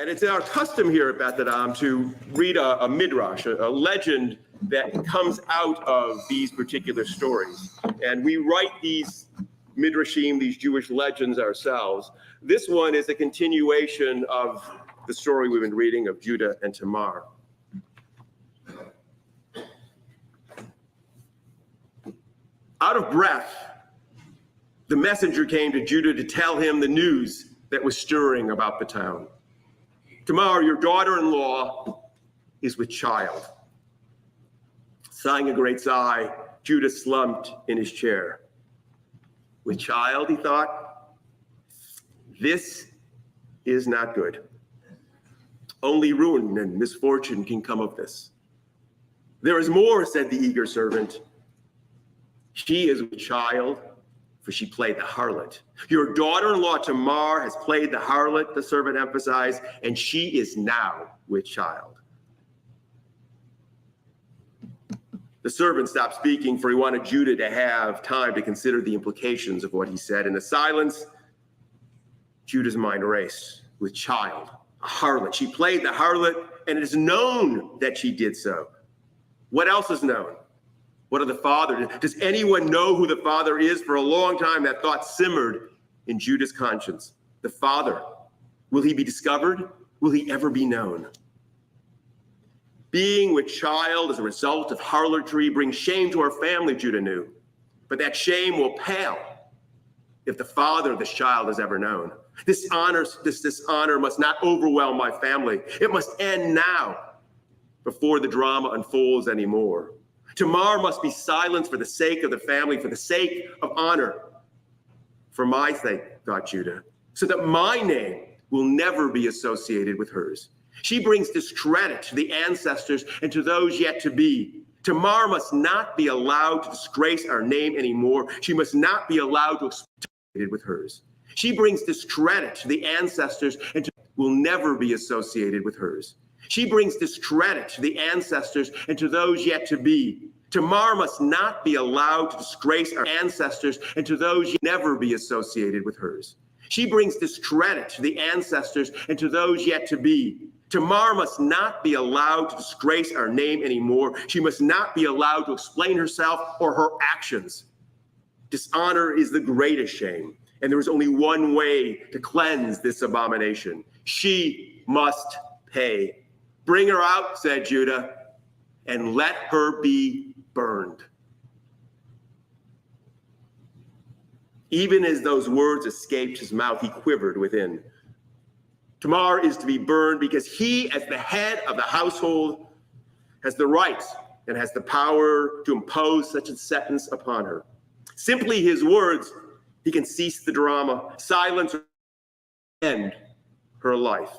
And it's our custom here at Beth Adam to read a midrash, a legend that comes out of these particular stories. And we write these midrashim, these Jewish legends ourselves. This one is a continuation of the story we've been reading of Judah and Tamar. Out of breath, the messenger came to Judah to tell him the news that was stirring about the town. Tamar, your daughter-in-law, is with child. Sighing a great sigh, Judah slumped in his chair. With child, he thought, this is not good. Only ruin and misfortune can come of this. There is more, said the eager servant. She is with child, for she played the harlot. Your daughter-in-law Tamar has played the harlot, the servant emphasized, and she is now with child. The servant stopped speaking, for he wanted Judah to have time to consider the implications of what he said. In the silence, Judah's mind raced. With child, a harlot. She played the harlot, and it is known that she did so. What else is known? What of the father? Does anyone know who the father is? For a long time, that thought simmered in Judah's conscience. The father, will he be discovered? Will he ever be known? Being with child as a result of harlotry brings shame to our family, Judah knew. But that shame will pale if the father of this child is ever known. This dishonor must not overwhelm my family. It must end now before the drama unfolds anymore. Tamar must be silenced for the sake of the family, for the sake of honor. For my sake, thought Judah, so that my name will never be associated with hers. She brings discredit to the ancestors and to those yet to be. Tamar must not be allowed to disgrace our name anymore. She must not be allowed to be associated with hers. She brings discredit to the ancestors and will never be associated with hers. She brings discredit to the ancestors and to those yet to be. Tamar must not be allowed to disgrace our ancestors and to those yet never be associated with hers. She brings discredit to the ancestors and to those yet to be. Tamar must not be allowed to disgrace our name anymore. She must not be allowed to explain herself or her actions. Dishonor is the greatest shame, and there is only one way to cleanse this abomination. She must pay. Bring her out, said Judah, and let her be burned. Even as those words escaped his mouth, he quivered within. Tamar is to be burned because he, as the head of the household, has the right and has the power to impose such a sentence upon her. Simply his words, he can cease the drama, silence, or end her life.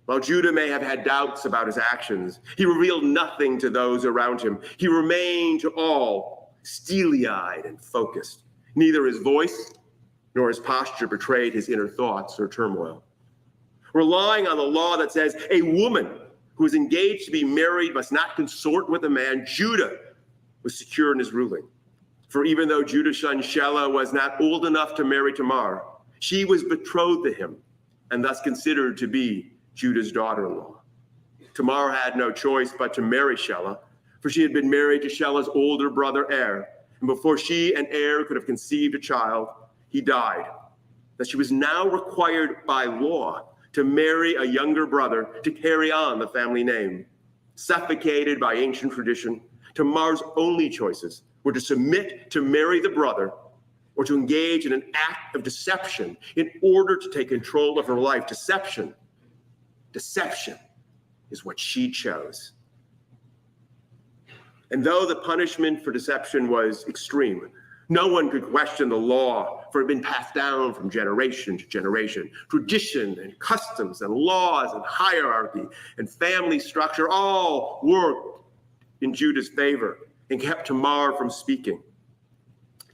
While Judah may have had doubts about his actions, he revealed nothing to those around him. He remained to all steely-eyed and focused. Neither his voice nor his posture betrayed his inner thoughts or turmoil. Relying on the law that says a woman who is engaged to be married must not consort with a man, Judah was secure in his ruling. For even though Judah's son Shelah was not old enough to marry Tamar, she was betrothed to him and thus considered to be Judah's daughter-in-law. Tamar had no choice but to marry Shelah, for she had been married to Shelah's older brother Er, and before she and Er could have conceived a child, he died. That she was now required by law to marry a younger brother to carry on the family name. Suffocated by ancient tradition, Tamar's only choices were to submit to marry the brother or to engage in an act of deception in order to take control of her life. Deception is what she chose. And though the punishment for deception was extreme, no one could question the law, for it had been passed down from generation to generation. Tradition and customs and laws and hierarchy and family structure all worked in Judah's favor and kept Tamar from speaking.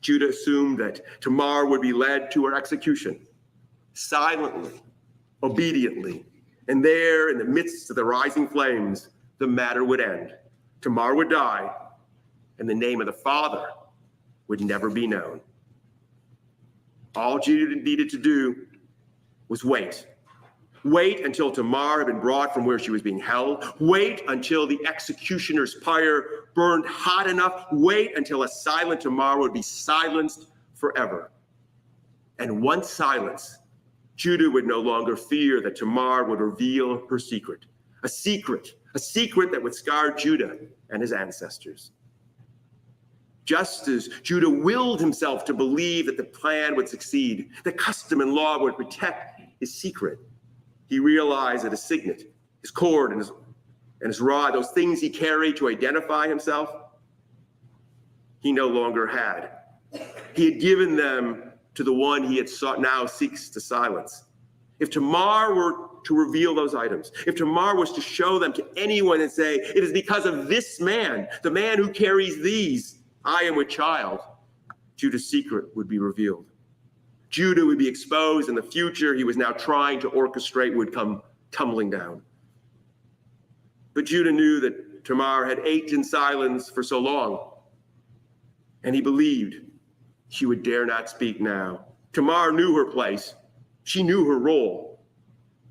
Judah assumed that Tamar would be led to her execution, silently, obediently, and there in the midst of the rising flames, the matter would end. Tamar would die, and the name of the father would never be known. All Judah needed to do was wait. Wait until Tamar had been brought from where she was being held. Wait until the executioner's pyre burned hot enough. Wait until a silent Tamar would be silenced forever. And once silenced, Judah would no longer fear that Tamar would reveal her secret. A secret that would scar Judah and his ancestors. Just as Judah willed himself to believe that the plan would succeed, that custom and law would protect his secret, he realized that his signet, his cord, and his rod, those things he carried to identify himself, he no longer had. He had given them to the one he had now seeks to silence. If Tamar were to reveal those items, if Tamar was to show them to anyone and say, it is because of this man, the man who carries these, I am with child, Judah's secret would be revealed. Judah would be exposed, and the future he was now trying to orchestrate would come tumbling down. But Judah knew that Tamar had ached in silence for so long, and he believed she would dare not speak now. Tamar knew her place. She knew her role.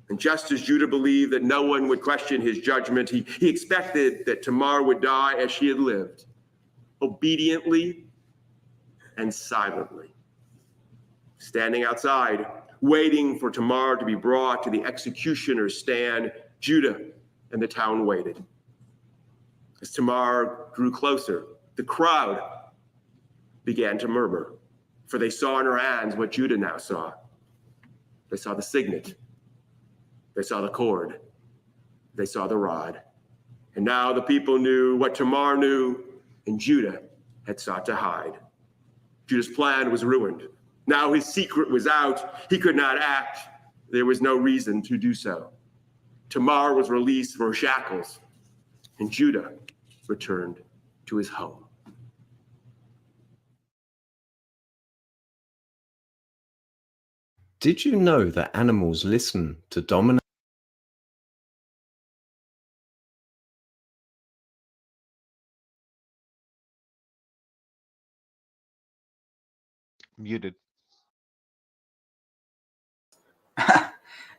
And just as Judah believed that no one would question his judgment, he expected that Tamar would die as she had lived, obediently and silently. Standing outside, waiting for Tamar to be brought to the executioner's stand, Judah and the town waited. As Tamar grew closer, the crowd began to murmur, for they saw in her hands what Judah now saw. They saw the signet. They saw the cord. They saw the rod. And now the people knew what Tamar knew and Judah had sought to hide. Judah's plan was ruined. Now his secret was out. He could not act. There was no reason to do so. Tamar was released from her shackles, and Judah returned to his home. Did you know that animals listen to dominate? Muted.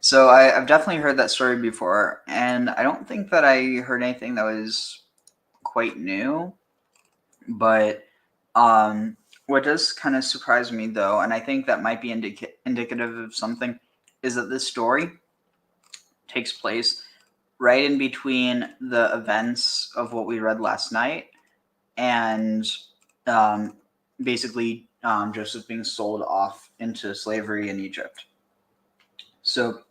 So I've definitely heard that story before, and I don't think that I heard anything that was quite new. But what does kind of surprise me, though, and I think that might be indicative of something, is that this story takes place right in between the events of what we read last night and basically Joseph being sold off into slavery in Egypt. So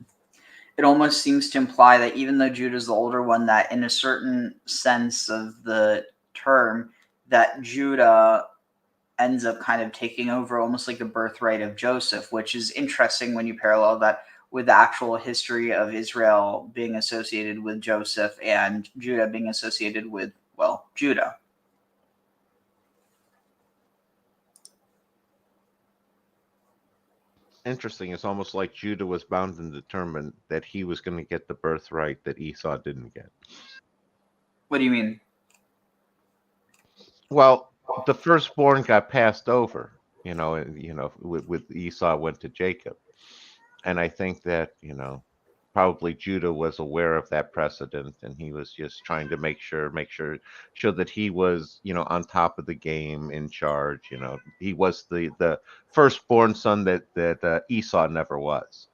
it almost seems to imply that even though Judah is the older one, that in a certain sense of the term, that Judah ends up kind of taking over almost like the birthright of Joseph, which is interesting when you parallel that with the actual history of Israel being associated with Joseph and Judah being associated with, well, Judah. Interesting. It's almost like Judah was bound and determined that he was going to get the birthright that Esau didn't get. What do you mean? Well, the firstborn got passed over, with Esau went to Jacob. And I think that, probably Judah was aware of that precedent, and he was just trying to make sure that he was, on top of the game, in charge. He was the firstborn son that Esau never was.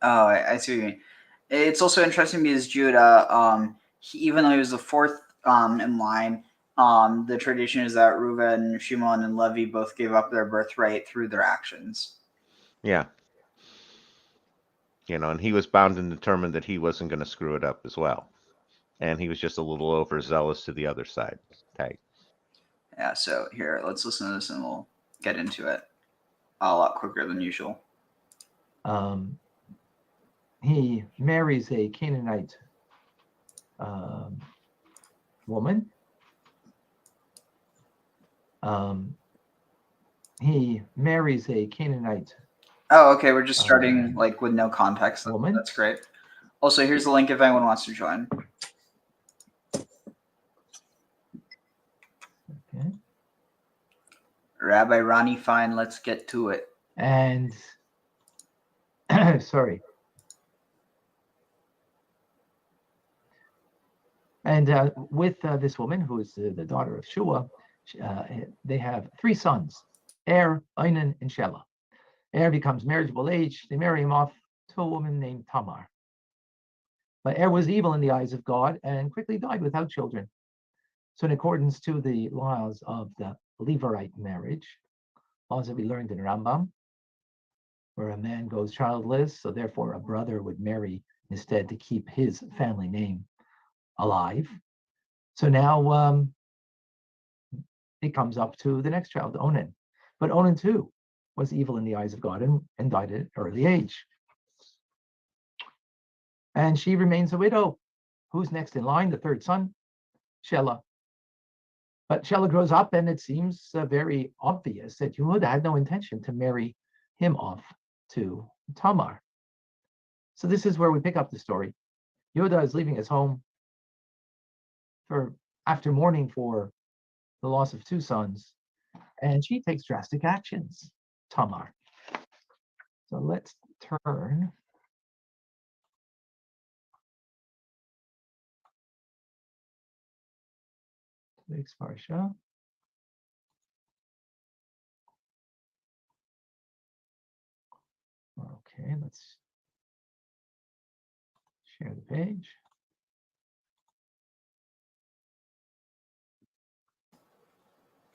Oh, I see what you mean. It's also interesting because Judah, even though he was the fourth in line, the tradition is that Reuben, Shimon, and Levi both gave up their birthright through their actions. Yeah. And he was bound and determined that he wasn't going to screw it up as well. And he was just a little overzealous to the other side. Tag. Yeah, so here, let's listen to this and we'll get into it a lot quicker than usual. He marries a Canaanite woman. He marries a Canaanite. Oh, okay. We're just starting like with no context. Woman. That's great. Also, here's the link if anyone wants to join. Okay. Rabbi Ronnie, fine. Let's get to it. And sorry. And with this woman, who is the daughter of Shua, they have 3 sons, Onan, and Shelah. Becomes marriageable age. They marry him off to a woman named Tamar. But was evil in the eyes of God and quickly died without children. So in accordance to the laws of the levirate marriage, laws that we learned in Rambam, where a man goes childless, so therefore a brother would marry instead to keep his family name alive. So now it comes up to the next child, Onan. But Onan too was evil in the eyes of God and died at an early age. And she remains a widow. Who's next in line? The 3rd son, Shelah. But Shelah grows up, and it seems very obvious that Yehuda had no intention to marry him off to Tamar. So this is where we pick up the story. Yehuda is leaving his home after mourning for the loss of 2 sons, and she takes drastic actions, Tamar. So let's turn to the next parsha. Okay, let's share the page.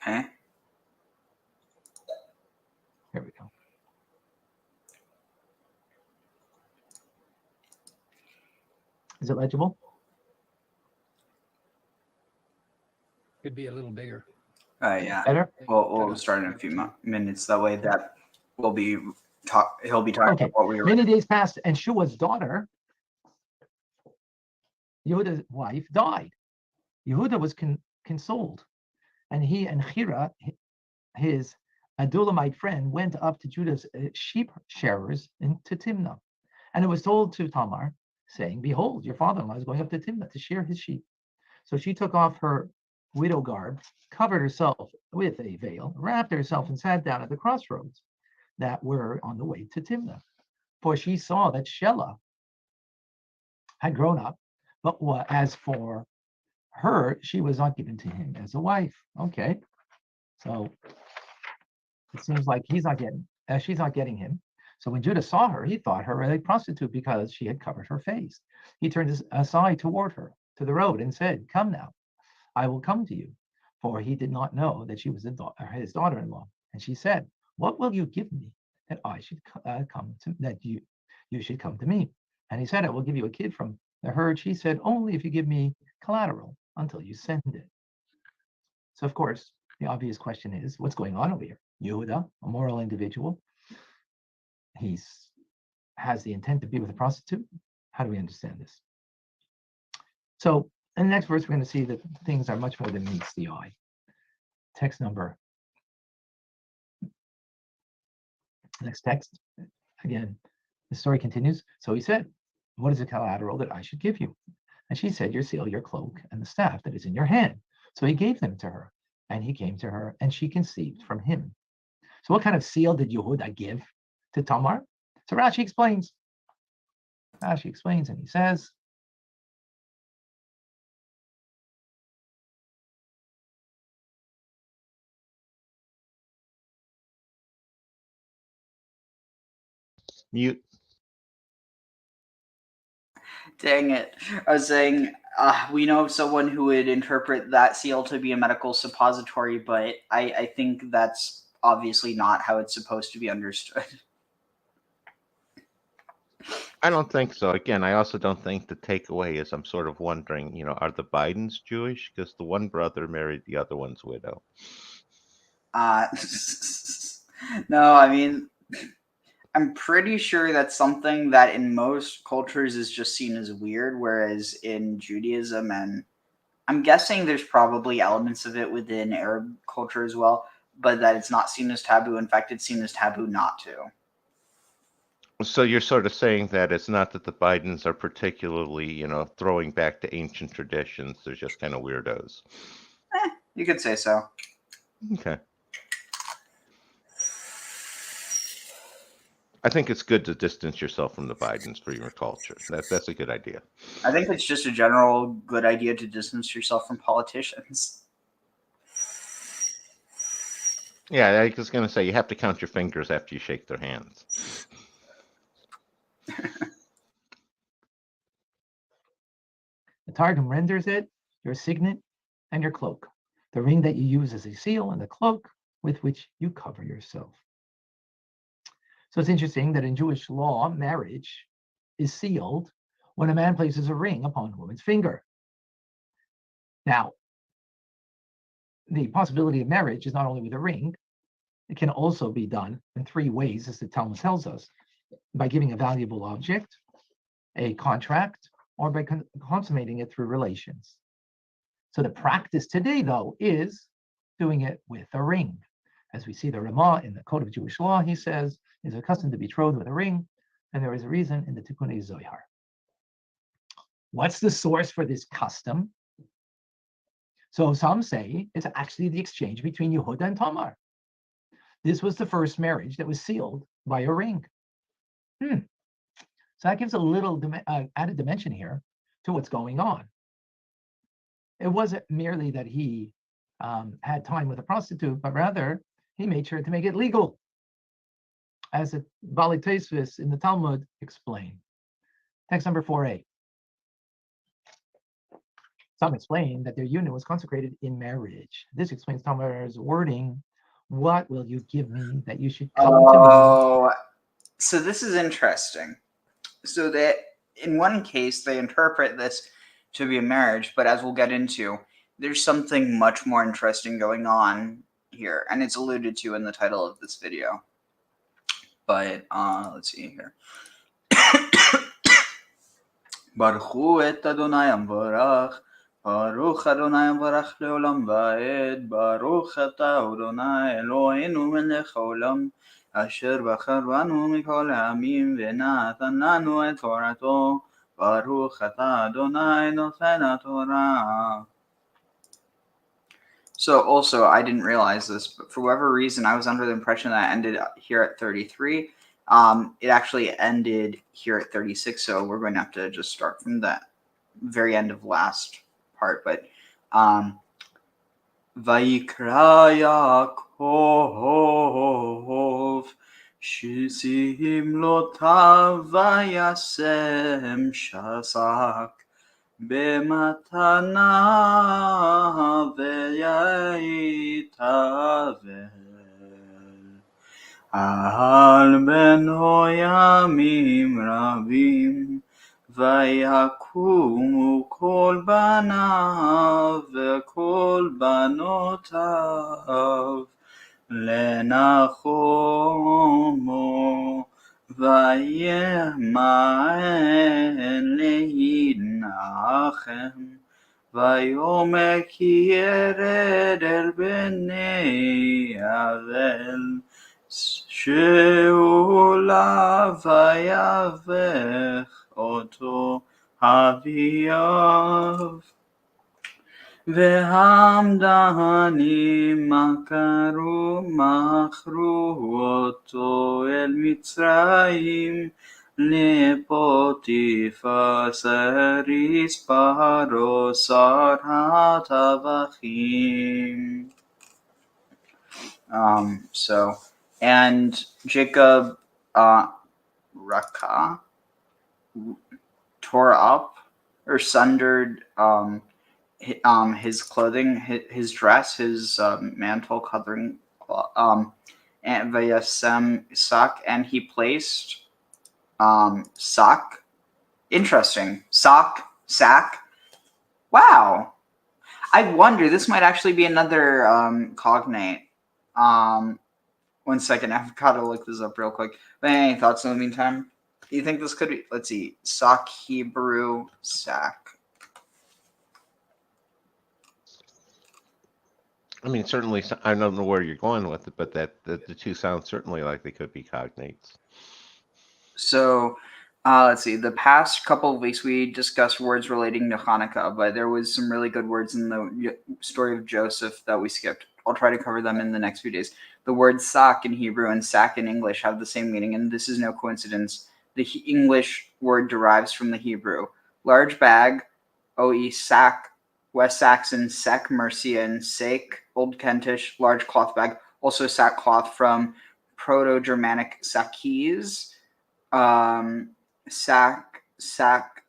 Okay. There we go. Is it legible? Could be a little bigger. Yeah. Better? We'll start in a few minutes. That way, that will be he'll be talking Okay. about what we were. Many days passed, and Shua's daughter, Yehuda's wife, died. Yehuda was consoled, and he and Chira, his Adulamite friend, went up to Judah's sheep shearers to Timnah. And it was told to Tamar, saying, "Behold, your father-in-law is going up to Timnah to shear his sheep." So she took off her widow garb, covered herself with a veil, wrapped herself, and sat down at the crossroads that were on the way to Timnah. For she saw that Shelah had grown up, but as for her, she was not given to him as a wife. Okay, so it seems like she's not getting him. So when Judah saw her, he thought her a prostitute because she had covered her face. He turned aside toward her to the road and said, "Come now, I will come to you." For he did not know that she was his daughter-in-law. And she said, "What will you give me that I should come to that you you should come to me. And he said, I will give you a kid from the herd. She said, only if you give me collateral until you send it. So, of course, the obvious question is, what's going on over here? Yehuda, a moral individual, he has the intent to be with a prostitute. How do we understand this? So, in the next verse, we're going to see that things are much more than meets the eye. Text number. Next text. Again, the story continues. So he said, what is the collateral that I should give you? And she said, your seal, your cloak, and the staff that is in your hand. So he gave them to her. And he came to her, and she conceived from him. So what kind of seal did Yehuda give to Tamar? So Rashi explains. Rashi explains, and he says, Mute. Dang it. I was saying, we know of someone who would interpret that seal to be a medical suppository, but I think that's obviously not how it's supposed to be understood. I don't think so. Again, I also don't think the takeaway is I'm sort of wondering, are the Bidens Jewish? Because the one brother married the other one's widow. No, I mean, I'm pretty sure that's something that in most cultures is just seen as weird, whereas in Judaism, and I'm guessing there's probably elements of it within Arab culture as well, but that it's not seen as taboo. In fact, it's seen as taboo not to. So you're sort of saying that it's not that the Bidens are particularly, throwing back to ancient traditions. They're just kind of weirdos. You could say so. Okay. I think it's good to distance yourself from the Bidens for your culture. That's a good idea. I think it's just a general good idea to distance yourself from politicians. Yeah, I was going to say, you have to count your fingers after you shake their hands. the Targum renders it, your signet and your cloak, the ring that you use as a seal, and the cloak with which you cover yourself. So it's interesting that in Jewish law, marriage is sealed when a man places a ring upon a woman's finger. Now, the possibility of marriage is not only with a ring, it can also be done in three ways, as the Talmud tells us: by giving a valuable object, a contract, or by consummating it through relations. So the practice today, though, is doing it with a ring. As we see the Ramah in the Code of Jewish Law, he says, is accustomed to betrothed with a ring, and there is a reason in the Tikkunei Zohar. What's the source for this custom? So some say it's actually the exchange between Yehuda and Tamar. This was the first marriage that was sealed by a ring. So that gives a little added dimension here to what's going on. It wasn't merely that he had time with a prostitute, but rather he made sure to make it legal, as the Bali Tesvis in the Talmud explain. Text number 4a. Some explain that their union was consecrated in marriage. This explains Tamar's wording, what will you give me that you should come to me? So this is interesting. So that in one case, they interpret this to be a marriage, but as we'll get into, there's something much more interesting going on here, and it's alluded to in the title of this video. But let's see here. Baruch et Adonai Amvarach, Baruch Adonai Amvarach leolam vaed, Baruch ata Adonai Eloheinu melech haolam, asher bachar banu mikol ha'amim v'natan lanu et Torato, Baruch ata Adonai noten haTorah. So also, I didn't realize this, but for whatever reason, I was under the impression that it ended here at 33. It actually ended here at 36, so we're going to have to just start from that very end of last part. But Vayikra Yaakov Shisim Lotav Vayasem Shasak Bematana Veyitavel אהל בנו ימים רבים, ויקומו כל בניו וכל בנותיו לנחומו, וימאן להנחם, ויאמר כי ירד אל בני אבל, שאולה ויבך אותו אביו. והמדנים מכרו אותו אל מצרים, לפוטיפס אריס פרעה שר הטבחים. And Jacob tore up or sundered his clothing, his dress, his mantle covering, and Vayesem sack, and he placed sack. Interesting. Sack. Wow. I wonder, this might actually be another cognate. 1 second, I've got to look this up real quick. But any thoughts in the meantime? Do you think this could be, let's see, sack Hebrew, sack. I mean, certainly, I don't know where you're going with it, but that the two sound certainly like they could be cognates. So, let's see. The past couple of weeks, we discussed words relating to Hanukkah, but there was some really good words in the story of Joseph that we skipped. I'll try to cover them in the next few days. The words sack in Hebrew and sack in English have the same meaning, and this is no coincidence. The English word derives from the Hebrew. Large bag, OE sack, West Saxon sek, Mercian sake, Old Kentish, large cloth bag, also sackcloth from Proto-Germanic sakis,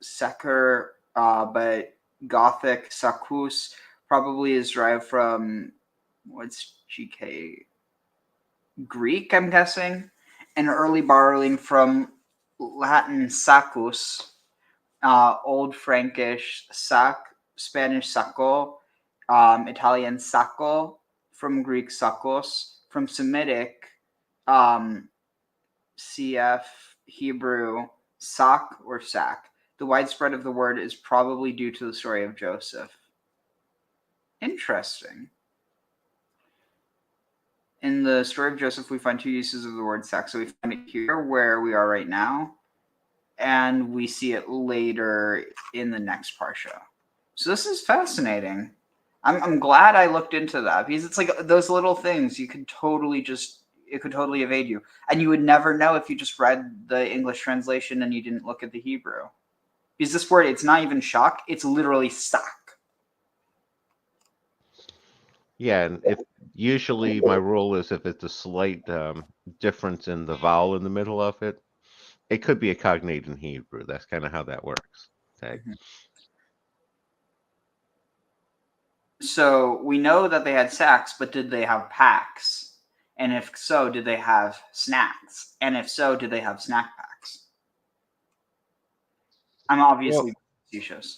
secker, but Gothic sakus probably is derived from, what's GK? Greek, I'm guessing, and early borrowing from Latin sacus, Old Frankish sac, Spanish saco, Italian sacco, from Greek sakos, from Semitic, CF, Hebrew, sak or sack. The widespread of the word is probably due to the story of Joseph. Interesting. In the story of Joseph, we find two uses of the word sack. So we find it here where we are right now, and we see it later in the next parsha. So this is fascinating. I'm glad I looked into that, because it's like those little things you could totally it could totally evade you. And you would never know if you just read the English translation and you didn't look at the Hebrew. Because this word, it's not even shock, it's literally sack. Yeah, and if usually my rule is if it's a slight difference in the vowel in the middle of it, it could be a cognate in Hebrew. That's kind of how that works. Okay. Mm-hmm. So we know that they had sacks, but did they have packs? And if so, did they have snacks? And if so, did they have snack packs? I'm obviously facetious.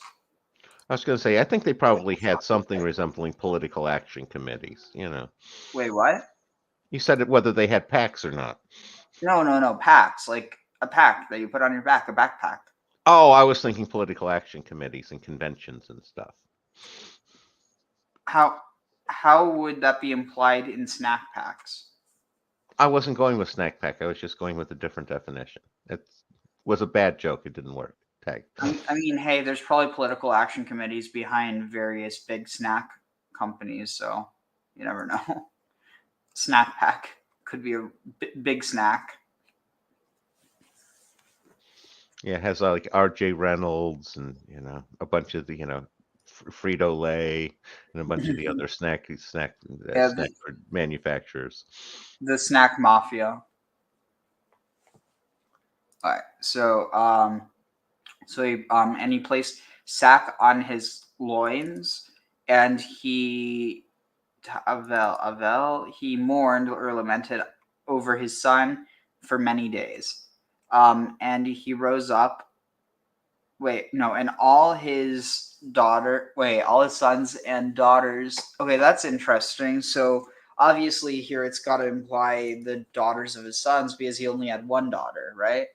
I was going to say, I think they probably had something resembling political action committees, you know. Wait, what? You said it, whether they had packs or not. No, packs. Like a pack that you put on your back, a backpack. Oh, I was thinking political action committees and conventions and stuff. How would that be implied in snack packs? I wasn't going with snack pack. I was just going with a different definition. It was a bad joke. It didn't work. Tag. I mean, hey, there's probably political action committees behind various big snack companies, so you never know. Snack pack could be a big snack. Yeah, it has like R.J. Reynolds and, you know, a bunch of the, you know, Frito-Lay and a bunch of the other snack manufacturers. The snack mafia. All right, so he placed sack on his loins, and he mourned or lamented over his son for many days. And he rose up. And all his sons and daughters. Okay, that's interesting. So obviously here it's got to imply the daughters of his sons because he only had one daughter, right?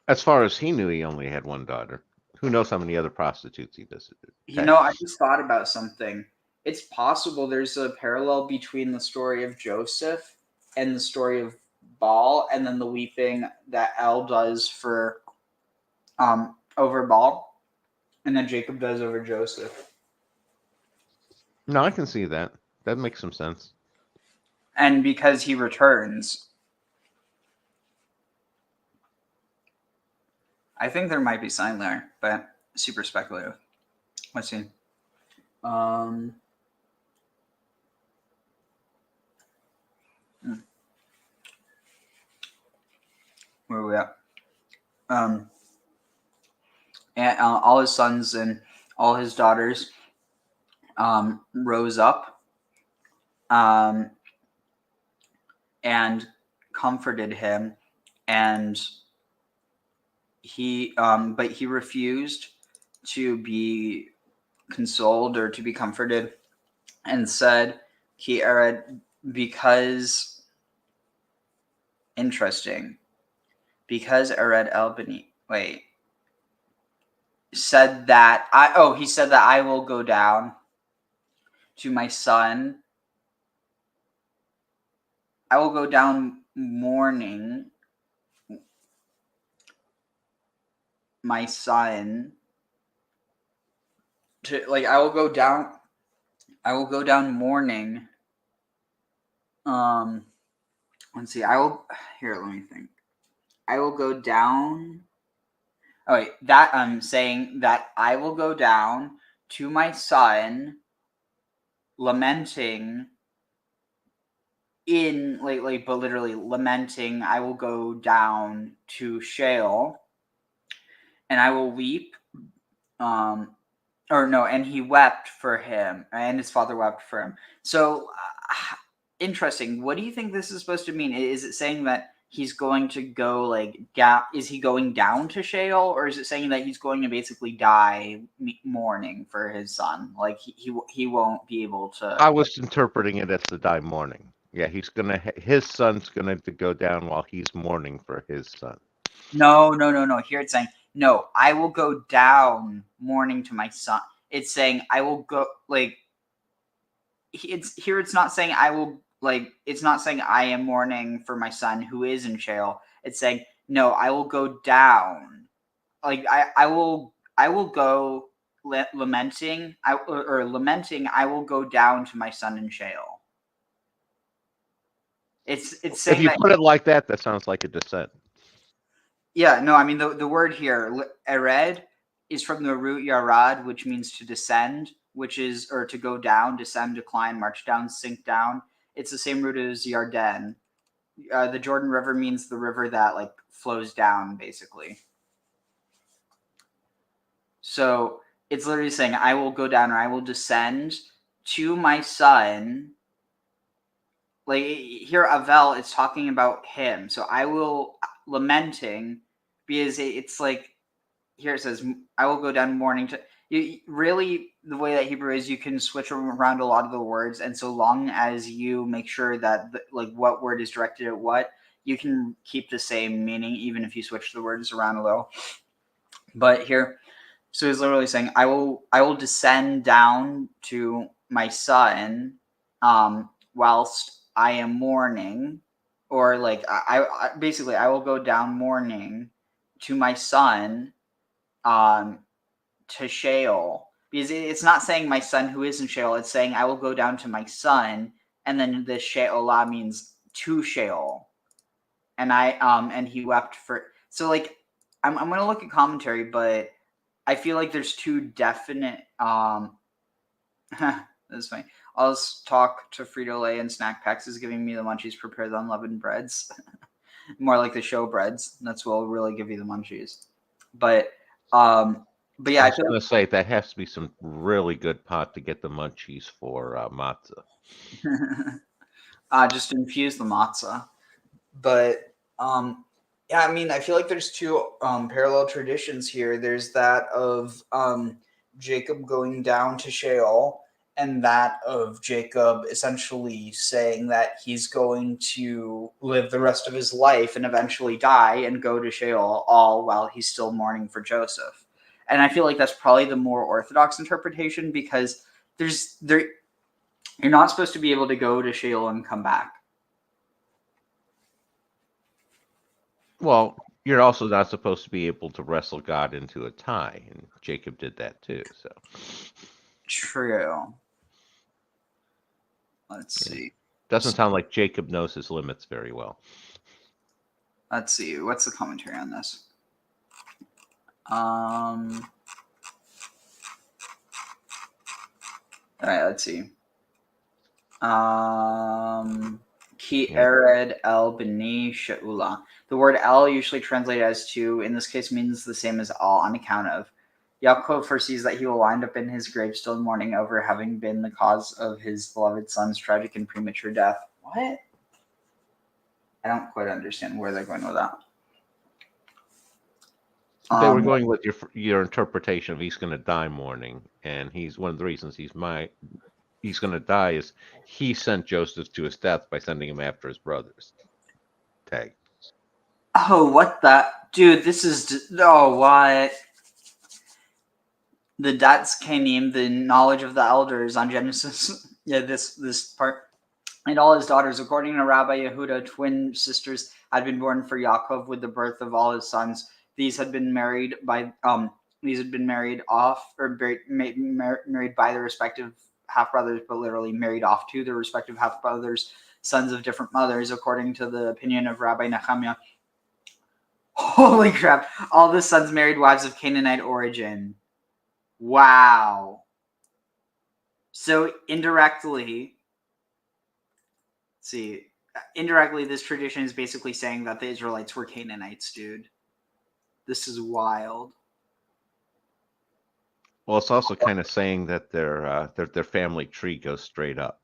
As far as he knew, he only had one daughter. Who knows how many other prostitutes he visited? I just thought about something. It's possible there's a parallel between the story of Joseph and the story of Baal, and then the weeping that El does for over Baal, and then Jacob does over Joseph. No, I can see that. That makes some sense. And because he returns, I think there might be sign there, but super speculative. Let's see. Where are we at? And all his sons and all his daughters rose up and comforted him, and but he refused to be consoled or to be comforted, and said, "Ki ered," because interesting, because ered el bani. Said that he said that I will go down to my son. I will go down mourning my son to I will go down mourning. Let's see. Let me think. I will go down. Oh wait, that I'm saying that I will go down to my son, lamenting but literally lamenting. I will go down to Sheol, and I will weep. And he wept for him, and his father wept for him. So interesting. What do you think this is supposed to mean? Is it saying that he's going to go down? Is he going down to Sheol, or is it saying that he's going to basically die mourning for his son? He won't be able to. I was interpreting it as to die mourning. Yeah, his son's gonna go down while he's mourning for his son. No. Here it's saying, no, I will go down mourning to my son. It's saying I will go it's not saying I will it's not saying I am mourning for my son who is in Sheol. It's saying, no, I will go down. I will go lamenting. I will go down to my son in Sheol. It's saying if you put it like that, that sounds like a descent. Yeah, no, I mean the word here, ered, is from the root yarad, which means to descend, or to go down, descend, decline, march down, sink down. It's the same root as Yarden. The Jordan River means the river that flows down, basically. So it's literally saying, I will go down, or I will descend to my son. Here, Avel is talking about him. So I will lamenting, because it's here it says, I will go down mourning to. Really, the way that Hebrew is, you can switch around a lot of the words, and so long as you make sure that what word is directed at what, you can keep the same meaning even if you switch the words around a little. But here, so he's literally saying, I will descend down to my son, whilst I am mourning, or I basically I will go down mourning to my son, to Sheol, because it's not saying my son who is in Sheol. It's saying I will go down to my son, and then the Sheolah means to Sheol, and and he wept for. So I'm gonna look at commentary, but I feel like there's two definite. That's funny. I'll talk to Frito-Lay and Snack Packs is giving me the munchies. Prepare the unleavened breads. More like the show breads. That's what will really give you the munchies. But yeah, I was going to say that has to be some really good pot to get the munchies for matzah. just infuse the matzah. But yeah, I mean, I feel like there's two parallel traditions here. There's that of Jacob going down to Sheol, and that of Jacob essentially saying that he's going to live the rest of his life and eventually die and go to Sheol, all while he's still mourning for Joseph. And I feel like that's probably the more orthodox interpretation, because you're not supposed to be able to go to Sheol and come back. Well, you're also not supposed to be able to wrestle God into a tie, and Jacob did that too. So True. Let's see. doesn't sound like Jacob knows his limits very well. Let's see. What's the commentary on this? All right, let's see. Ki ered el b'ni she'ula. The word el, usually translated as to, in this case means the same as all, on account of. Yaakov foresees that he will wind up in his grave still mourning over having been the cause of his beloved son's tragic and premature death. What? I don't quite understand where they're going with that. They were going with your interpretation of he's going to die mourning, and he's one of the reasons he's going to die is he sent Joseph to his death by sending him after his brothers. Tag. Oh, what the dude? This is what? The Datz Kanim, the knowledge of the elders on Genesis. Yeah, this part. And all his daughters, according to Rabbi Yehuda, twin sisters had been born for Yaakov with the birth of all his sons. These had been married by married by their respective half brothers, but literally married off to their respective half brothers, sons of different mothers, according to the opinion of Rabbi Nehemiah. Holy crap! All the sons married wives of Canaanite origin. Wow. So indirectly, this tradition is basically saying that the Israelites were Canaanites, dude. This is wild. Well, it's also kind of saying that their family tree goes straight up.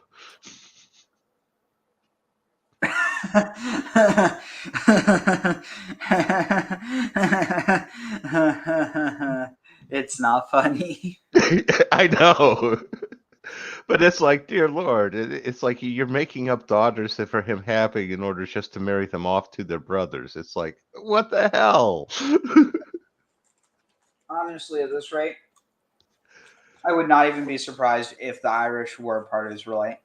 It's not funny. I know. But it's like, dear Lord, it's like you're making up daughters for him having in order just to marry them off to their brothers. It's like, what the hell? Honestly, at this rate, I would not even be surprised if the Irish were part of Israelite.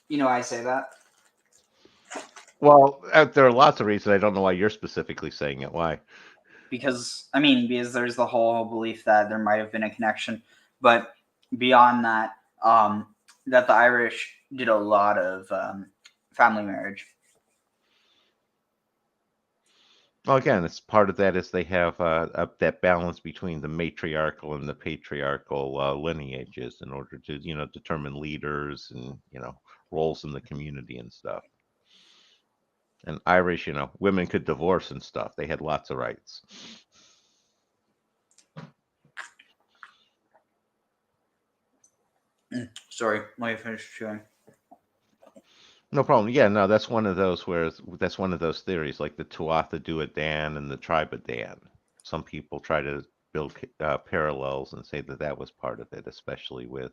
You know why I say that? Well, there are lots of reasons. I don't know why you're specifically saying it. Why? Because there's the whole belief that there might have been a connection, but beyond that, that the Irish did a lot of family marriage. Well, again, it's part of that is they have that balance between the matriarchal and the patriarchal lineages in order to, determine leaders and, roles in the community and stuff. And Irish, women could divorce and stuff. They had lots of rights. Sorry, let me finish chewing. No problem. Yeah, no, that's one of those theories, like the Tuatha Dua Dan and the tribe of Dan. Some people try to build parallels and say that was part of it, especially with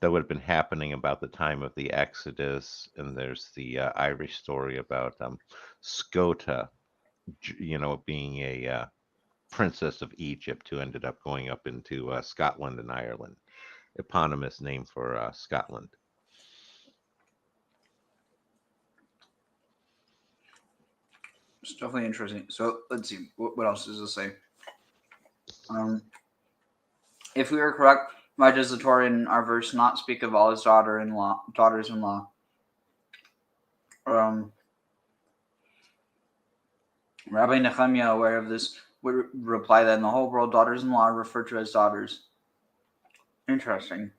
that would have been happening about the time of the Exodus. And there's the Irish story about Scota, being a princess of Egypt who ended up going up into Scotland and Ireland. Eponymous name for Scotland. It's definitely interesting. So let's see. What else does this say? If we are correct, why does the Torah in our verse not speak of all his daughters-in-law? Rabbi Nehemiah, aware of this, would reply that in the whole world, daughters-in-law are referred to as daughters. Interesting.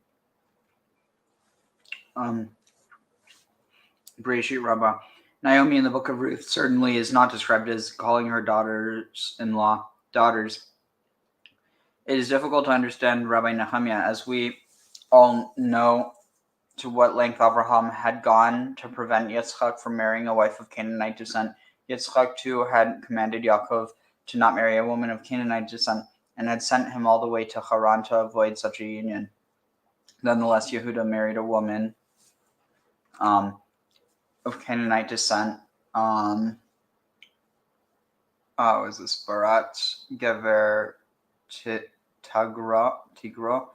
Bereshit Rabbah. Naomi in the book of Ruth certainly is not described as calling her daughters-in-law daughters. It is difficult to understand Rabbi Nehemiah, as we all know to what length Abraham had gone to prevent Yitzchak from marrying a wife of Canaanite descent. Yitzchak too had commanded Yaakov to not marry a woman of Canaanite descent, and had sent him all the way to Haran to avoid such a union. Nonetheless, Yehuda married a woman of Canaanite descent. Is this Barat Gever Tigro,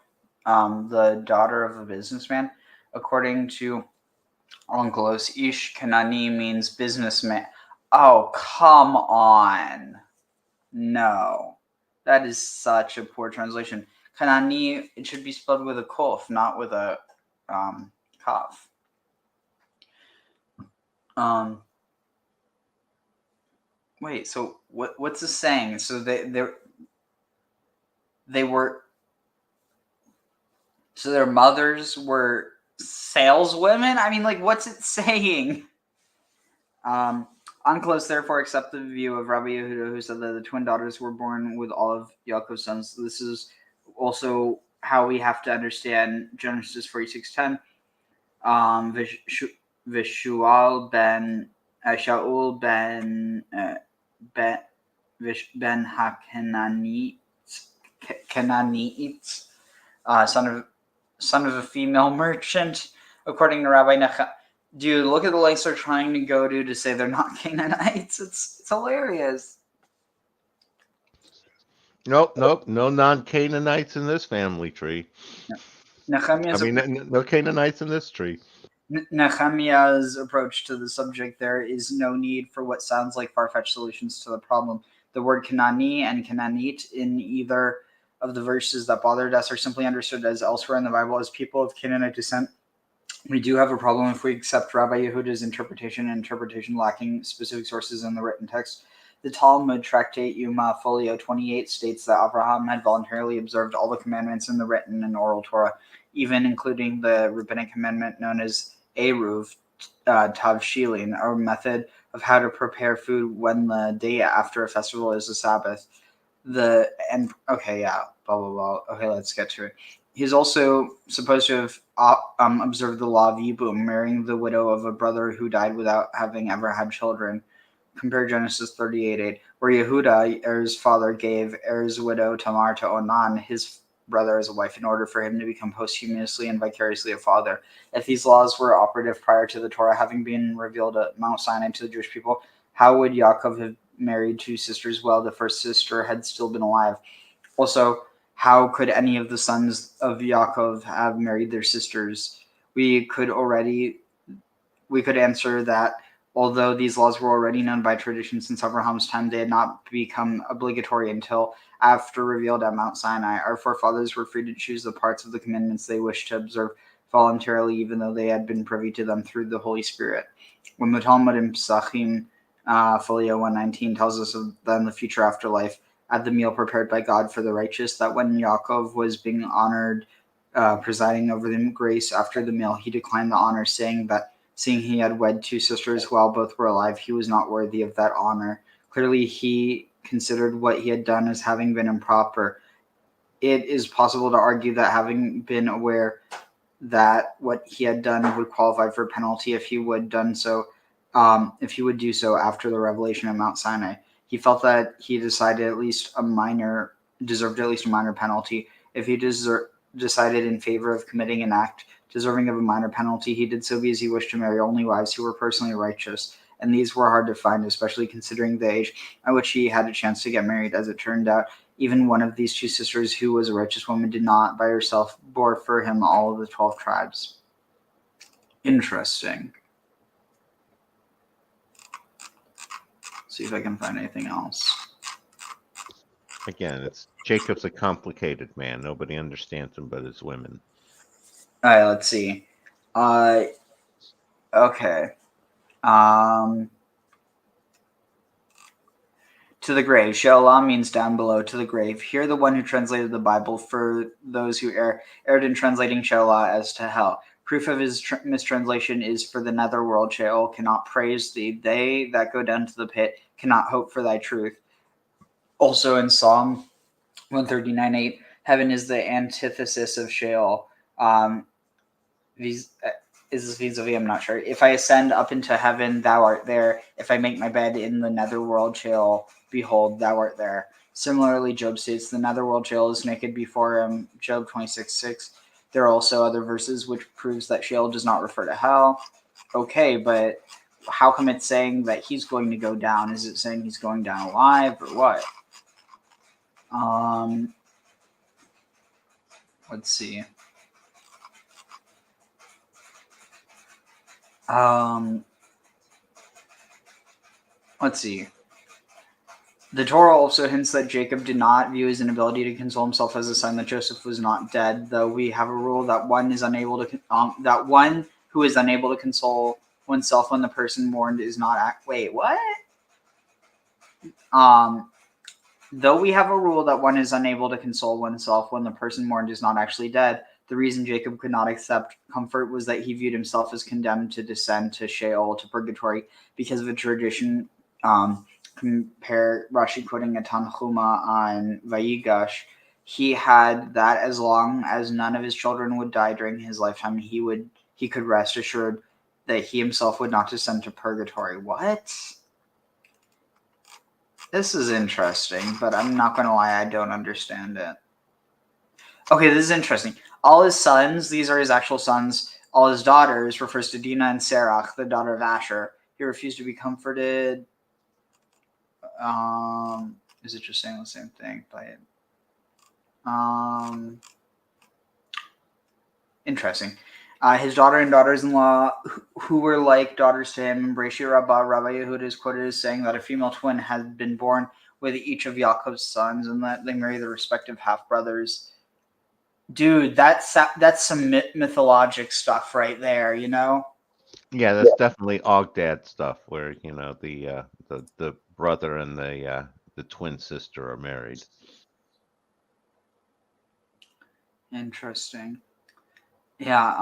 the daughter of a businessman? According to Onkelos, Ish Kanani means businessman. Oh, come on. No. That is such a poor translation. Kanani, it should be spelled with a kof, not with a kaf. Wait, so what's this saying? So they were, so their mothers were saleswomen? I mean, like, what's it saying? Onkelos therefore accept the view of Rabbi Yehuda, who said that the twin daughters were born with all of Yaakov's sons. This is also how we have to understand Genesis 46:10. Vishual ben Shaul ben Hakananites, son of a female merchant, according to Rabbi Nechemiah. Dude, look at the lengths they're trying to go to say they're not Canaanites. It's hilarious. Nope, no non-Canaanites in this family tree. No Canaanites in this tree. Nehemiah's approach to the subject, there is no need for what sounds like far-fetched solutions to the problem. The word Kanani and Canaanite in either of the verses that bothered us are simply understood as elsewhere in the Bible as people of Canaanite descent. We do have a problem if we accept Rabbi Yehuda's interpretation lacking specific sources in the written text. The Talmud Tractate Yuma Folio 28 states that Abraham had voluntarily observed all the commandments in the written and oral Torah, even including the rabbinic commandment known as Eruv Tavshilin, a method of how to prepare food when the day after a festival is a Sabbath. Okay, let's get to it. He's also supposed to have observed the law of Yibum, marrying the widow of a brother who died without having ever had children. Compare Genesis 38:8, where Yehuda, Er's father, gave Er's widow Tamar to Onan, his brother, as a wife in order for him to become posthumously and vicariously a father. If these laws were operative prior to the Torah having been revealed at Mount Sinai to the Jewish people, how would Yaakov have married two sisters while the first sister had still been alive? Also, how could any of the sons of Yaakov have married their sisters? We could answer that although these laws were already known by tradition since Abraham's time, they had not become obligatory until after revealed at Mount Sinai. Our forefathers were free to choose the parts of the commandments they wished to observe voluntarily, even though they had been privy to them through the Holy Spirit. When the Talmud in Psachim, Folio 119, tells us of then the future afterlife, at the meal prepared by God for the righteous, that when Yaakov was being honored, presiding over the grace after the meal, he declined the honor, saying that seeing he had wed two sisters while both were alive, he was not worthy of that honor. Clearly, he considered what he had done as having been improper. It is possible to argue that having been aware that what he had done would qualify for penalty if he would do so after the revelation of Mount Sinai. He felt that he deserved at least a minor penalty. If he decided in favor of committing an act deserving of a minor penalty, he did so because he wished to marry only wives who were personally righteous, and these were hard to find, especially considering the age at which he had a chance to get married. As it turned out, even one of these two sisters, who was a righteous woman, did not by herself bore for him all of the 12 tribes. Interesting. See if I can find anything else. Again, Jacob's a complicated man. Nobody understands him but his women. All right, let's see. Okay. To the grave. She'elah means down below, to the grave. Here, the one who translated the Bible for those who erred in translating She'elah as to hell. Proof of his mistranslation is for the netherworld. Sheol cannot praise thee. They that go down to the pit cannot hope for thy truth. Also in Psalm 139:8. Heaven is the antithesis of Sheol. Is this vis-a-vis? I'm not sure. If I ascend up into heaven, thou art there. If I make my bed in the netherworld, Sheol, behold, thou art there. Similarly, Job states the netherworld Sheol is naked before him. Job 26:6. There are also other verses which proves that Sheol does not refer to hell. Okay, but how come it's saying that he's going to go down? Is it saying he's going down alive or what? Let's see. Let's see. The Torah also hints that Jacob did not view his inability to console himself as a sign that Joseph was not dead, though we have a rule that one who is unable to console oneself when the person mourned is not wait, what? Though we have a rule that one is unable to console oneself when the person mourned is not actually dead, the reason Jacob could not accept comfort was that he viewed himself as condemned to descend to Sheol, to purgatory, because of a tradition. Compare Rashi quoting a Tanhuma on Vayigash. He had that as long as none of his children would die during his lifetime, he could rest assured that he himself would not descend to purgatory. What? This is interesting, but I'm not going to lie, I don't understand it. Okay, this is interesting. All his sons, these are his actual sons, all his daughters, refers to Dinah and Zerach, the daughter of Asher. He refused to be comforted. Is it just saying the same thing? Interesting. His daughter and daughters-in-law, who were like daughters to him, Rabbi Yehuda is quoted as saying that a female twin had been born with each of Yaakov's sons, and that they marry the respective half-brothers. Dude, that's some mythologic stuff right there, you know? Yeah, that's definitely Ogdad stuff, where the brother and the twin sister are married. Interesting. Yeah,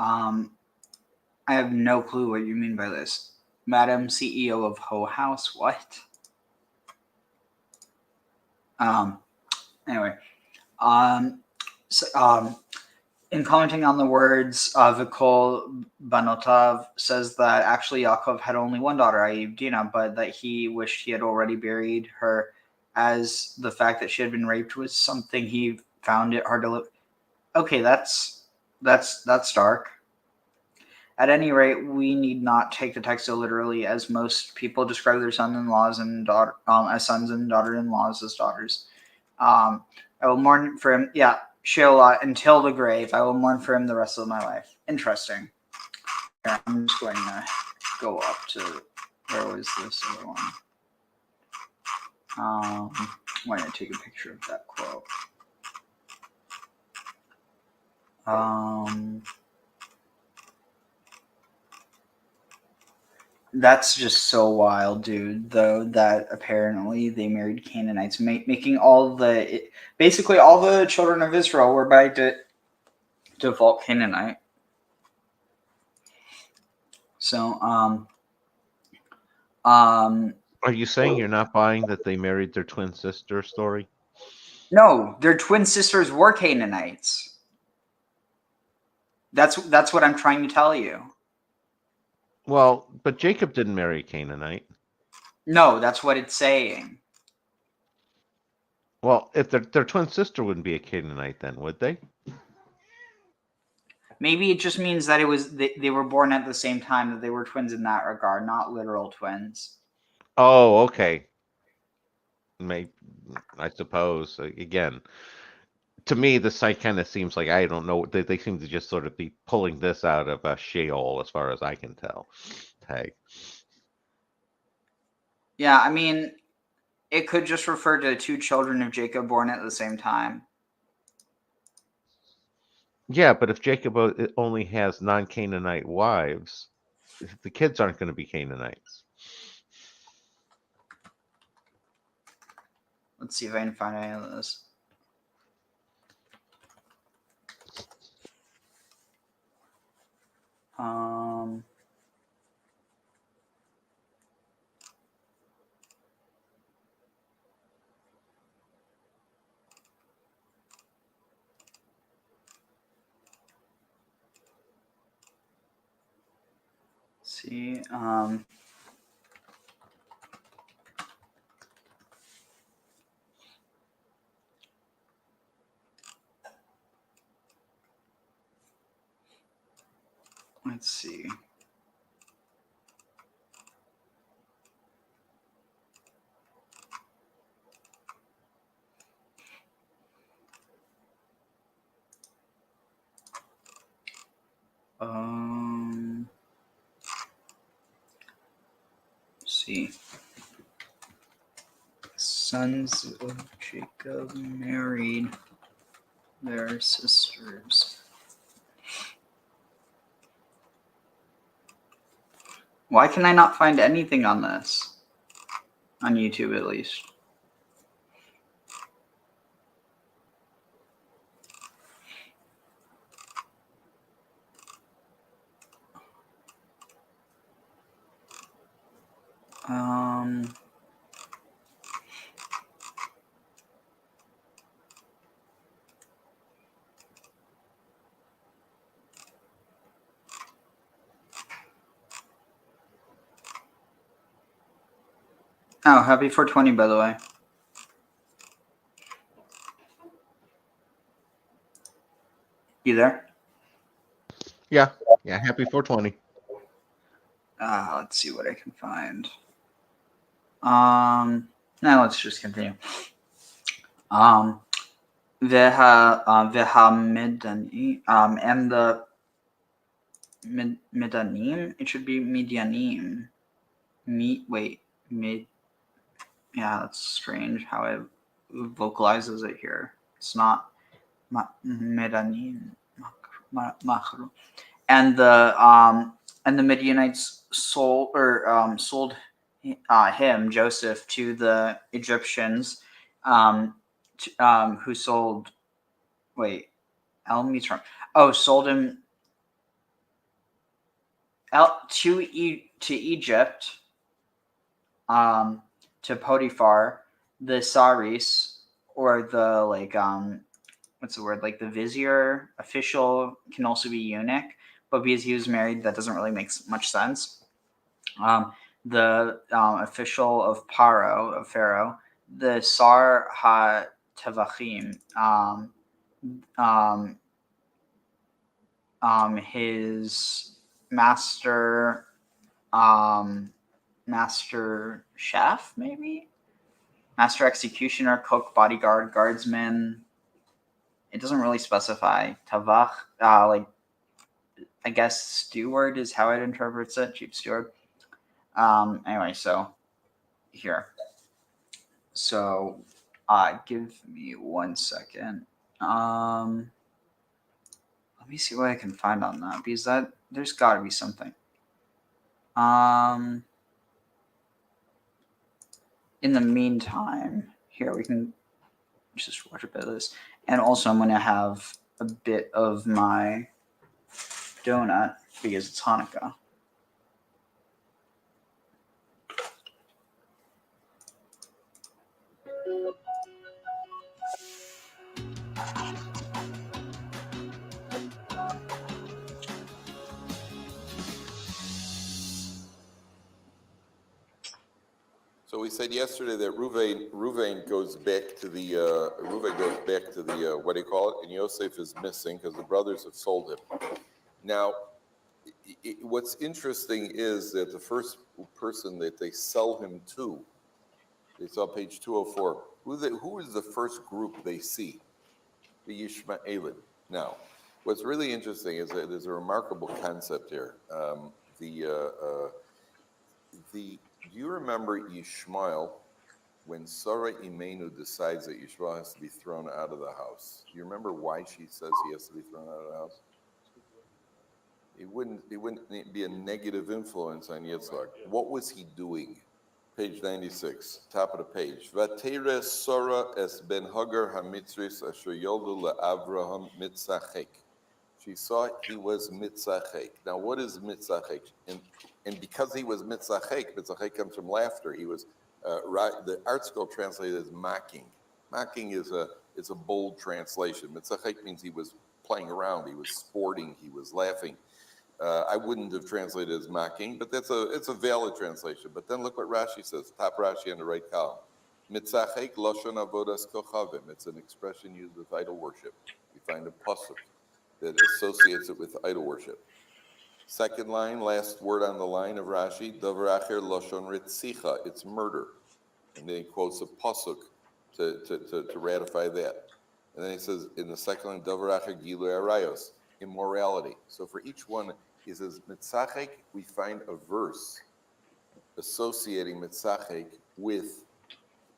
I have no clue what you mean by this. Madam CEO of Ho House, what? Anyway, in commenting on the words, Vikol Banotav says that actually Yaakov had only one daughter, i.e. Dinah, but that he wished he had already buried her, as the fact that she had been raped was something he found it hard to live. Okay, that's dark. At any rate, we need not take the text so literally, as most people describe their sons-in-laws and as sons and daughter-in-laws as daughters. I will mourn for him. Yeah, Sheol until the grave. I will mourn for him the rest of my life. Interesting. Here, I'm just going to go up to, where was this other one? I'm going to take a picture of that quote. That's just so wild, dude, though, that apparently they married Canaanites, making basically all the children of Israel were by default Canaanite. So, Are you saying you're not buying that they married their twin sister story? no, their twin sisters were Canaanites. That's what I'm trying to tell you. Well, but Jacob didn't marry a Canaanite. No, that's what it's saying. Well, if their twin sister wouldn't be a Canaanite, then would they? Maybe it just means that they were born at the same time, that they were twins in that regard, not literal twins. Oh, okay. I suppose. Again, to me, the site kind of seems like, I don't know. They seem to just sort of be pulling this out of Sheol, as far as I can tell. Hey. Yeah, I mean, it could just refer to two children of Jacob born at the same time. Yeah, but if Jacob only has non-Canaanite wives, the kids aren't going to be Canaanites. Let's see if I can find any of this. see. Let's see. See. Sons of Jacob married their sisters. Why can I not find anything on this? On YouTube, at least. Oh, happy 420, by the way. You there? Yeah. Happy 420. Let's see what I can find. Now let's just continue. Midani, and the Midanim, it should be Midianim. Yeah, that's strange how it vocalizes it here. It's not Midanim. And the Midianites sold him, Joseph, to the Egyptians, who sold. Sold him out to Egypt, to Potiphar, the Saris, or the what's the word? Like the vizier official can also be eunuch, but because he was married, that doesn't really make much sense. The official of Pharaoh, the Sar ha-Tavachim, his master chef, maybe master executioner, cook, bodyguard, guardsman. It doesn't really specify. Tavach, I guess steward is how it interprets it. Chief steward. Anyway, so here. So, give me 1 second. Let me see what I can find on that, because there's got to be something. In the meantime, here we can just watch a bit of this, and also I'm going to have a bit of my donut because it's Hanukkah. So we said yesterday that Reuven goes back to the what do you call it? And Yosef is missing because the brothers have sold him. Now, what's interesting is that the first person that they sell him to, it's on page 204. Who is the first group they see? The Yishmaelim. Now, what's really interesting is that there's a remarkable concept here. Do you remember Yishmael when Sarah Imenu decides that Yishmael has to be thrown out of the house? Do you remember why she says he has to be thrown out of the house? It wouldn't be a negative influence on Yitzhak. What was he doing? Page 96, top of the page. Vateres Sarah es ben Hagar hamitzris asher yoldu leAvraham mitzachek. She saw he was mitzachek. Now, what is mitzachek? And because he was mitzachek comes from laughter. He was the art school translated as mocking. Mocking is a bold translation. Mitzachek means he was playing around, he was sporting, he was laughing. I wouldn't have translated as mocking, but it's a valid translation. But then look what Rashi says, top Rashi on the right column. Mitzachek loshon avodas kochavim. It's an expression used with idol worship. We find a pasuk that associates it with idol worship. Second line, last word on the line of Rashi, davar acher loshon ritzicha. It's murder. And then he quotes a pasuk to ratify that. And then he says in the second line, davar acher gilui arayos, immorality. So for each one, he says, mitzachek, we find a verse associating mitzachek with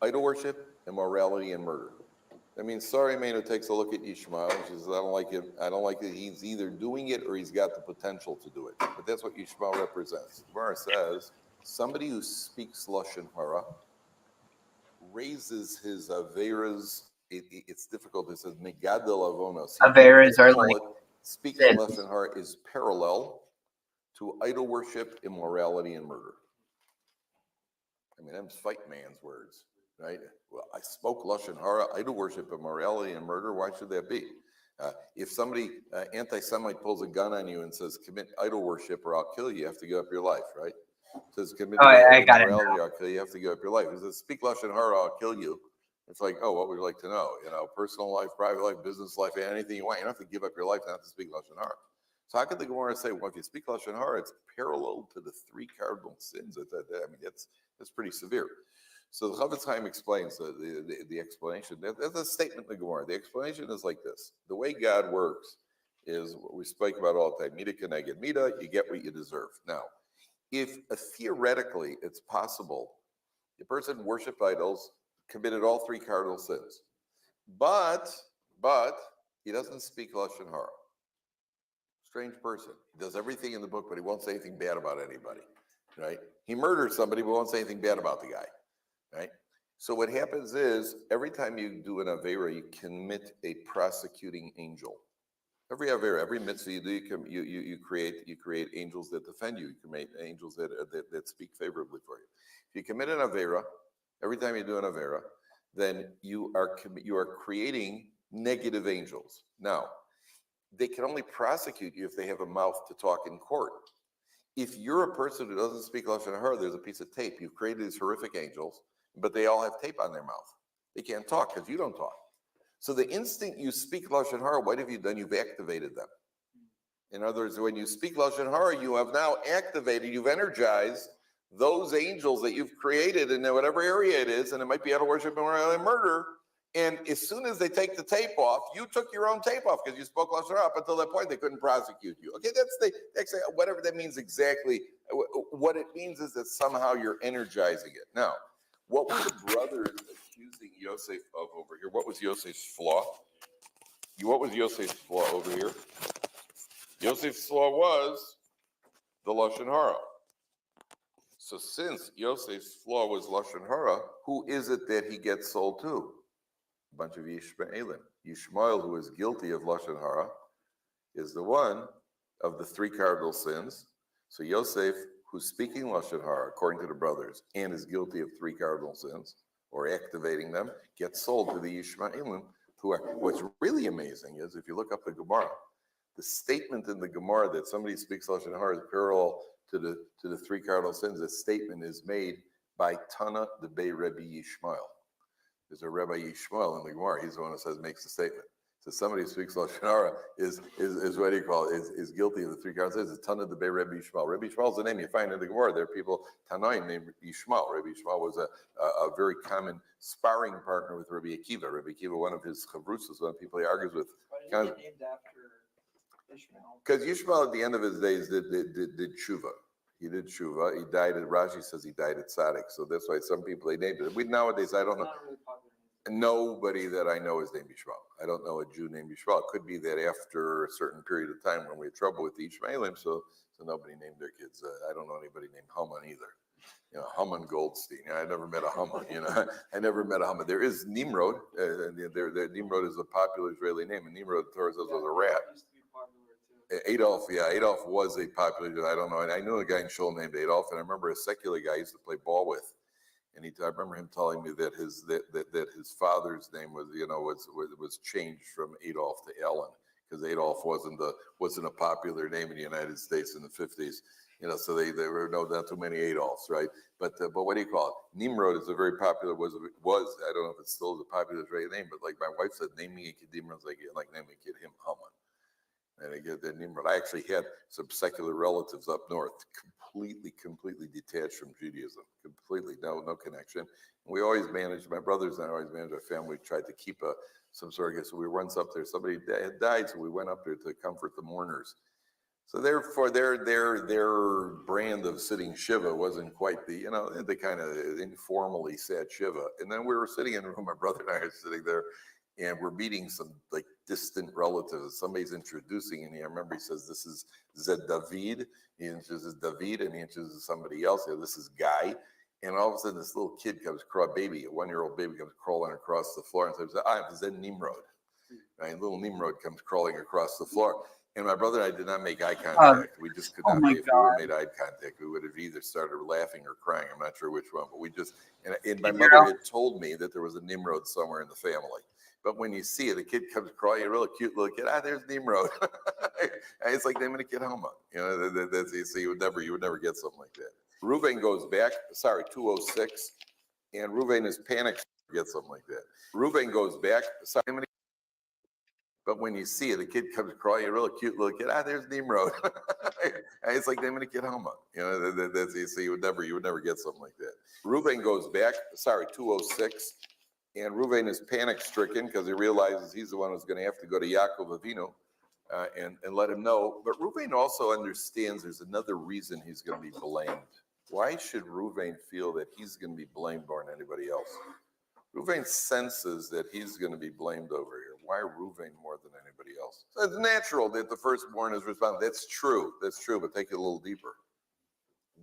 idol worship, immorality, and murder. I mean, sorry, Mano takes a look at Yishmael. She says, I don't like it. I don't like that he's either doing it or he's got the potential to do it. But that's what Yishmael represents. Gemara says, somebody who speaks Lashon Hara raises his averas. It's difficult. It says, Megadel Avonos. Averas are like speaking Lashon Hara is parallel to idol worship, immorality, and murder. I mean, them's fight man's words. Right? Well, I spoke Lashon Hara, idol worship, immorality, and murder. Why should that be? If somebody, anti-Semite, pulls a gun on you and says, commit idol worship or I'll kill you, you have to give up your life, right? It says, commit immorality, I'll kill you, you have to give up your life. It says, speak Lashon Hara, I'll kill you. It's like, oh, what would you like to know? You know, personal life, private life, business life, anything you want. You don't have to give up your life not to speak Lashon Hara. So how could the Gemara say, well, if you speak Lashon Hara, it's parallel to the three cardinal sins? I mean, that's pretty severe. So the Chavetz Chaim explains the explanation. That's a statement in the Gemara. The explanation is like this. The way God works is what we speak about all the time. Mida keneged mida, you get what you deserve. Now, if theoretically it's possible, the person worshipped idols, committed all three cardinal sins, but he doesn't speak Lashon Hara. Strange person. He does everything in the book, but he won't say anything bad about anybody, right? He murders somebody, but won't say anything bad about the guy. Right? So what happens is every time you do an Avera, you commit a prosecuting angel. Every Avera, every mitzvah you do, you create angels that defend you. You create angels that speak favorably for you. If you commit an Avera, every time you do an Avera, then you are creating negative angels. Now, they can only prosecute you if they have a mouth to talk in court. If you're a person who doesn't speak Lashon Hara, there's a piece of tape. You've created these horrific angels, but they all have tape on their mouth. They can't talk because you don't talk. So the instant you speak Lashon Hara, what have you done? You've activated them. In other words, when you speak Lashon Hara, you have now activated, you've energized those angels that you've created in whatever area it is, and it might be idol worship and murder. And as soon as they take the tape off, you took your own tape off because you spoke Lashon Hara. Up until that point, they couldn't prosecute you. Okay, that's whatever that means exactly. What it means is that somehow you're energizing it. Now, what were the brothers accusing Yosef of over here? What was Yosef's flaw? What was Yosef's flaw over here? Yosef's flaw was the Lashon Hara. So since Yosef's flaw was Lashon Hara, who is it that he gets sold to? A bunch of Yishmaelim. Yishmael, who is guilty of Lashon Hara, is the one of the three cardinal sins. So Yosef, who's speaking Lashon Hara, according to the brothers, and is guilty of three cardinal sins, or activating them, gets sold to the Yishmaelim, who are, what's really amazing is, if you look up the Gemara, the statement in the Gemara that somebody speaks Lashon Hara is parallel to the three cardinal sins. The statement is made by Tana, the Bey Rebbe Yishmael. There's a Rebbe Yishmael in the Gemara. He's the one who makes the statement. So somebody who speaks Lashon Hara is what do you call it? Is guilty of the three cardinal sins. It's Tana, the Bey Rebbe Yishmael. Rebbe Yishmael is the name you find in the Gemara. There are people Tanaim named Yishmael. Rebbe Yishmael was a very common sparring partner with Rebbe Akiva. Rebbe Akiva, one of his chavrusas, one of the people he argues with. Why did he get named after Ishmael? Because Yishmael at the end of his days did tshuva. He did tshuva. He died at, Rashi says he died at Tzaddik. So that's why some people, they named it. Nowadays, I don't know. Nobody that I know is named Yishmael. I don't know a Jew named Yishmael. It could be that after a certain period of time when we had trouble with the Ishmaelim, so nobody named their kids. I don't know anybody named Haman either. You know, Haman Goldstein. I never met a Haman. You know, I never met a Haman. There is Nimrod. Nimrod is a popular Israeli name, and Nimrod, the Torah says, was a rat. Adolf, yeah, Adolf was a popular. I don't know. And I knew a guy in Shul named Adolf, and I remember a secular guy I used to play ball with, and I remember him telling me that his father's name was changed from Adolf to Ellen because Adolf wasn't a popular name in the United States in the 50s. So there were not too many Adolfs, right? But what do you call it? Nimrod is a very popular, was, I don't know if it's still a popular name, but like my wife said, name me a kid Nimrod like naming a kid him Haman. And I get that Nimrod. I actually had some secular relatives up north, completely detached from Judaism, completely no connection. And we always managed, my brothers and I always managed our family, tried to keep some sort of, so we were once up there, somebody had died, so we went up there to comfort the mourners. So therefore, their brand of sitting Shiva wasn't quite the kind of informally sat Shiva. And then we were sitting in a room, my brother and I are sitting there, and we're meeting some like distant relatives. Somebody's introducing, and I remember he says, "This is David." He introduces David, and he introduces somebody else. Yeah, this is Guy. And all of a sudden, this little kid comes, a 1-year-old baby comes crawling across the floor and says, "I'm Zen Nimrod." Right? Little Nimrod comes crawling across the floor. And my brother and I did not make eye contact. We just could not make. If we would have made eye contact, we would have either started laughing or crying. I'm not sure which one, but we just. And my mother had told me that there was a Nimrod somewhere in the family. But when you see it, a kid comes crawling, a really cute little kid. There's Nimrod. It's like naming a kid Homa. So you would never get something like that. Reuven goes back. 206, and Reuven is panicked. Get something like that. Reuven goes back. But when you see it, a kid comes crawling, a really cute little kid. There's Nimrod. It's like naming a kid Homa. So you would never get something like that. Reuven goes back. 206. And Reuven is panic stricken because he realizes he's the one who's going to have to go to Yaakov Avinu and let him know. But Reuven also understands there's another reason he's going to be blamed. Why should Reuven feel that he's going to be blamed more than anybody else? Reuven senses that he's going to be blamed over here. Why Reuven more than anybody else? So it's natural that the firstborn is responsible. That's true, but take it a little deeper.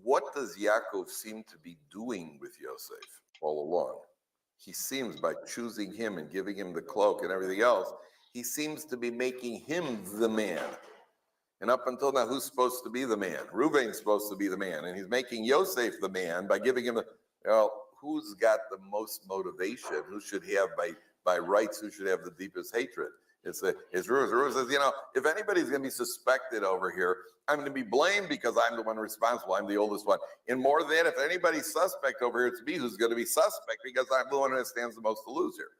What does Yaakov seem to be doing with Yosef all along? He seems, by choosing him and giving him the cloak and everything else, he seems to be making him the man. And up until now, who's supposed to be the man? Reuven's supposed to be the man. And he's making Yosef the man by giving him who's got the most motivation? Who should have, by rights, who should have the deepest hatred? It's Reuven. Reuven says, if anybody's going to be suspected over here, I'm going to be blamed because I'm the one responsible. I'm the oldest one. And more than that, if anybody's suspect over here, it's me who's going to be suspect because I'm the one who stands the most to lose here.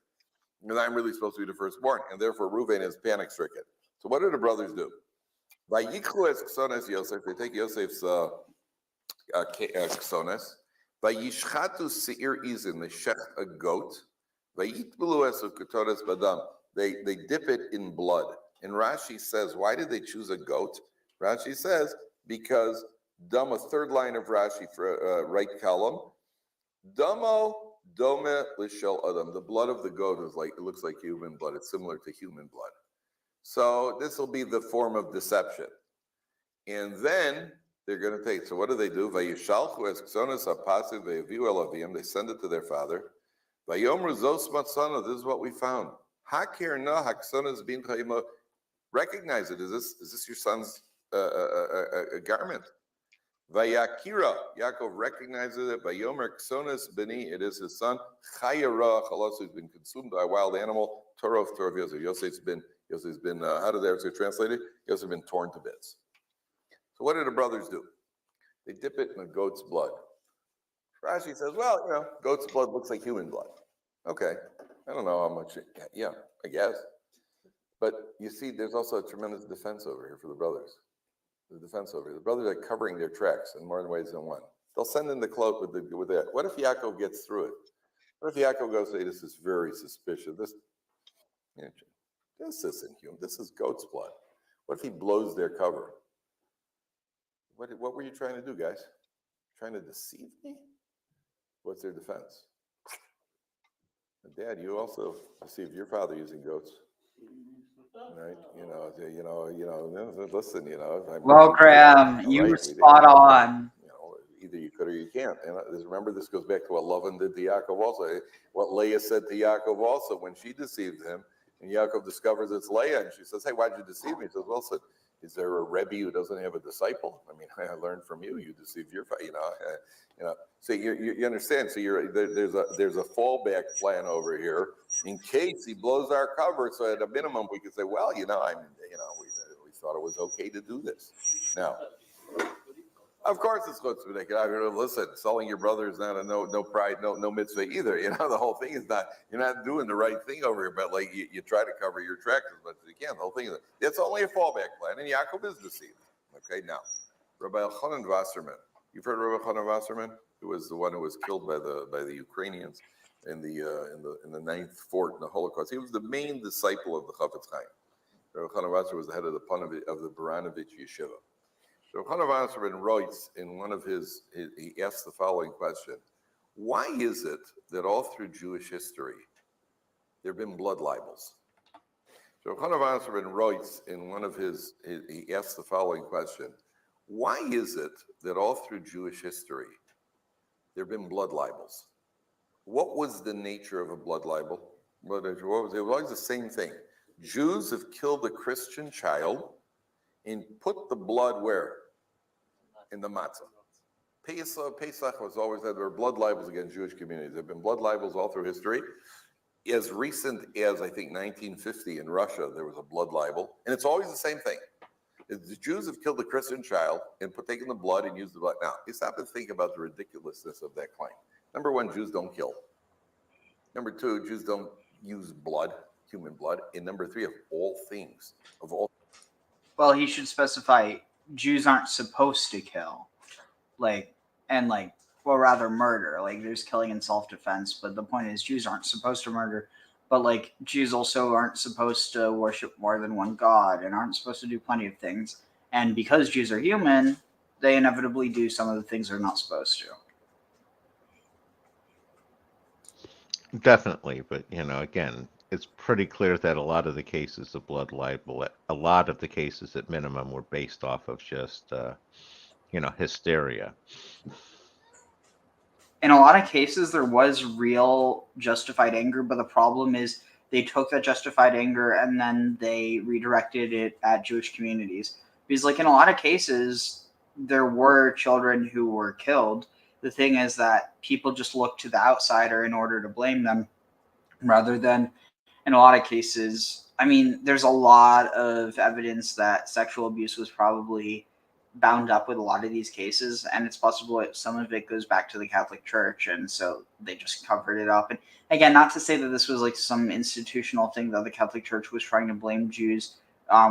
Because I'm really supposed to be the firstborn. And therefore, Reuven is panic stricken. So what do the brothers do? Vayikhu es ksones Yosef. They take Yosef's ksones. Vayishchatu seir izin. They shecht a goat. Vayitbulu es uketones badam. They dip it in blood. And Rashi says, why did they choose a goat? Rashi says, because a third line of Rashi, for right column, Damo dome lishel adam. The blood of the goat it looks like human blood. It's similar to human blood. So this will be the form of deception. And then they're going to take. So what do? Vayishalchu es ksonos hapasiv ve'aviu elavim. They send it to their father. Vayomru zos matzana. This is what we found. Hakir na haksonos bin chayimo. Recognize it. Is this your son's garment? Vayakira. Yaakov recognizes it. Vayomer ksonos bini. It is his son. Chayara chalos, who's been consumed by a wild animal. Torah Yosef. Yosef's been. How did that get translated? Yosef's been torn to bits. So what do the brothers do? They dip it in a goat's blood. Rashi says, well, goat's blood looks like human blood. Okay. I don't know how much. Yeah, I guess. But you see, there's also a tremendous defense over here for the brothers. The defense over here. The brothers are covering their tracks in more ways than one. They'll send in the cloak with that. What if Yaakov gets through it? What if Yaakov goes, say, this is very suspicious. This isn't human. This is goat's blood. What if he blows their cover? What were you trying to do, guys? Trying to deceive me? What's their defense? Dad, you also deceived your father using goats, right? Listen, Well, Graham, you were spot on. Either you could or you can't. And remember, this goes back to what Lavan did to Yaakov also. What Leah said to Yaakov also when she deceived him, and Yaakov discovers it's Leah, and she says, "Hey, why'd you deceive me?" He says, "Well, is there a Rebbe who doesn't have a disciple? I mean, I learned from you. You deceived your, So you understand. So there's a fallback plan over here in case he blows our cover. So at a minimum, we could say, well, we thought it was okay to do this. Now, of course, it's chutzpah. I mean, listen, selling your brother is not a no pride, no mitzvah either. The whole thing is not, you're not doing the right thing over here, but like you try to cover your tracks as much as you can. The whole thing is, it's only a fallback plan, and Yaakov is deceived. Okay, now, Rabbi Elchanan Wasserman. You've heard Rabbi Elchanan Wasserman, who was the one who was killed by the Ukrainians in the ninth fort in the Holocaust. He was the main disciple of the Chafetz Chaim. Rabbi Elchanan Wasserman was the head of the Baranovich Yeshiva. So Elchanan Wasserman writes in one of he asks the following question: why is it that all through Jewish history there have been blood libels? So Elchanan Wasserman writes in one of he asks the following question: why is it that all through Jewish history there have been blood libels? What was the nature of a blood libel? It was always the same thing. Jews have killed a Christian child and put the blood where? In the matzah. Pesach was always that there were blood libels against Jewish communities. There have been blood libels all through history. As recent as, I think, 1950 in Russia, there was a blood libel. And it's always the same thing. The Jews have killed a Christian child and taken the blood and used the blood. Now, you stop and think about the ridiculousness of that claim. Number one, Jews don't kill. Number two, Jews don't use blood, human blood. And number three, of all things, Well, he should specify Jews aren't supposed to kill, rather murder. Like, there's killing in self-defense, but the point is Jews aren't supposed to murder. But Jews also aren't supposed to worship more than one God and aren't supposed to do plenty of things. And because Jews are human, they inevitably do some of the things they're not supposed to. Definitely, but again, it's pretty clear that a lot of the cases of blood libel, a lot of the cases at minimum, were based off of just hysteria. In a lot of cases, there was real justified anger, but the problem is they took that justified anger and then they redirected it at Jewish communities. Because, in a lot of cases, there were children who were killed. The thing is that people just look to the outsider in order to blame them, rather than, in a lot of cases, there's a lot of evidence that sexual abuse was probably bound up with a lot of these cases, and it's possible that some of it goes back to the Catholic Church, and so they just covered it up. And again, not to say that this was some institutional thing that the Catholic Church was trying to blame Jews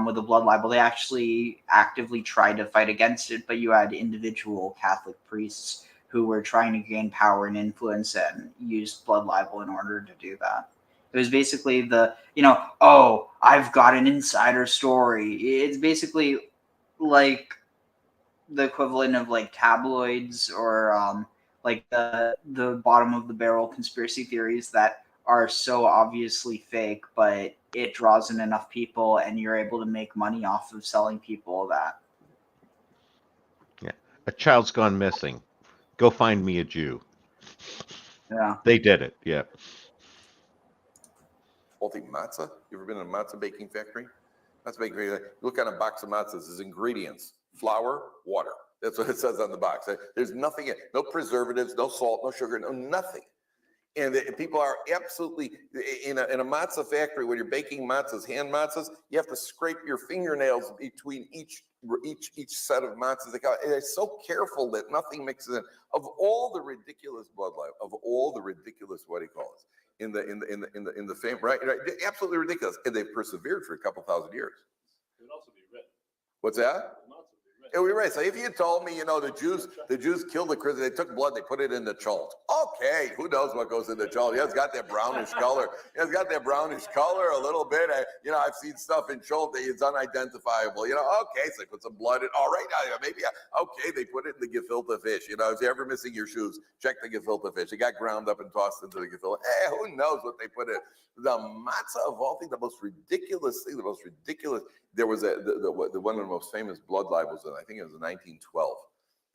with a blood libel. They actually actively tried to fight against it, but you had individual Catholic priests who were trying to gain power and influence and used blood libel in order to do that. It was basically I've got an insider story. It's basically like the equivalent of tabloids or the bottom of the barrel conspiracy theories that are so obviously fake, but it draws in enough people and you're able to make money off of selling people that. Yeah, a child's gone missing. Go find me a Jew. Yeah, they did it. Yeah. whole thing matzah. You ever been in a matzah baking factory? Matzah baking factory. Look at a box of matzahs. There's ingredients: flour, water. That's what it says on the box. There's nothing in, no preservatives, no salt, no sugar, no nothing. And people are absolutely in a matzah factory when you're baking matzahs, hand matzahs. You have to scrape your fingernails between each set of matzahs. They're so careful that nothing mixes in. Of all the ridiculous bloodline, of all the ridiculous, what do you call it? In the fame, right? Absolutely ridiculous. And they've persevered for a couple thousand years. It would also be red. What's that? Yeah, we're right. So if you told me, the Jews killed the Christians, they took blood, they put it in the chalt. Okay, who knows what goes in the chalt? Yeah, it's got that brownish color. Yeah, it's got that brownish color a little bit. I've seen stuff in chalt that it's unidentifiable. Okay, so they put some blood in. All right, okay, they put it in the gefilte fish. If you're ever missing your shoes, check the gefilte fish. It got ground up and tossed into the gefilte. Who knows what they put in? The matzah of all things, the most ridiculous thing, there was one of the most famous blood libels, and I think it was in 1912.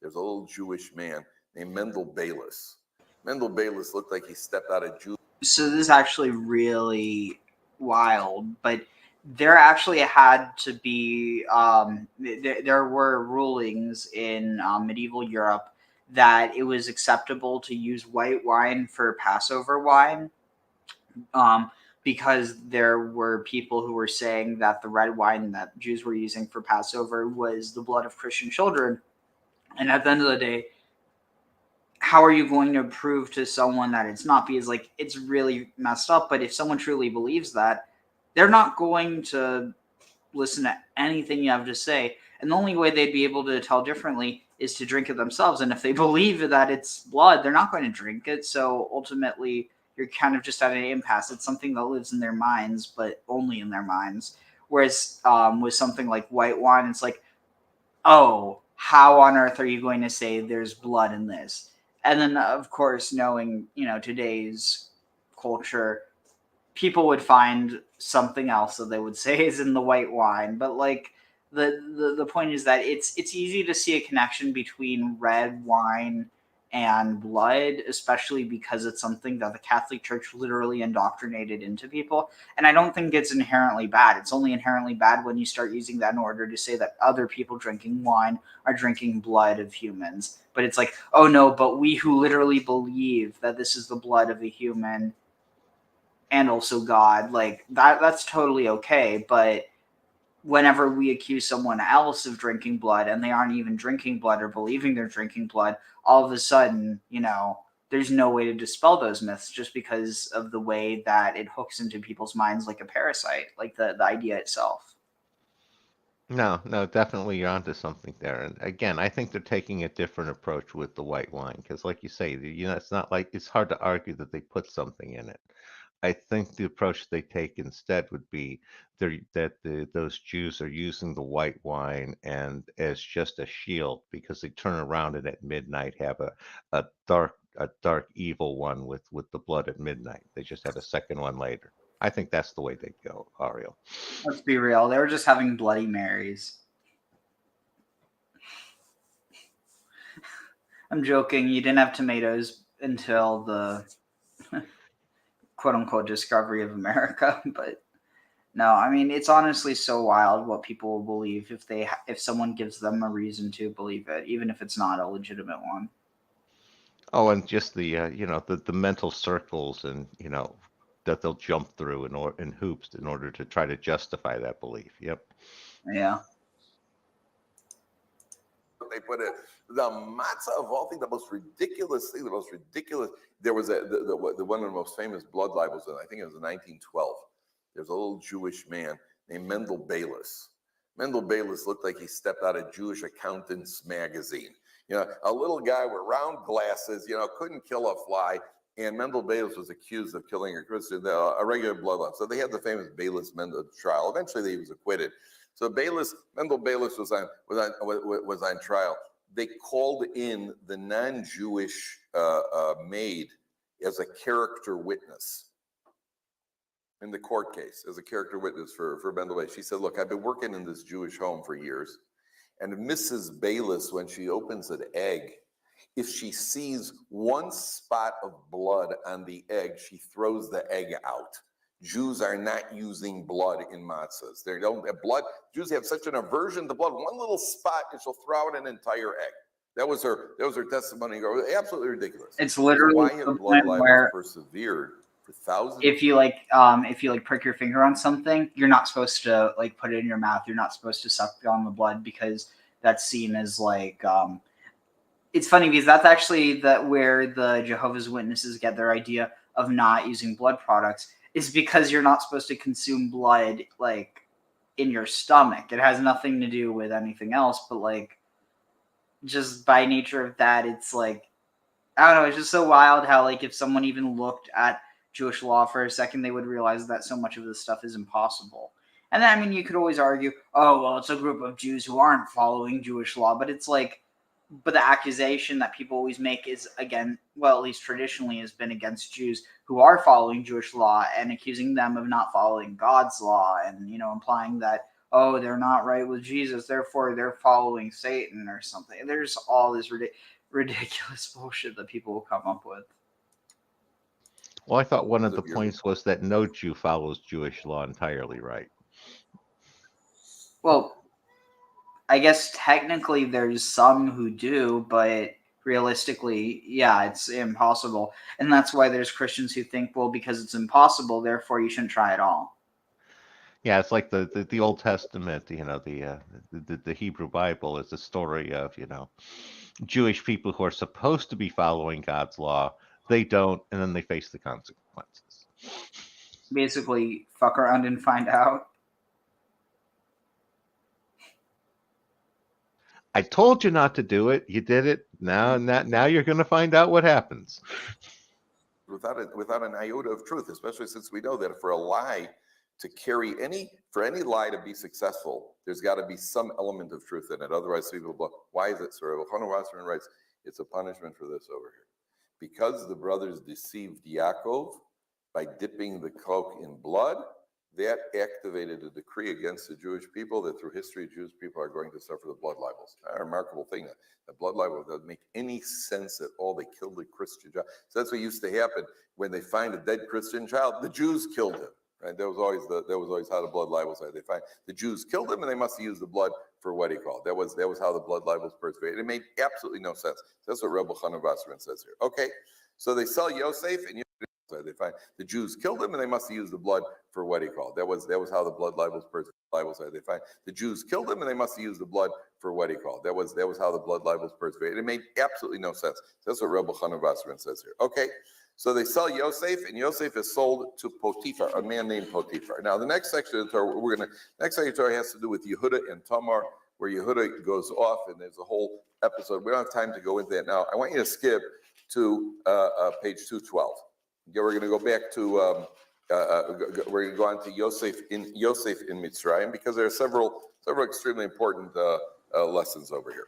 There's a little Jewish man named Mendel Bayless. Mendel Bayless looked like he stepped out of Jew. So this is actually really wild, but there actually had to be, there were rulings in medieval Europe that it was acceptable to use white wine for Passover wine. because there were people who were saying that the red wine that Jews were using for Passover was the blood of Christian children. And at the end of the day, how are you going to prove to someone that it's not? Because like it's really messed up. But if someone truly believes that, they're not going to listen to anything you have to say. And the only way they'd be able to tell differently is to drink it themselves. And if they believe that it's blood, they're not going to drink it. So ultimately, you're kind of just at an impasse. It's something that lives in their minds, but only in their minds. Whereas with something like white wine, it's like, oh, how on earth are you going to say there's blood in this? And then, of course, knowing, today's culture, people would find something else that they would say is in the white wine. But like the point is that it's easy to see a connection between red wine and blood, especially because it's something that the Catholic Church literally indoctrinated into people. And I don't think it's inherently bad. It's only inherently bad when you start using that in order to say that other people drinking wine are drinking blood of humans. But it's like, oh no, but we who literally believe that this is the blood of a human and also God, like that's totally okay. But whenever we accuse someone else of drinking blood and they aren't even drinking blood or believing they're drinking blood, all of a sudden, there's no way to dispel those myths just because of the way that it hooks into people's minds like a parasite, like the idea itself. No, definitely you're onto something there. And again, I think they're taking a different approach with the white wine because, like you say, it's not like it's hard to argue that they put something in it. I think the approach they take instead would be those Jews are using the white wine and as just a shield because they turn around and at midnight have a dark evil one with the blood at midnight. They just have a second one later. I think that's the way they go, Ariel. Let's be real. They were just having Bloody Marys. I'm joking. You didn't have tomatoes until the quote unquote discovery of America. But no, I mean, it's honestly so wild what people will believe if someone gives them a reason to believe it, even if it's not a legitimate one. Oh, and just the the mental circles and that they'll jump through in hoops in order to try to justify that belief. Yep. Yeah. They put it, the matzah of all things, the most ridiculous thing, there was the one of the most famous blood libels, I think it was in 1912. There's a little Jewish man named Mendel Bayless. Mendel Bayless looked like he stepped out of Jewish Accountants magazine. A little guy with round glasses, couldn't kill a fly. And Mendel Bayless was accused of killing a regular blood libel. So they had the famous Bayless-Mendel trial. Eventually, he was acquitted. So Mendel Bayless was on trial. They called in the non-Jewish maid as a character witness in the court case, as a character witness for Mendel Bayless. She said, "Look, I've been working in this Jewish home for years, and Mrs. Bayless, when she opens an egg, if she sees one spot of blood on the egg, she throws the egg out. Jews are not using blood in matzahs. They don't have blood. Jews have such an aversion to blood. One little spot, and she'll throw out an entire egg." That was her testimony. Absolutely ridiculous. It's literally why have blood libels persevered for thousands? If you prick your finger on something, you're not supposed to put it in your mouth. You're not supposed to suck on the blood because that's seen as it's funny because that's actually where the Jehovah's Witnesses get their idea of not using blood products. Is because you're not supposed to consume blood in your stomach. It has nothing to do with anything else, but just by nature of that, it's I don't know, it's just so wild how if someone even looked at Jewish law for a second, they would realize that so much of this stuff is impossible. And then, I mean, you could always argue, oh, well, it's a group of Jews who aren't following Jewish law, but it's but the accusation that people always make is, again, well, at least traditionally has been against Jews who are following Jewish law and accusing them of not following God's law and, implying that, oh, they're not right with Jesus, therefore they're following Satan or something. There's all this ridiculous bullshit that people will come up with. Well, I thought one of the points was that no Jew follows Jewish law entirely, right? Well, I guess technically there's some who do, but realistically, yeah, it's impossible. And that's why there's Christians who think, well, because it's impossible, therefore you shouldn't try at all. Yeah, it's like the Old Testament, the Hebrew Bible is a story of, Jewish people who are supposed to be following God's law, they don't, and then they face the consequences. Basically, fuck around and find out. I told you not to do it. You did it. Now you're going to find out what happens. Without an iota of truth, especially since we know that for a lie to carry for any lie to be successful, there's got to be some element of truth in it. Otherwise, people go, why is it? So Rabbi Chanan Wasserman writes, it's a punishment for this over here. Because the brothers deceived Yaakov by dipping the cloak in blood, that activated a decree against the Jewish people that through history, Jewish people are going to suffer the blood libels. A remarkable thing. The blood libel doesn't make any sense at all. They killed a Christian child. So that's what used to happen when they find a dead Christian child. The Jews killed him. Right? That was always how the blood libels are. They find the Jews killed him, and they must have used the blood for what he called. That was how the blood libels persevered. It made absolutely no sense. That's what Rebbe Chanan Wasserman says here. Okay, so they sell Yosef, and they find the Jews killed him, and they must have used the blood for what he called. That was how the blood libels are. They find the Jews killed him, and they must have used the blood for what he called. That was how the blood libels persevered. It made absolutely no sense. That's what Rebbe Chanan Wasserman says here. Okay. So they sell Yosef, and Yosef is sold to Potiphar, a man named Potiphar. Now, the next section of the Torah, next section of the Torah has to do with Yehuda and Tamar, where Yehuda goes off, and there's a whole episode. We don't have time to go into that now. I want you to skip to page 212. Okay, we're going to go back to we're going to go on to Yosef in Mitzrayim, because there are several extremely important lessons over here.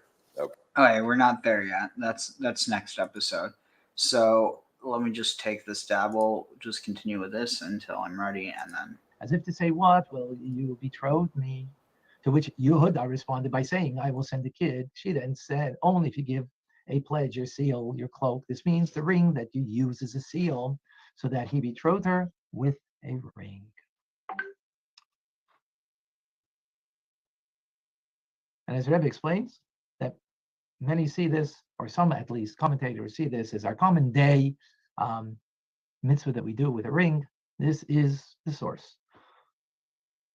Okay, we're not there yet. That's next episode. So let me just take this dab. We'll just continue with this until I'm ready, and then. As if to say, what? Will you betroth me? To which Yehuda responded by saying, I will send the kid. She then said, only if you give a pledge, your seal, your cloak. This means the ring that you use as a seal, so that he betrothed her with a ring. And as Rebbe explains, that many see this, or some at least commentators see this as our common day mitzvah that we do with a ring. This is the source.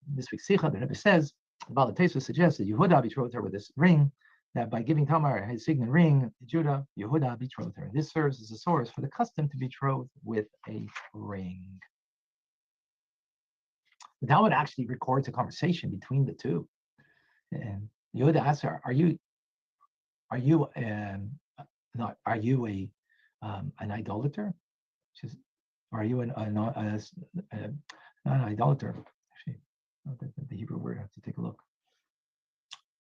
This week's Sikha, the Rebbe says, Balatesa suggests that Yehuda betrothed her with this ring, that by giving Tamar his signet ring to Judah, Yehuda betrothed her. This serves as a source for the custom to betroth with a ring. The Talmud actually records a conversation between the two. And Yehuda asks her, "Are you an idolater?" She says, "Are you not an idolater?" Actually, the Hebrew word. I have to take a look.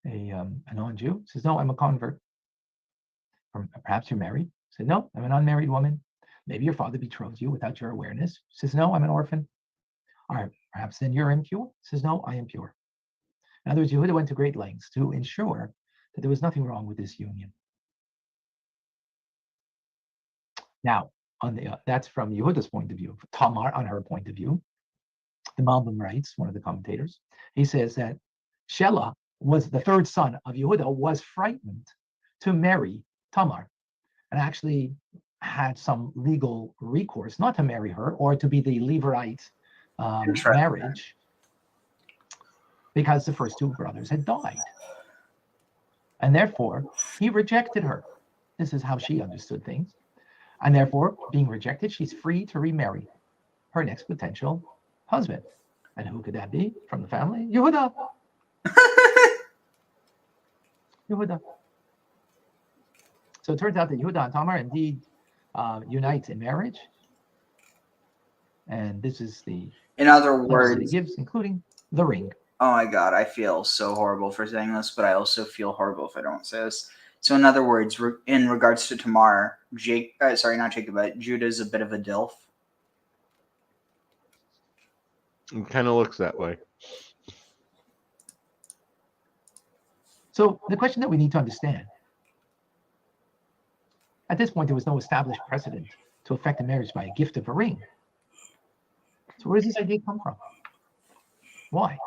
A non-Jew says, "No, I'm a convert." Or perhaps you're married. Says, "No, I'm an unmarried woman." Maybe your father betrothed you without your awareness. Says, "No, I'm an orphan." Or perhaps then you're impure. Says, "No, I am pure." In other words, Yehuda went to great lengths to ensure that there was nothing wrong with this union. Now, that's from Yehuda's point of view. Tamar, on her point of view, the Malbim writes, one of the commentators, he says that Shelah was the third son of Yehuda, was frightened to marry Tamar, and actually had some legal recourse not to marry her or to be the levirate marriage, because the first two brothers had died. And therefore, he rejected her. This is how she understood things. And therefore, being rejected, she's free to remarry her next potential husband. And who could that be from the family? Yehuda. Yehuda. So it turns out that Yehuda and Tamar indeed unite in marriage. And this is the In other words, he gives, including the ring. Oh my God, I feel so horrible for saying this, but I also feel horrible if I don't say this. So in other words, in regards to Tamar, Judah's a bit of a dilf. It kind of looks that way. So the question that we need to understand, at this point, there was no established precedent to effect a marriage by a gift of a ring. So where does this idea come from? Why?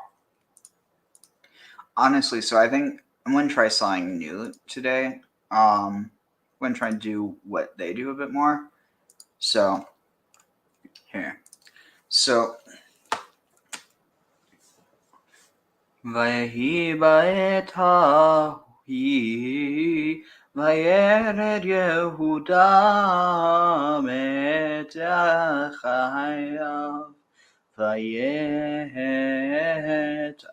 Honestly, so I think I'm going to try something new today. We're going to try and do what they do a bit more. So, here. So, Vayehi ba'et ha'hi Vayered Yehuda met Achayav Vayet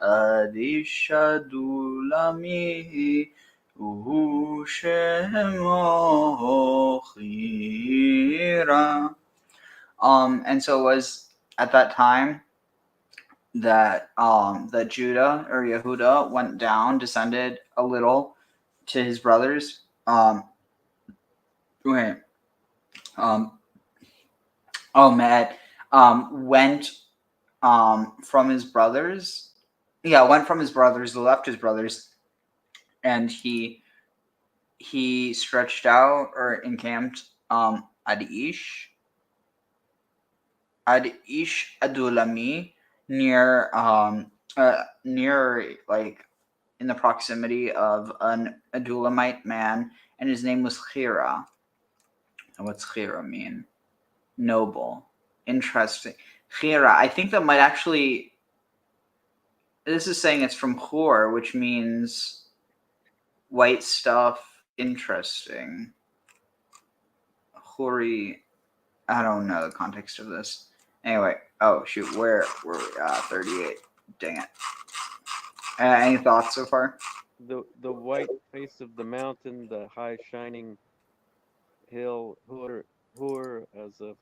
Qadesha Adulami Shemo Chira. And so it was at that time that that Judah or Yehuda went down, descended a little to his brothers. Went from his brothers. Yeah, went from his brothers, left his brothers, and he stretched out or encamped ad Ish Adulami near like in the proximity of an Adulamite man, and his name was Chira. And what's Chira mean? Noble. Interesting. Chira, I think that might actually, this is saying it's from Chor, which means white stuff. Interesting. Chori, I don't know the context of this. Anyway, oh shoot, where were we? 38. Dang it. Any thoughts so far? The white face of the mountain, the high shining hill, Hur as a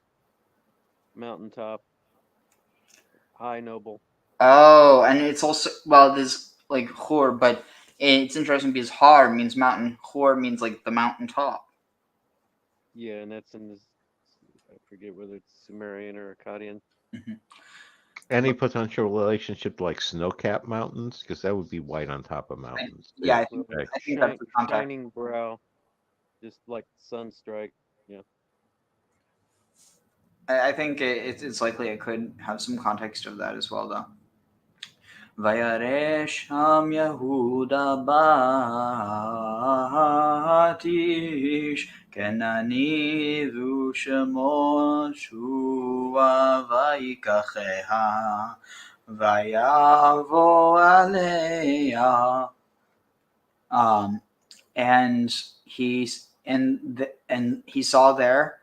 mountaintop, high noble. Oh, and it's also, well, there's like Hor, but it's interesting because Har means mountain. Hor means like the mountaintop. Yeah, and that's in this, I forget whether it's Sumerian or Akkadian. Mm-hmm. Any potential relationship like snow-capped mountains? Because that would be white on top of mountains. Yeah, I Well, think that's the context. shining brow, just like sunstrike. Yeah. I think it's likely it could have some context of that as well, though. Vayeresh Ham Yehuda Batish Kenani Vushemo Shua Vayikacheha Vayavo Aleya. And he saw there,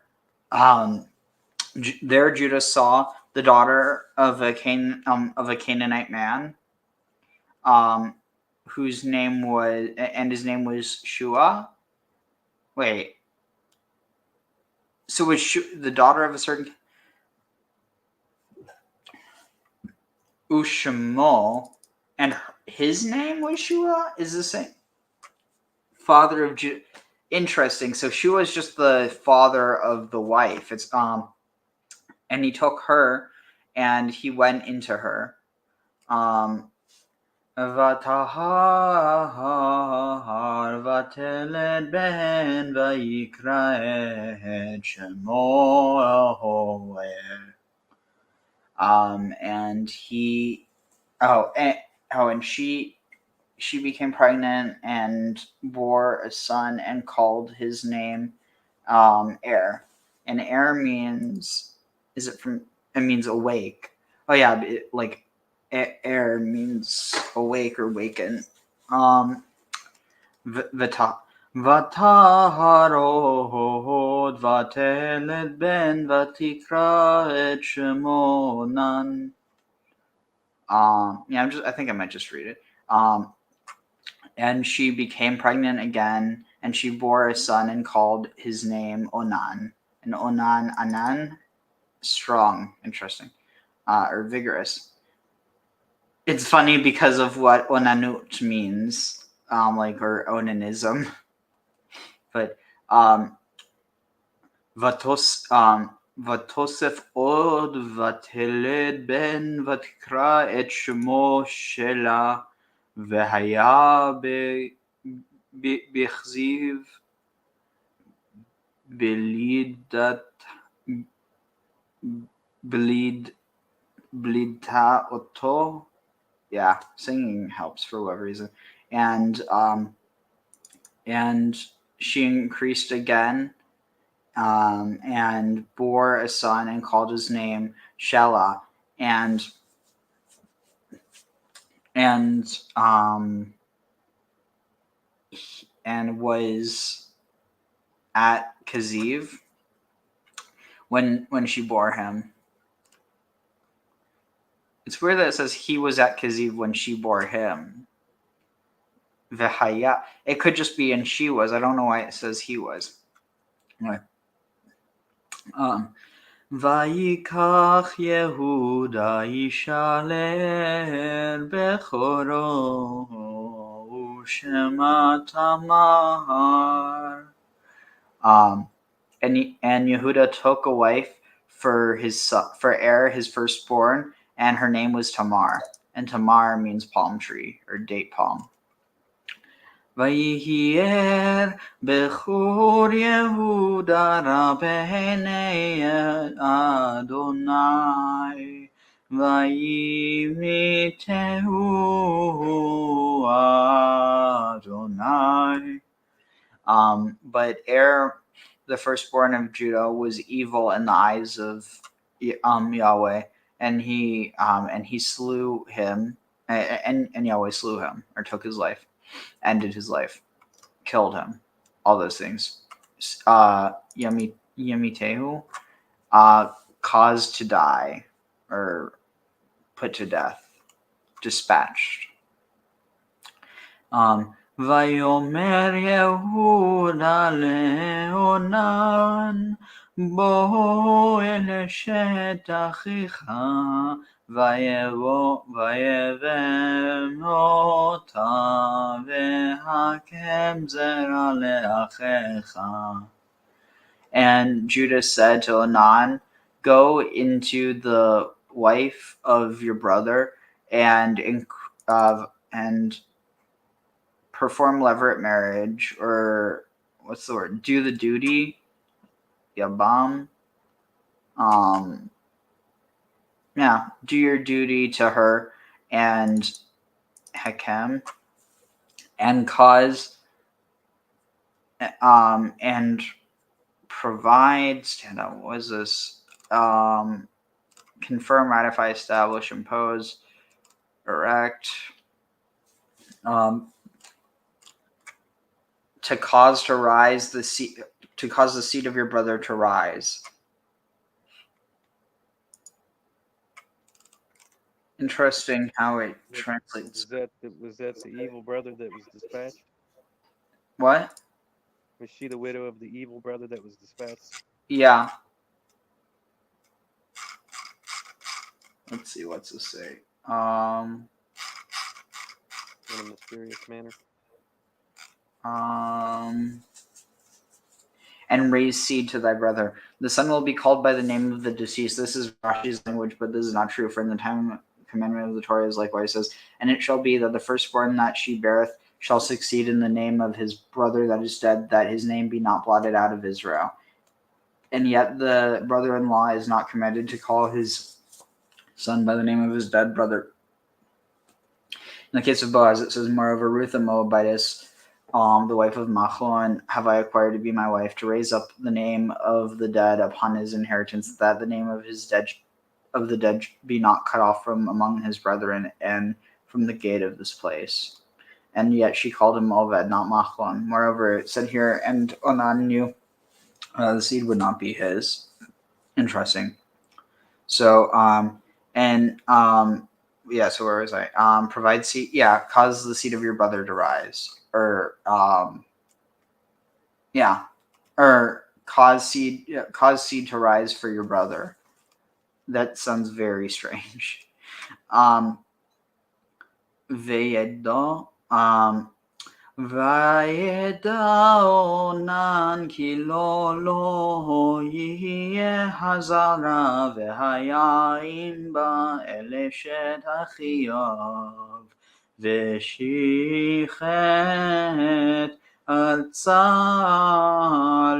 there Judah saw the daughter of a Canaanite man, whose name was, and his name was Shua. Wait, so was the daughter of a certain Ushamo, and his name was Shua? Is the same father of Judah? Interesting. So Shua is just the father of the wife. It's and he took her, and he went into her. Vatahar vateled ben vayikra et shemo. And he, and she became pregnant and bore a son and called his name Er. And Er means, it means awake. Oh yeah, like Er means awake or waken. Vataharod vateled ben vatikra et shemo Onan. Yeah, I think I might just read it. And she became pregnant again, and she bore a son and called his name Onan. And Anan, strong, interesting, or vigorous. It's funny because of what Onanut means, or onanism. But Vatosef od vateled ben vatikra et shemo shela v'haya b'chziv blidta oto. Yeah, singing helps for whatever reason. And she increased again, and bore a son and called his name Shelah, and was at Kaziv when she bore him. It's weird that it says he was at Kaziv when she bore him. V'haya. It could just be and she was. I don't know why it says he was. Anyway. Vayikach Yehuda yishaler bechoro u'shema Tamar. And Yehuda took a wife for his firstborn, and her name was Tamar. And Tamar means palm tree or date palm. Vayihier bechor Yehuda rabbeinu Adonai vayimitehu Adonai. But the firstborn of Judah, was evil in the eyes of Yahweh, and he slew him, and Yahweh slew him, or took his life, ended his life, killed him, all those things. Yamitehu, caused to die, or put to death, dispatched. Vayomer Yehuda leOnan bo el eshet achicha vayevem ota vehakem zera leachecha. And Judah said to Onan, go into the wife of your brother and perform levirate marriage, or what's the word? Do the duty, yabam. Do your duty to her and Hakem, and cause and provide. Stand up. What is this? Confirm, ratify, establish, impose, erect. To cause to rise the seed, to cause the seed of your brother to rise. Interesting how it translates. Was that the evil brother that was dispatched? What? Was she the widow of the evil brother that was dispatched? Yeah. Let's see, what's this say? In a mysterious manner. And raise seed to thy brother. The son will be called by the name of the deceased. This is Rashi's language, but this is not true. For in the time commandment of the Torah is likewise says, and it shall be that the firstborn that she beareth shall succeed in the name of his brother that is dead, that his name be not blotted out of Israel. And yet the brother-in-law is not commanded to call his son by the name of his dead brother. In the case of Boaz, it says, moreover, Ruth the Moabitess, the wife of Machlon, have I acquired to be my wife, to raise up the name of the dead upon his inheritance, that the name of the dead be not cut off from among his brethren and from the gate of this place. And yet she called him Oved, not Machlon. Moreover, it said here, and Onan knew the seed would not be his. Interesting. So, so where was I? Provide seed, cause the seed of your brother to rise. Or cause seed to rise for your brother. That sounds very strange. Vayeda Onan ki lo yeh hazara v'haya imba eleshet achiyav v'shichet arza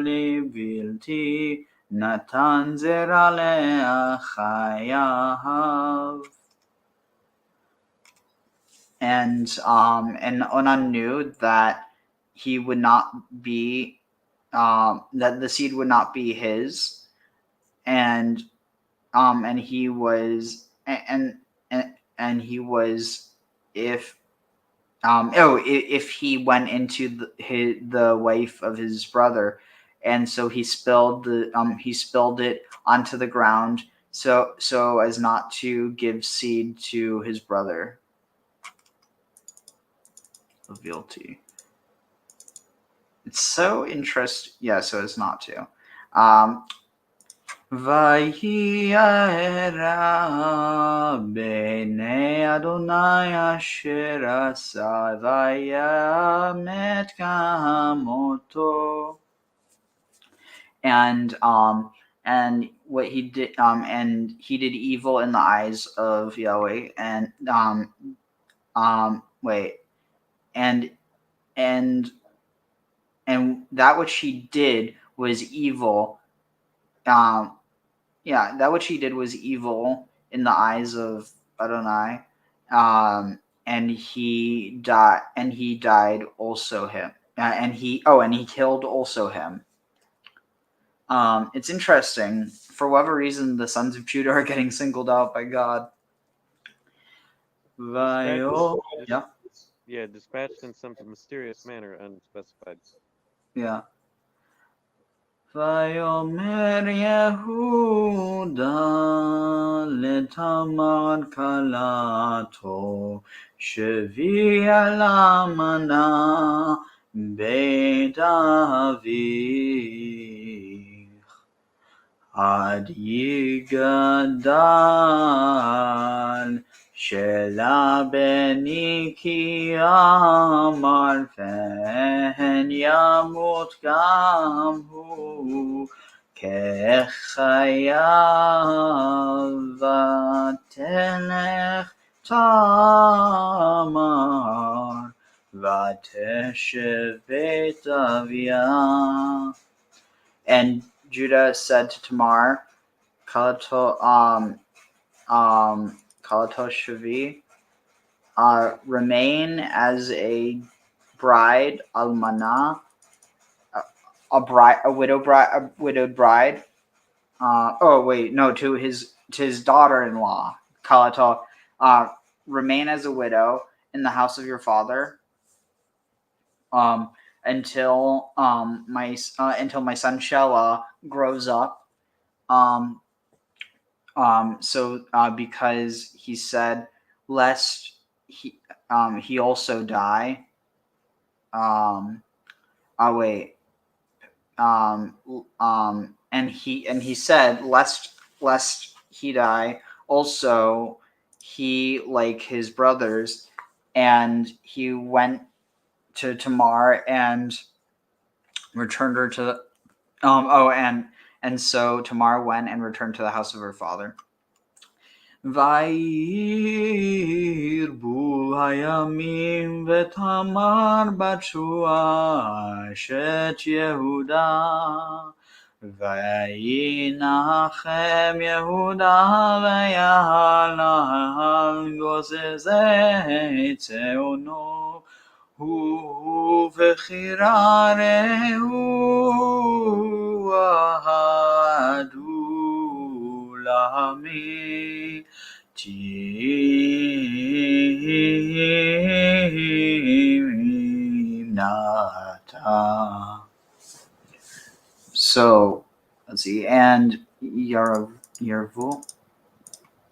levilti natan zera leachayav. And Onan knew that he would not be that the seed would not be his, and he was he was if if he went into the wife of his brother, and so he spilled it onto the ground so as not to give seed to his brother. Levirate. It's so interesting. Yeah, so as not to. Vayera b'nei Adonai asher asa vayamet kamoto. And what he did, and he did evil in the eyes of Yahweh, and and that which he did was evil. That which he did was evil in the eyes of Adonai, and he died also him, and he killed also him. It's interesting. For whatever reason, the sons of Judah are getting singled out by God. Dispatched in some mysterious manner, unspecified. Yeah. Vayomer Yehuda letamar kalato shevi alamana bedavi ad yigadal shela beni ki amar fen yamut gam hu kechayav vatelech Tamar vateshev bet avia. And Judah said to Tamar, Kalato Shavi, remain as a bride, almana, a widowed bride. To his daughter-in-law, Kalato, remain as a widow in the house of your father, until my son Shelah grows up. Because he said, lest he also die. And he said, lest he die also, he like his brothers, and he went to Tamar and returned her to the and so Tamar went and returned to the house of her father. Vayirbu hayamim v'Tamar bat Shua shet Yehuda vayinachem Yehuda vayahal gozezei tzeono hu v'chirarehu ahadu lami timnata. So let's see, and Yarvu,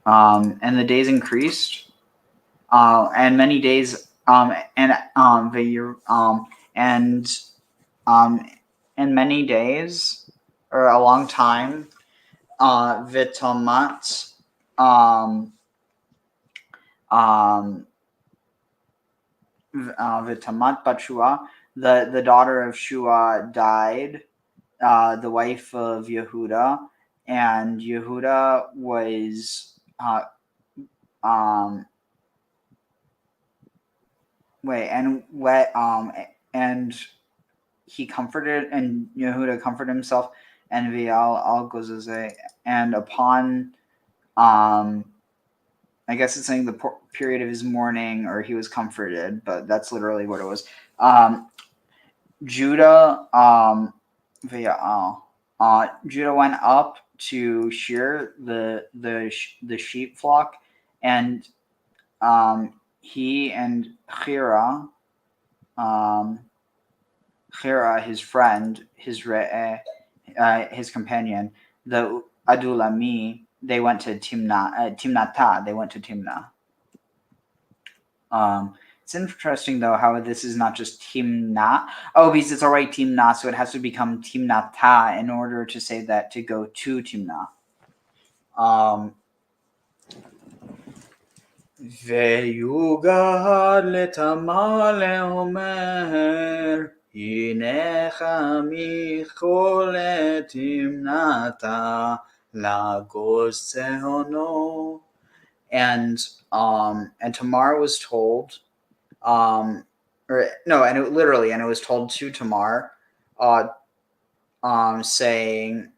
and the days increased, and many days, and many days, or a long time, Vitamat, Vitamat bat Shua, the daughter of Shua, died, the wife of Yehuda, and Yehuda was and he comforted, and Yehuda comforted himself, and Vial al Gozazeh, and upon I guess it's saying the period of his mourning, or he was comforted, but that's literally what it was. Judah Judah went up to shear the sheep flock, and he and 𝐅𝐉, his friend, his companion, the Adulami, they went to Timnatah. They went to Timnah. It's interesting though how this is not just Timnah. Oh, because it's already Timnah, so it has to become Timnatah in order to say that to go to Timnah. ויוגד לתמר לאומר הנך מכל תמנתה לגוז צאנו. And Tamar was told, and it was told to Tamar, saying,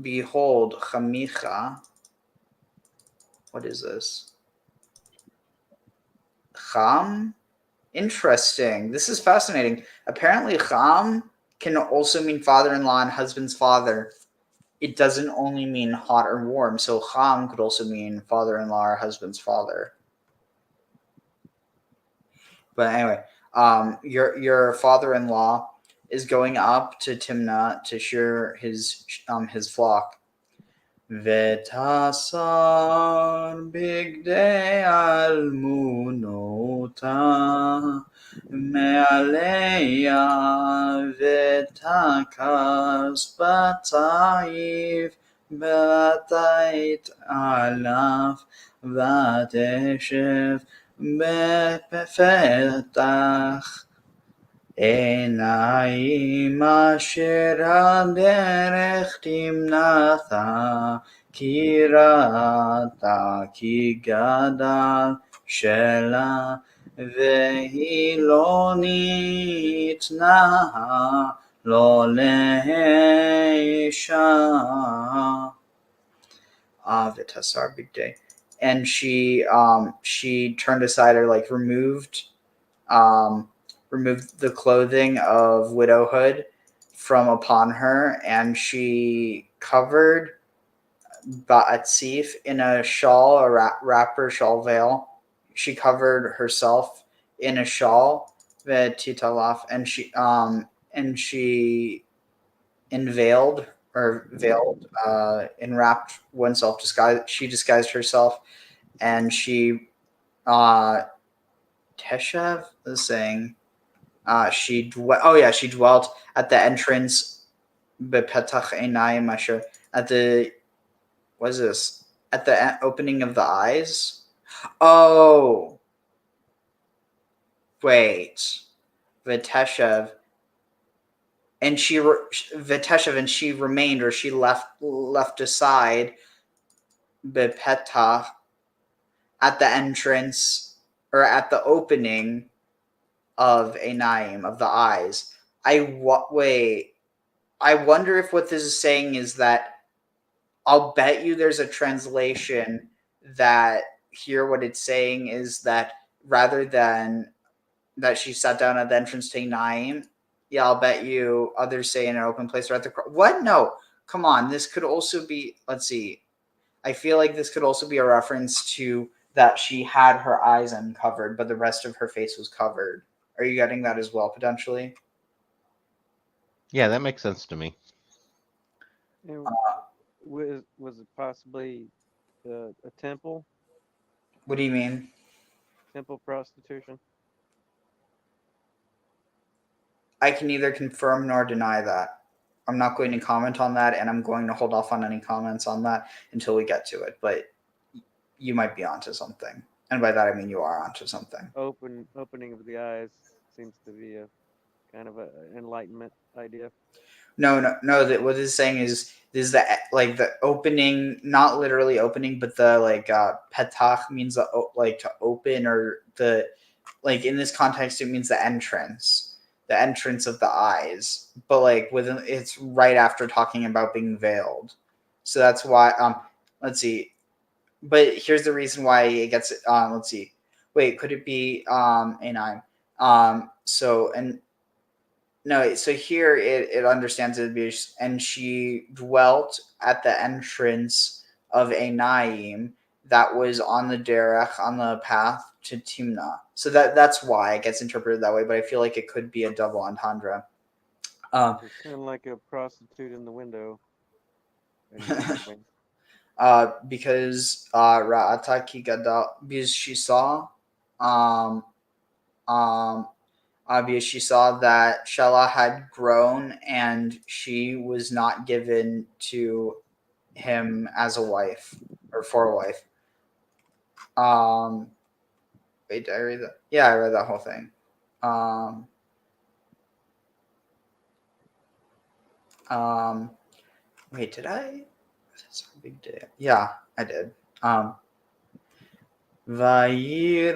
"Behold, chamicha." What is this? Cham? Interesting. This is fascinating. Apparently, cham can also mean father-in-law and husband's father. It doesn't only mean hot or warm. So cham could also mean father-in-law or husband's father. But anyway, your father-in-law is going up to Timnah to shear his flock. Vetasar bigdei almunota me'aleya vetakas batayif batait alaf vateshev בפתח עיניים אשר הדרך תמנתה כי ראתה כי גדל שלה והיא לא ניתנה לא לאישה. ותסר בגדי. And she turned aside, or like removed the clothing of widowhood from upon her, and she covered Ba'atzif in a shawl, a wrapper shawl veil. She covered herself in a shawl, Titalaf, and she veiled, enwrapped oneself. She disguised herself. And she, Teshev is saying, she dwelt at the entrance, bepetach einayim asher, at the, what is this? At the opening of the eyes? Oh, wait, Viteshev, and she remained, or she left aside, bepetach, at the entrance, or at the opening of einayim, of the eyes. I wonder if what this is saying is that, I'll bet you there's a translation that here what it's saying is that rather than that she sat down at the entrance to einayim, yeah, I'll bet you others say in an open place or at the cross. What? No, come on. This could also be, let's see. I feel like this could also be a reference to that she had her eyes uncovered, but the rest of her face was covered. Are you getting that as well, potentially? Yeah, that makes sense to me. And was it possibly a temple? What do you mean? Temple prostitution? I can neither confirm nor deny that. I'm not going to comment on that, and I'm going to hold off on any comments on that until we get to it. But you might be onto something. And by that, I mean you are onto something. Opening of the eyes seems to be a kind of an enlightenment idea. No. That what it's saying is the like the opening, not literally opening, but the like petach means like to open, or the like in this context it means the entrance of the eyes. But like within, it's right after talking about being veiled, so that's why. Let's see. But here's the reason why it gets. Let's see. Wait, could it be a9? So and No, so here it understands it to be, and she dwelt at the entrance of a Naim that was on the derech, on the path to Timnah. So that's why it gets interpreted that way, but I feel like it could be a double entendre. It's kind of like a prostitute in the window. Because Ra'ata ki gadal, because she saw because she saw that Shelah had grown and she was not given to him as a wife or for a wife. Wait, did I read that? Yeah, I read that whole thing. Wait, did I? That's a big day. Yeah, I did. Vayireha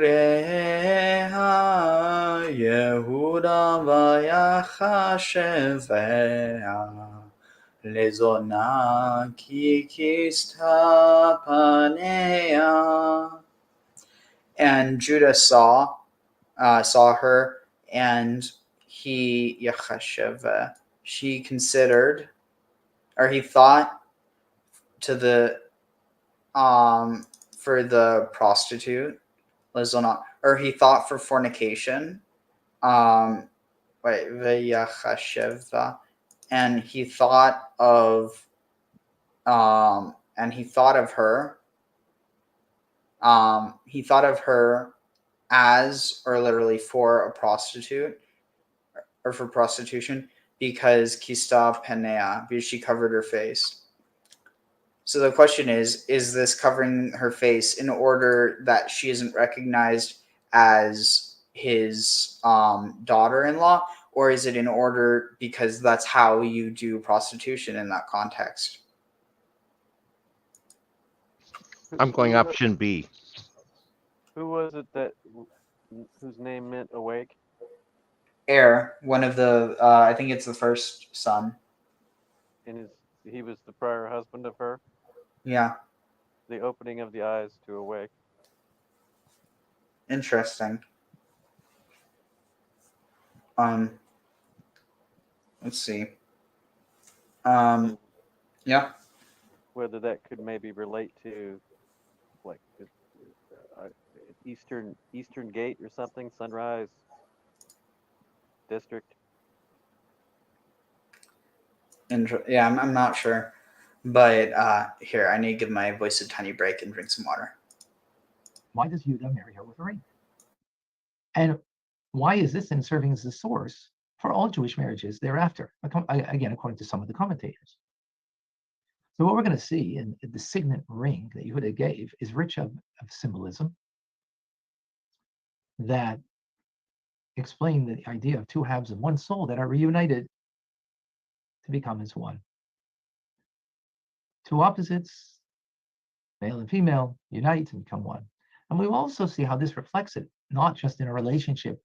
Yehuda vayachashevea lezona ki kista panea. And Judah saw her, and he yachasheva. She considered, or he thought to the for the prostitute, lezona, or he thought for fornication. Vayachasheva, and he thought of her. He thought of her as, or literally for, a prostitute, or for prostitution, because kista penea, because she covered her face. So the question is this covering her face in order that she isn't recognized as his daughter-in-law, or is it in order because that's how you do prostitution in that context? I'm going option B. Who was it that whose name meant awake? One of the I think it's the first son. And he was the prior husband of her. Yeah. The opening of the eyes to awake. Interesting. Let's see. Yeah. Whether that could maybe relate to like Eastern Gate or something, Sunrise District. Yeah, I'm not sure. But here, I need to give my voice a tiny break and drink some water. Why does Judah marry her with a ring? And why is this then serving as the source for all Jewish marriages thereafter? Again, according to some of the commentators. So what we're going to see in the signet ring that Yehuda gave is rich of symbolism that explain the idea of two halves of one soul that are reunited to become as one. Two opposites, male and female, unite and become one. And we will also see how this reflects it, not just in a relationship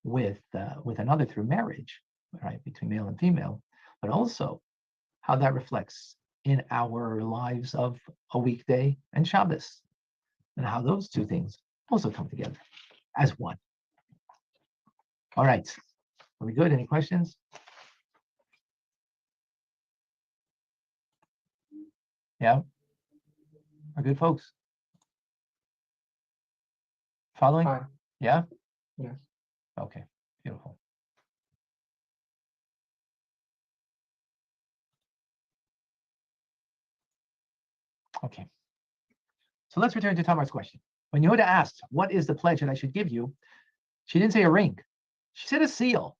with another through marriage, right, between male and female, but also how that reflects in our lives of a weekday and Shabbos, and how those two things also come together as one. All right, are we good? Any questions? Yeah, are good, folks? Following? Fine. Yeah? Yes. Okay, beautiful. Okay, so let's return to Tamar's question. When Yehuda asked, what is the pledge that I should give you? She didn't say a ring. She said a seal.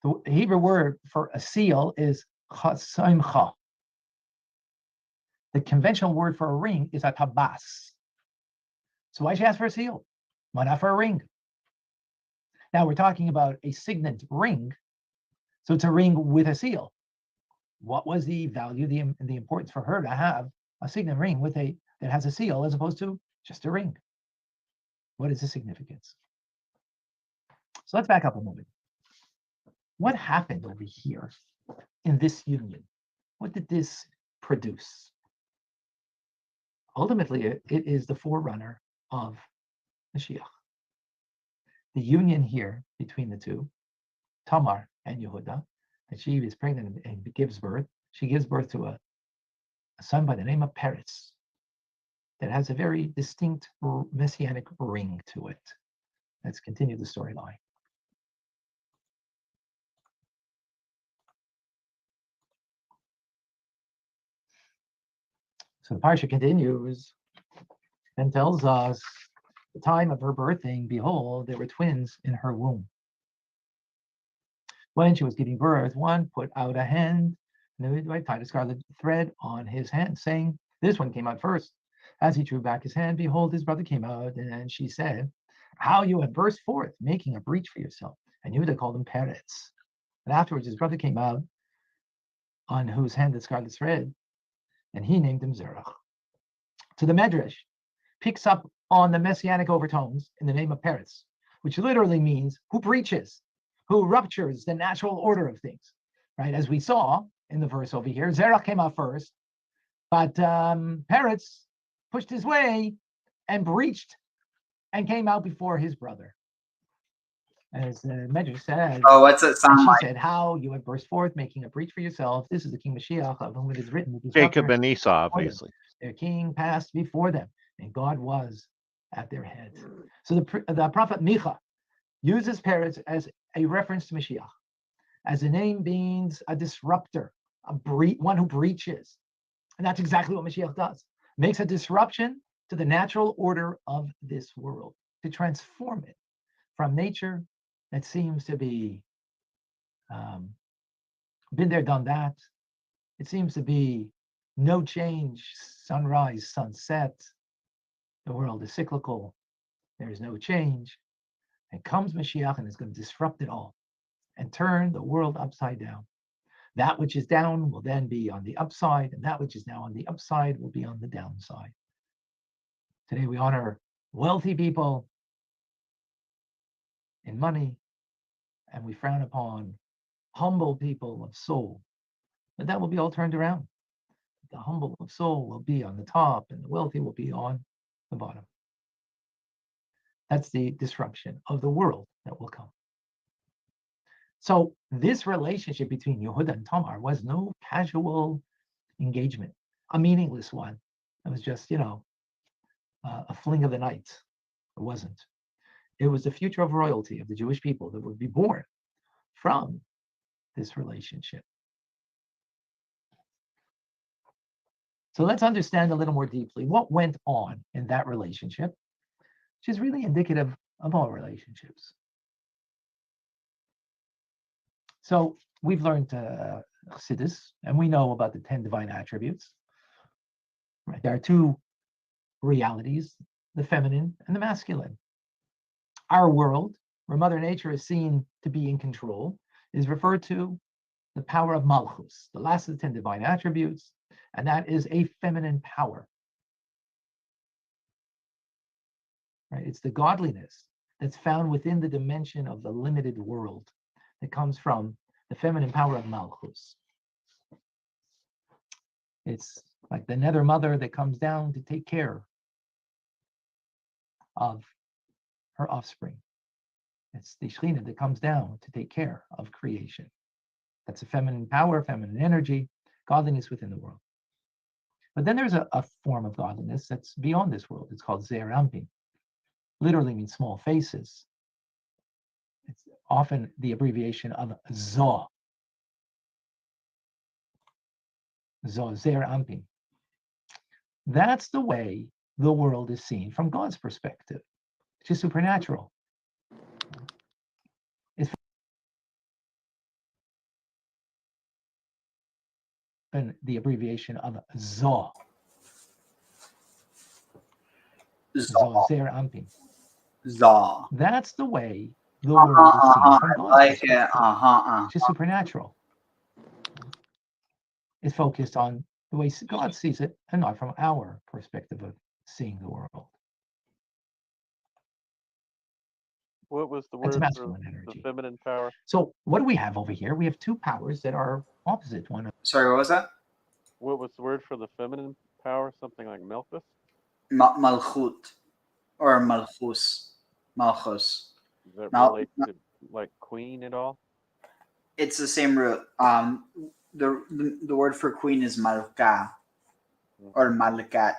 The Hebrew word for a seal is chasimcha. The conventional word for a ring is a tabas. So why she ask for a seal? Why not for a ring? Now we're talking about a signet ring. So it's a ring with a seal. What was the value, the importance for her to have a signet ring that has a seal as opposed to just a ring? What is the significance? So let's back up a moment. What happened over here in this union? What did this produce? Ultimately, it is the forerunner of Mashiach. The union here between the two Tamar and Yehuda, that she is pregnant and gives birth. She gives birth to a son by the name of Peretz that has a very distinct messianic ring to it. Let's continue the storyline. So the parsha continues and tells us the time of her birthing, behold, there were twins in her womb. When she was giving birth, one put out a hand, and the midwife tied a scarlet thread on his hand, saying, this one came out first. As he drew back his hand, behold, his brother came out, and she said, how you have burst forth, making a breach for yourself. And Yehuda called him Peretz. And afterwards his brother came out, on whose hand the scarlet thread, and he named him Zerach. So the Medrash picks up on the messianic overtones in the name of Peretz, which literally means who breaches, who ruptures the natural order of things, right? As we saw in the verse over here, Zerach came out first, but Peretz pushed his way and breached and came out before his brother. As the Medrash says, Oh, what's it sound and she like? said, how you have burst forth, making a breach for yourself. This is the King Mashiach, of whom it is written, Jacob and Esau, before them. obviously. Their king passed before them, and God was at their head. So the prophet Micha uses Peretz as a reference to Mashiach, as the name means a disruptor, one who breaches. And that's exactly what Mashiach does. Makes a disruption to the natural order of this world, to transform it from nature that seems to be been there, done that. It seems to be no change, sunrise, sunset. The world is cyclical. There is no change. And comes Mashiach and is going to disrupt it all and turn the world upside down. That which is down will then be on the upside, and that which is now on the upside will be on the downside. Today we honor wealthy people in money, and we frown upon humble people of soul. But that will be all turned around. The humble of soul will be on the top, and the wealthy will be on the bottom. That's the disruption of the world that will come. So this relationship between Yehuda and Tamar was no casual engagement, a meaningless one. It was just, a fling of the night. It wasn't. It was the future of royalty of the Jewish people that would be born from this relationship. So let's understand a little more deeply what went on in that relationship, which is really indicative of all relationships. So we've learned Chassidus, and we know about the 10 divine attributes. Right? There are two realities, the feminine and the masculine. Our world, where Mother Nature is seen to be in control, is referred to the power of Malchus, the last of the 10 divine attributes, and that is a feminine power. Right? It's the godliness that's found within the dimension of the limited world that comes from the feminine power of Malchus. It's like the nether mother that comes down to take care of her offspring. It's the Shekhinah that comes down to take care of creation. That's a feminine power, feminine energy, godliness within the world. But then there's a form of godliness that's beyond this world. It's called Zerach. Literally means small faces. It's often the abbreviation of Zoh. Zoh, Zerach. That's the way the world is seen from God's perspective, which is supernatural. It's the abbreviation of Zoh. Zoh, Zerach. Zaw. That's the way the world is seen from God's Like perspective, it. which is supernatural. It's focused on the way God sees it and not from our perspective of seeing the world. What was the That's word for masculine the energy. feminine power? So what do we have over here? We have two powers that are opposite one. Sorry, what was that? What was the word for the feminine power? Something like Melchus? Malchut or Malchus. Malchus. Does that Mal- relate to like queen at all? It's the same root. The word for queen is malka or malkat.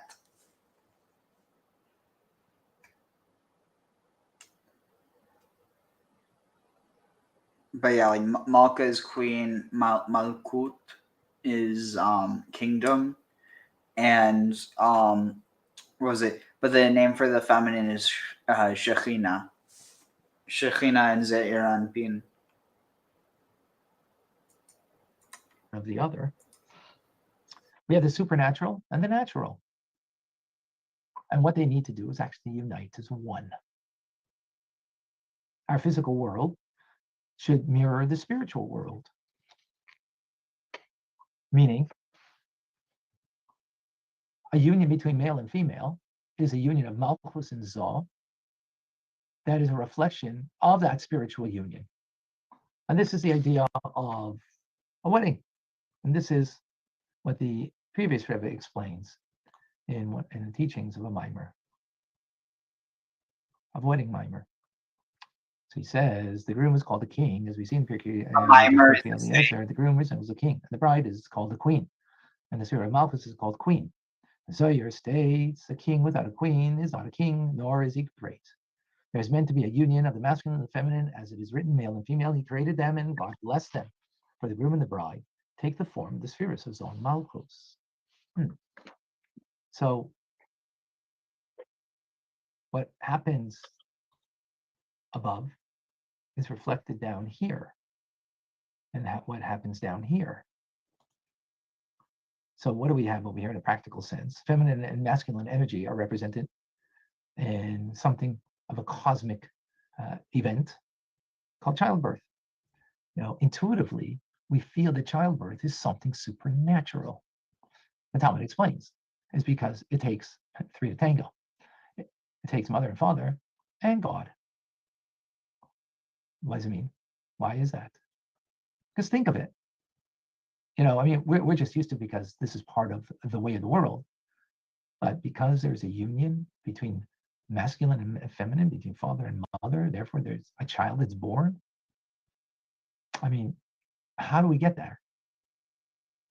But yeah, like Malka is queen, Malkut is kingdom, and what was it? But the name for the feminine is Shekhinah. Shekhinah and Ze'ir Anpin. Of the other. We have the supernatural and the natural. And what they need to do is actually unite as one. Our physical world should mirror the spiritual world. Meaning, a union between male and female is a union of Malchus and Zoh that is a reflection of that spiritual union. And this is the idea of a wedding. And this is what the previous Rebbe explains in the teachings of a mimer, of wedding mimer. So he says the groom is called the king, as we see in Pirkei Eliezer. The groom resembles the king, and the bride is called the queen, and the Surah of Malchus is called queen. The Zohar states a king without a queen is not a king, nor is he great. There is meant to be a union of the masculine and the feminine, as it is written, male and female. He created them, and God blessed them. For the groom and the bride take the form of the spheres of Zon Malchus. So, what happens above is reflected down here, and what happens down here. So what do we have over here in a practical sense? Feminine and masculine energy are represented in something of a cosmic event called childbirth. You know, intuitively, we feel that childbirth is something supernatural. The Talmud explains is because it takes three to tango. It takes mother and father and God. What does it mean? Why is that? Because think of it. You know, I mean, we're just used to it because this is part of the way of the world. But because there's a union between masculine and feminine, between father and mother, therefore there's a child that's born. I mean, how do we get there?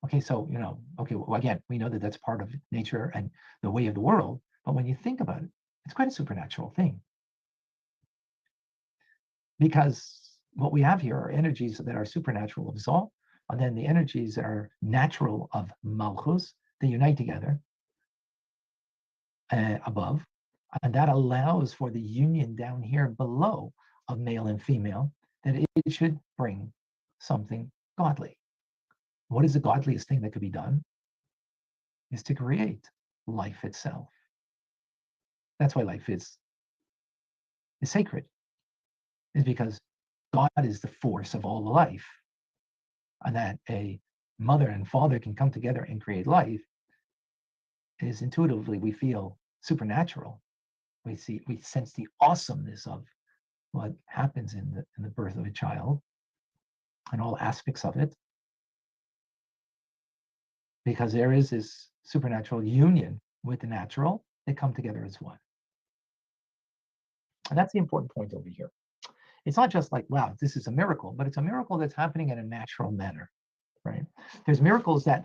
Okay, so, you know, okay, well, again, we know that that's part of nature and the way of the world. But when you think about it, it's quite a supernatural thing. Because what we have here are energies that are supernatural of Zoh, and then the energies that are natural of Malchus. They unite together above, and that allows for the union down here below of male and female, that it should bring something godly. What is the godliest thing that could be done? Is to create life itself. That's why life is sacred, is because God is the force of all life, and that a mother and father can come together and create life is intuitively, we feel supernatural. We sense the awesomeness of what happens in the birth of a child and all aspects of it, because there is this supernatural union with the natural. They come together as one. And that's the important point over here. It's not just like, wow, this is a miracle, but it's a miracle that's happening in a natural manner, right? There's miracles that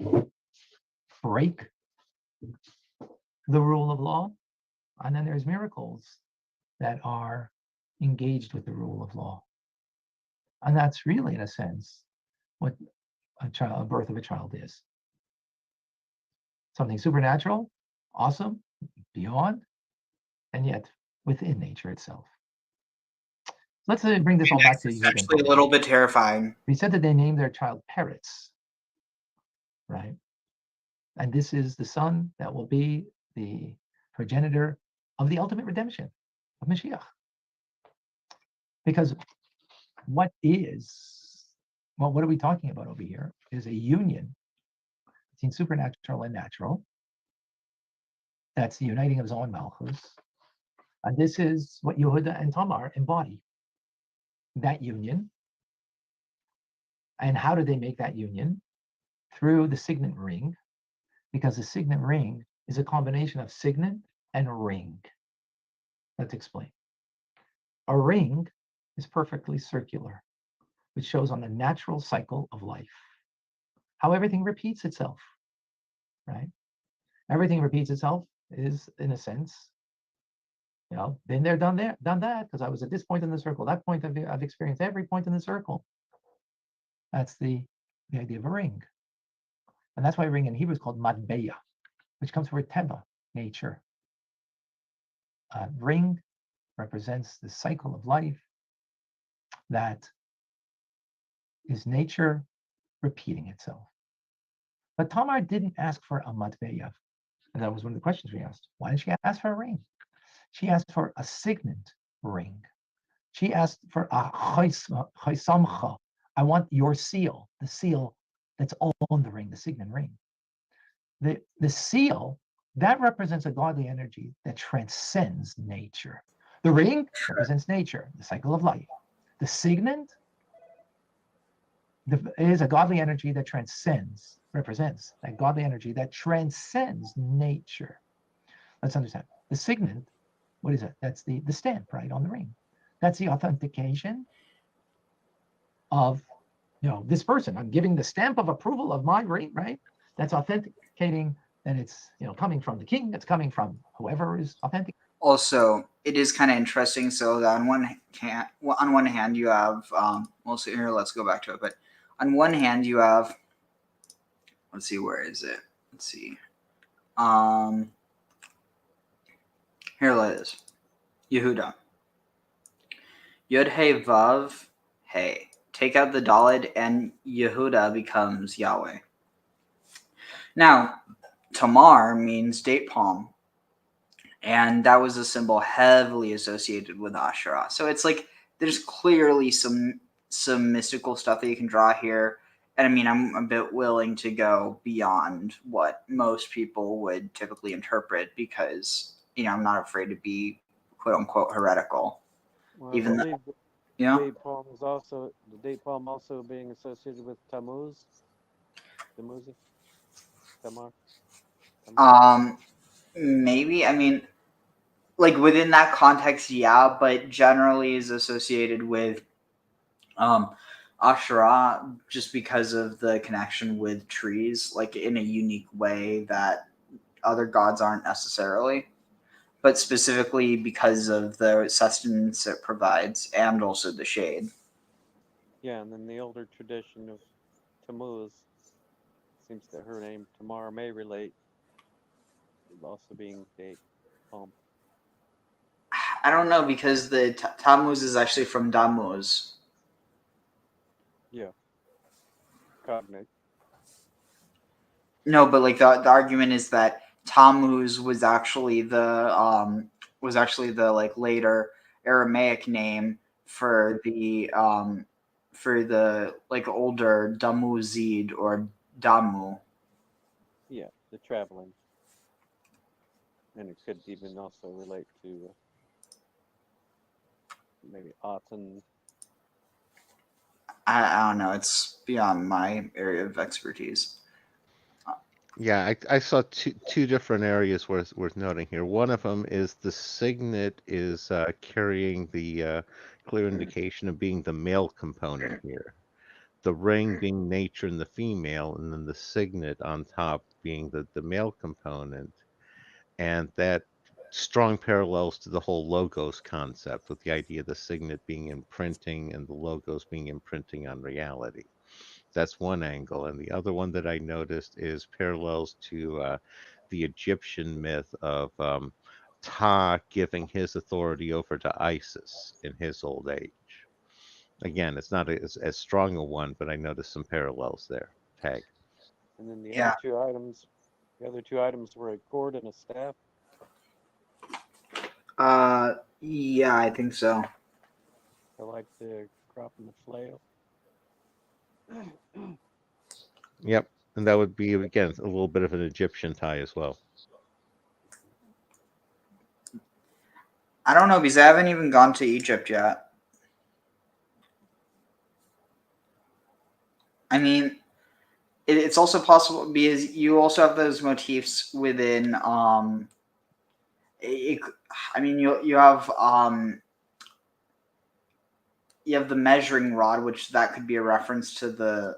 break the rule of law, and then there's miracles that are engaged with the rule of law. And that's really, in a sense, what a birth of a child is. Something supernatural, awesome, beyond, and yet within nature itself. Let's bring this all back to It's actually a little bit terrifying. We said that they named their child Peretz, right? And this is the son that will be the progenitor of the ultimate redemption of Mashiach. Because what are we talking about over here is a union between supernatural and natural. That's the uniting of Zoh and Malchus. And this is what Yehuda and Tamar embody, that union. And how do they make that union? Through the signet ring, because the signet ring is a combination of signet and ring. Let's explain. A ring is perfectly circular. which shows on the natural cycle of life, how everything repeats itself, right? Everything repeats itself is, in a sense, been there, done that, because I was at this point in the circle, that point I've experienced every point in the circle. That's the idea of a ring. And that's why a ring in Hebrew is called matbeya, which comes from teva, nature. Ring represents the cycle of life that is nature repeating itself. But Tamar didn't ask for a matbeya. And that was one of the questions we asked. Why did she ask for a ring? She asked for a signet ring. She asked for a chaisamcha. I want your seal, the seal that's on the ring, the signet ring. The seal, that represents a godly energy that transcends nature. The ring represents nature, the cycle of life. The signet is a godly energy that represents that godly energy that transcends nature. Let's understand. The signet, what is it? That's the stamp, right, on the ring. That's the authentication of, this person. I'm giving the stamp of approval of my ring, right? That's authenticating that it's, coming from the king. It's coming from whoever is authentic. Also, it is kind of interesting. So that on one hand, you have, so here, let's go back to it. But on one hand, you have, let's see, where is it? Let's see. Here it is. Yehuda. Yud Hey Vav Hey. Take out the Daled and Yehuda becomes Yahweh. Now, Tamar means date palm. And that was a symbol heavily associated with Asherah. So it's like there's clearly some mystical stuff that you can draw here. And I mean, I'm a bit willing to go beyond what most people would typically interpret because, I'm not afraid to be quote unquote heretical. Well, Even I believe though, the date palm also being associated with Tammuz. Tamar. maybe, I mean, like within that context, yeah, but generally is associated with Asherah just because of the connection with trees, like in a unique way that other gods aren't necessarily, but specifically because of the sustenance it provides and also the shade. Yeah, and then the older tradition of Tammuz seems that her name Tamar may relate to also being date palm. I don't know because the Tammuz is actually from Damuz. Yeah. Cognate. No, but like the argument is that Tammuz was actually the like later Aramaic name for the like older Damuzid or Damu. Yeah, the traveling. And it could even also relate to maybe Aten. I don't know. It's beyond my area of expertise. Yeah, I saw two different areas worth noting here. One of them is the signet is carrying the clear indication of being the male component here. The ring being nature and the female, and then the signet on top being the male component. And that strong parallels to the whole logos concept with the idea of the signet being imprinting and the logos being imprinting on reality. That's one angle. And the other one that I noticed is parallels to the Egyptian myth of Ptah giving his authority over to Isis in his old age. Again, it's not as strong a one, but I noticed some parallels there. Tag. And then the Yeah. other two items were a cord and a staff. Yeah, I think so. I like the crop and the flail. Yep. And that would be, again, a little bit of an Egyptian tie as well. I don't know because I haven't even gone to Egypt yet. I mean, it's also possible because you also have those motifs within. I mean, you have the measuring rod, which that could be a reference to the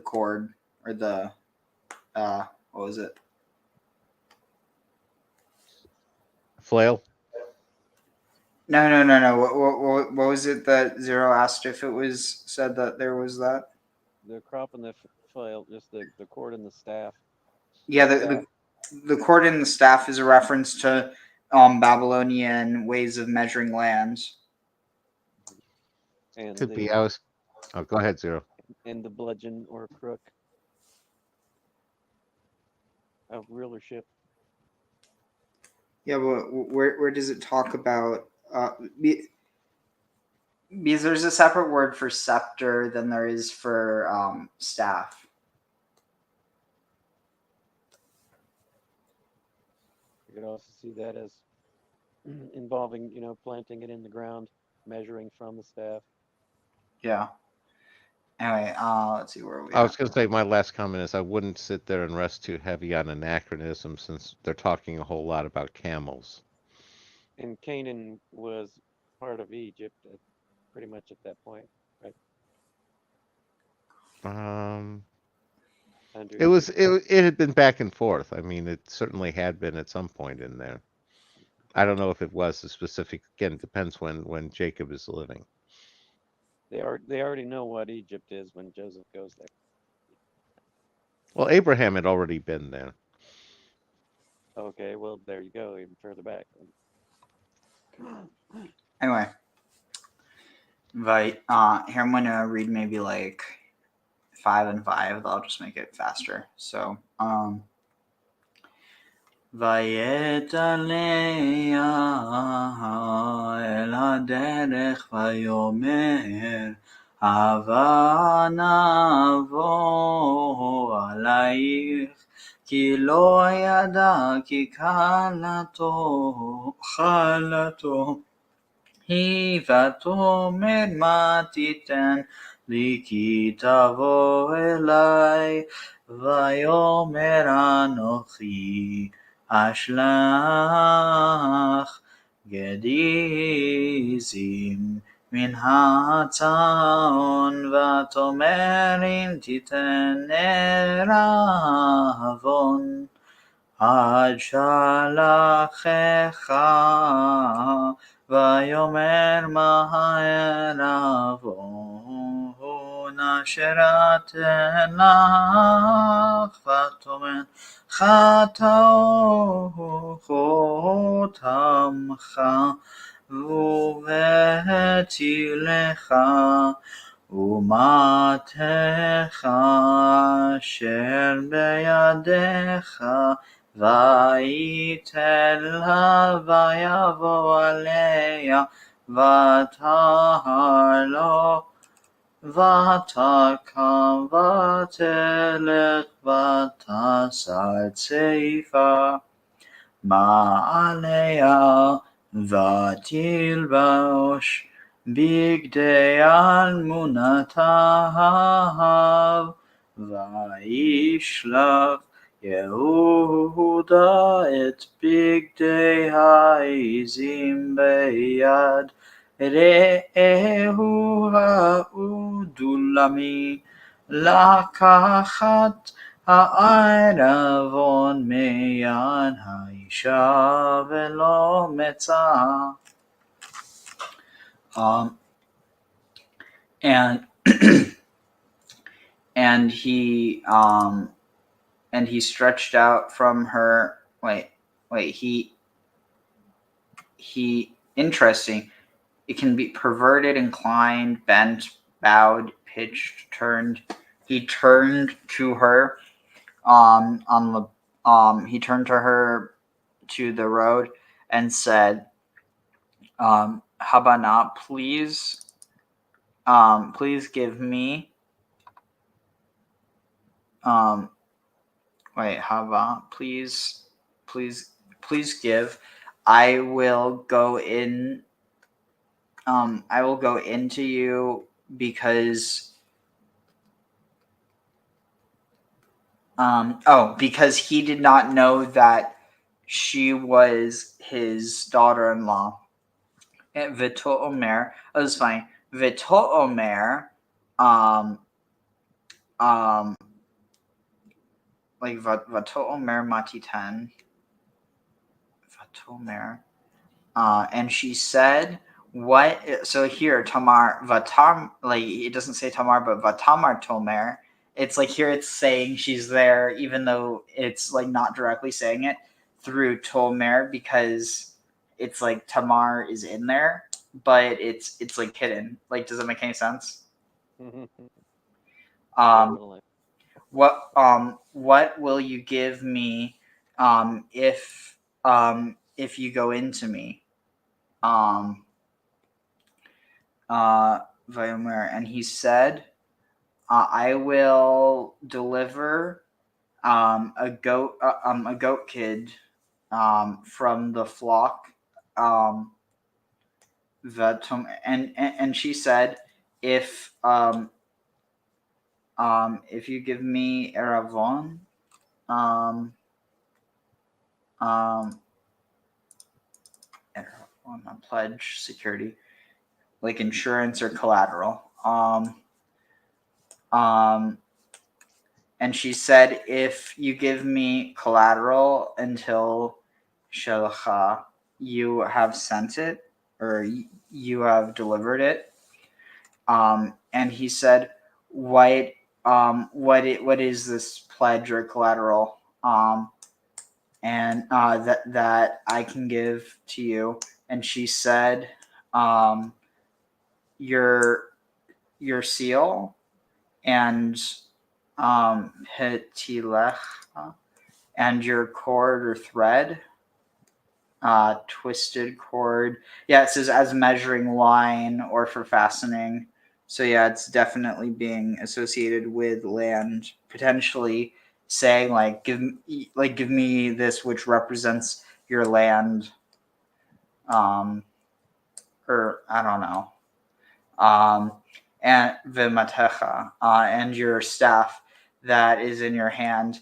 cord, or the what was it? Flail. No. What was it that Zero asked if it was said that there was that? The crop and the flail, just the cord and the staff. Yeah, Staff. the cord and the staff is a reference to Babylonian ways of measuring lands. And Could the, be. I was. Oh, go ahead, Zero. and the bludgeon or crook of rulership. Yeah, but where does it talk about? Because there's a separate word for scepter than there is for staff. You could also see that as involving, planting it in the ground, measuring from the staff. Yeah. Anyway, let's see where we. I was going to say my last comment is I wouldn't sit there and rest too heavy on anachronism since they're talking a whole lot about camels. And Canaan was part of Egypt pretty much at that point, right? It had been back and forth. I mean, it certainly had been at some point in there. I don't know if it was a specific. Again, it depends when Jacob is living. They already know what Egypt is when Joseph goes there. Well, Abraham had already been there. Okay, well, there you go, even further back. Anyway, here I'm gonna read maybe like 5 and 5. I'll just make it faster. So, ויתעלה אל הדרך ויאמר הבה נבוא עלייך כי לא ידע כי כלתו היא ותאמר מה תיתן לי כי תבוא אלי ויאמר אנוכי אשלח גדיזים מן הצאן ותאמר אם תיתן ערבון עד שלחך ויאמר מה הערבון אשר אתן לך ותאמר חטאו חותמך ובאתי לך ומתך אשר בידך ויתן לה ויבוא עליה ותהר לו ותקם ותלך ותשא צעיפה מעליה ותלבש בגדי אלמונתה וישלח יהודה את בגדי העזים ביד רעהו העודולמי לקחת הערבון מיד האישה ולא מצאה. And he stretched out from her. He interesting. It can be perverted, inclined, bent, bowed, pitched, turned. He turned to her he turned to her to the road and said, Habana, please give me Hava, please give. I will go into you because because he did not know that she was his daughter-in-law. V'to omer. Oh, this is funny. V'to omer. Like v'to omer matiten. V'to omer. And she said, "What?" So here, Tamar, Vatam, like it doesn't say Tamar, but Vatamar Tomer. It's like here it's saying she's there, even though it's like not directly saying it through Tomer, because it's like Tamar is in there, but it's like hidden. Like, does that make any sense? Definitely. What will you give me if you go into me? Vayomer, and he said, I will deliver a goat kid from the flock. And she said, if you give me eravon, a pledge security, like insurance or collateral. And she said, if you give me collateral until Shelcha, you have sent it, or you have delivered it. And he said, what is this pledge or collateral? And that I can give to you. And she said, your seal and hetilech and your cord or thread, twisted cord. Yeah, it says as measuring line or for fastening. So yeah, it's definitely being associated with land, potentially saying like give me this which represents your land, or I don't know, and v'matecha, and your staff that is in your hand.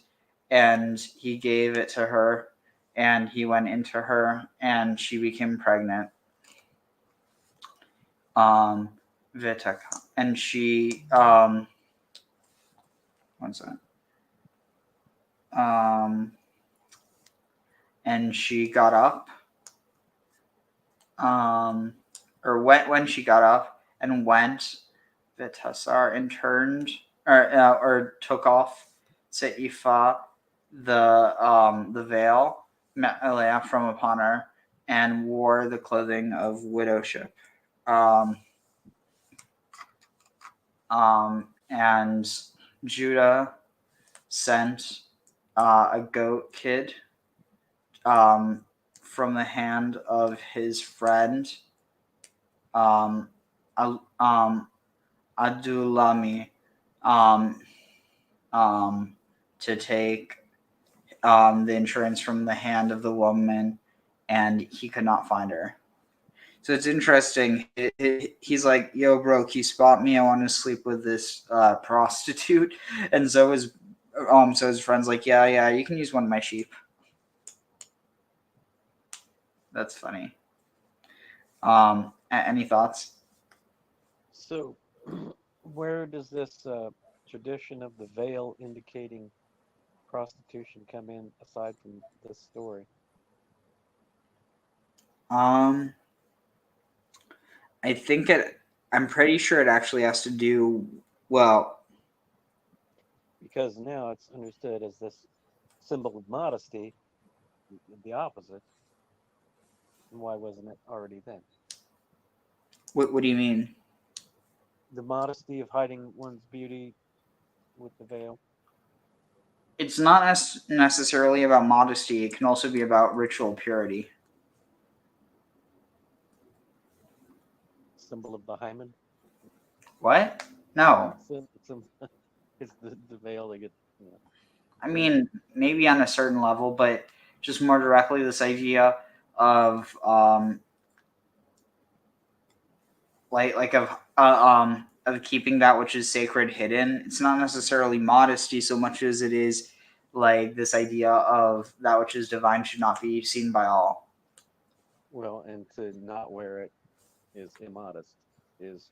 And he gave it to her, and he went into her, and she became pregnant. Vitaka, and she what's that? And she got up, or when she got up and went, Vitasar, and turned or took off Seifa, the veil from upon her, and wore the clothing of widowship. And Judah sent a goat kid from the hand of his friend Adulami to take the insurance from the hand of the woman, and he could not find her. So it's interesting. He's like, "Yo, bro, can you spot me? I want to sleep with this prostitute." And so his friend's like, "Yeah, you can use one of my sheep." That's funny. Any thoughts? So, where does this tradition of the veil indicating prostitution come in aside from this story? I think I'm pretty sure it actually has to do, well, Because now it's understood as this symbol of modesty, the opposite. And why wasn't it already then? what do you mean? The modesty of hiding one's beauty with the veil. It's not necessarily about modesty. It can also be about ritual purity. Symbol of the hymen. What? No. It's the veil they get. You know. I mean, maybe on a certain level, but just more directly, this idea of of keeping that which is sacred hidden. It's not necessarily modesty so much as it is like this idea of that which is divine should not be seen by all. Well, and to not wear it is immodest, is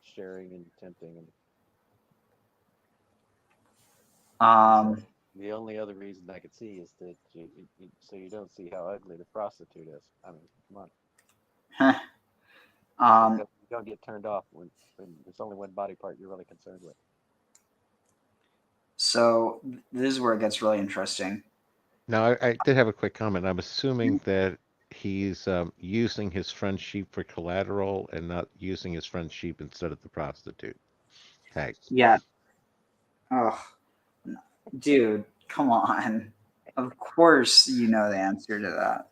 sharing and tempting, and the only other reason I could see is that so you don't see how ugly the prostitute is. I mean, come on. You don't get turned off when there's only one body part you're really concerned with. So this is where it gets really interesting. Now, I did have a quick comment. I'm assuming that he's using his friend's sheep for collateral and not using his friend's sheep instead of the prostitute tag. Yeah. Oh, dude, come on. Of course you know the answer to that.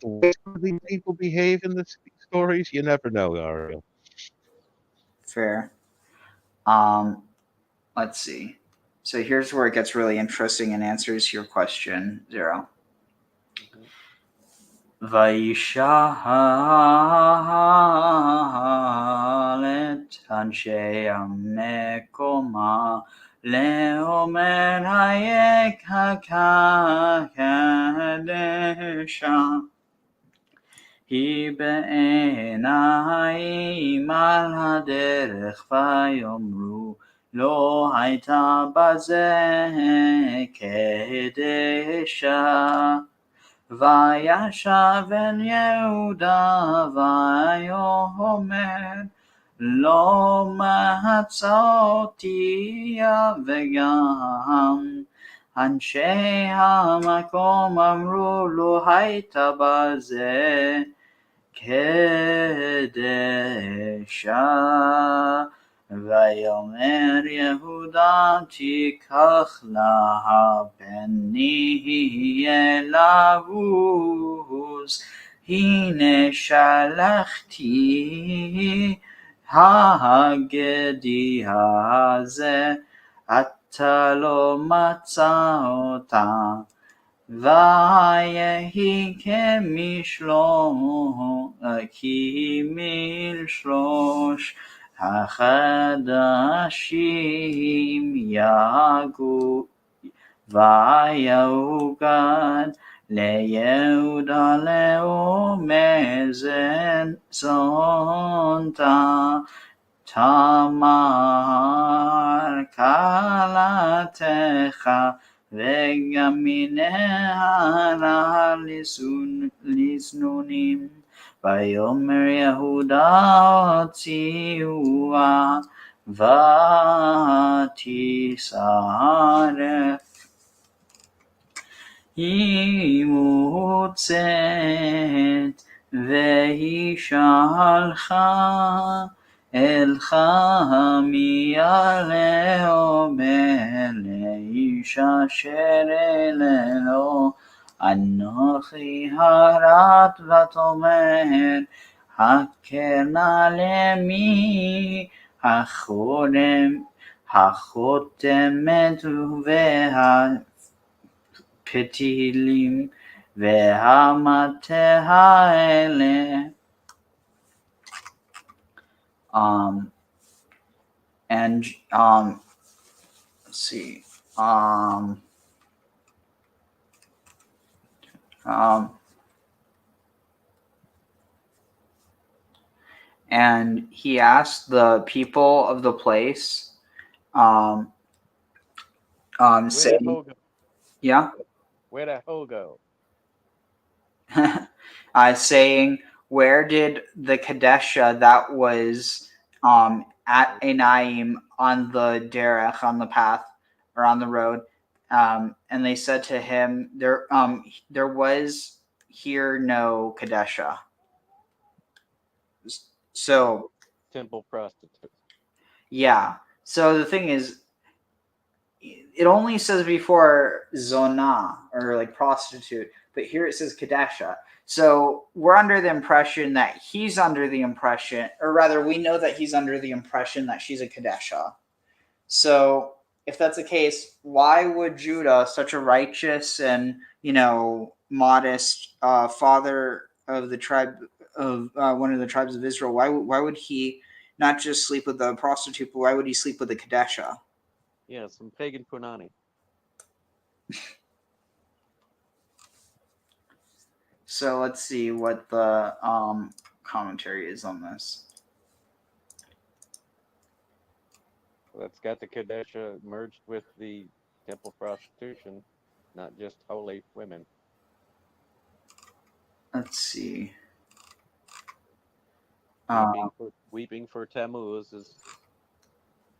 The way these people behave in these stories, you never know, Ariel. Fair. Let's see. So here's where it gets really interesting and answers your question, Zero. וישאל את אנשי המקומה לאומר היק הקדשה היא בעיניים על הדרך ויאמרו לא הייתה בזה קדשה וישב אל יהודה ויאמר לא מצאתי וגם אנשי המקום אמרו לו הייתה בזה קדשה ויאמר יהודה תיקח לה בני אלבוס הנה שלחתי הגדי הזה אתה לא מצא אותה ויהי כמשלוש החדשים יגו ויוגד ליהודה לאומר זונתה תמר כלתך וגם מנהרה לזנונים ויאמר יהודה הוציאוה ותשרף היא מוצאת והיא שלחה אל חמיה לאומר לאיש אשר אללו אנוכי הרת ותאמר הקרנה למי החותמת והפתילים והמטה האלה and let's see and he asked the people of the place saying, yeah, Where'd that hoe go? Saying, where did the Qadesha that was at Enaim on the derech, on the path or on the road, and they said to him, there was here no Qadesha. So Temple prostitute. yeah. So the thing is, it only says before zona or like prostitute, but here it says Qadesha. So we're under the impression that he's under the impression, or rather we know that he's under the impression that she's a Qadesha. So if that's the case, why would Judah, such a righteous and, modest father of the tribe of one of the tribes of Israel, why would he not just sleep with the prostitute, but why would he sleep with the Qadesha? Yeah, some pagan punani. So let's see what the commentary is on this. That's got the Qadesha merged with the temple prostitution, not just holy women. Let's see. Weeping for Tammuz is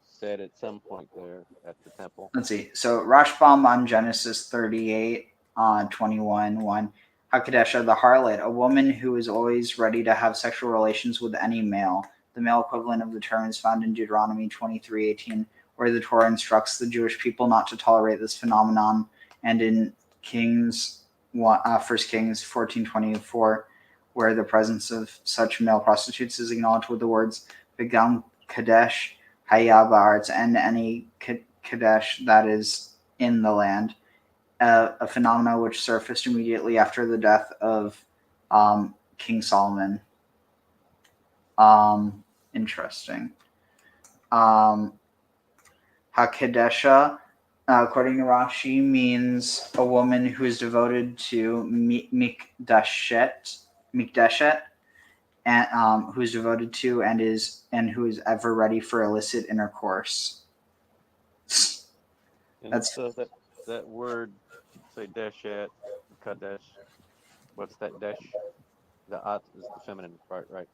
said at some point there at the temple. Let's see. So Rashbam on Genesis 38 on 21:1. Qadesha, the harlot, a woman who is always ready to have sexual relations with any male. The male equivalent of the term is found in Deuteronomy 23:18, where the Torah instructs the Jewish people not to tolerate this phenomenon, and in Kings 1 Kings 14:24, where the presence of such male prostitutes is acknowledged with the words "V'gam Kadesh Haya ba'aretz," and any Kadesh that is in the land. A phenomenon which surfaced immediately after the death of King Solomon. Interesting. Qadesha, according to Rashi, means a woman who is devoted to mikdashet, and who is devoted to and who is ever ready for illicit intercourse. And That's so that word, say deshet, kadesh. What's that desh? The at is the feminine part, right?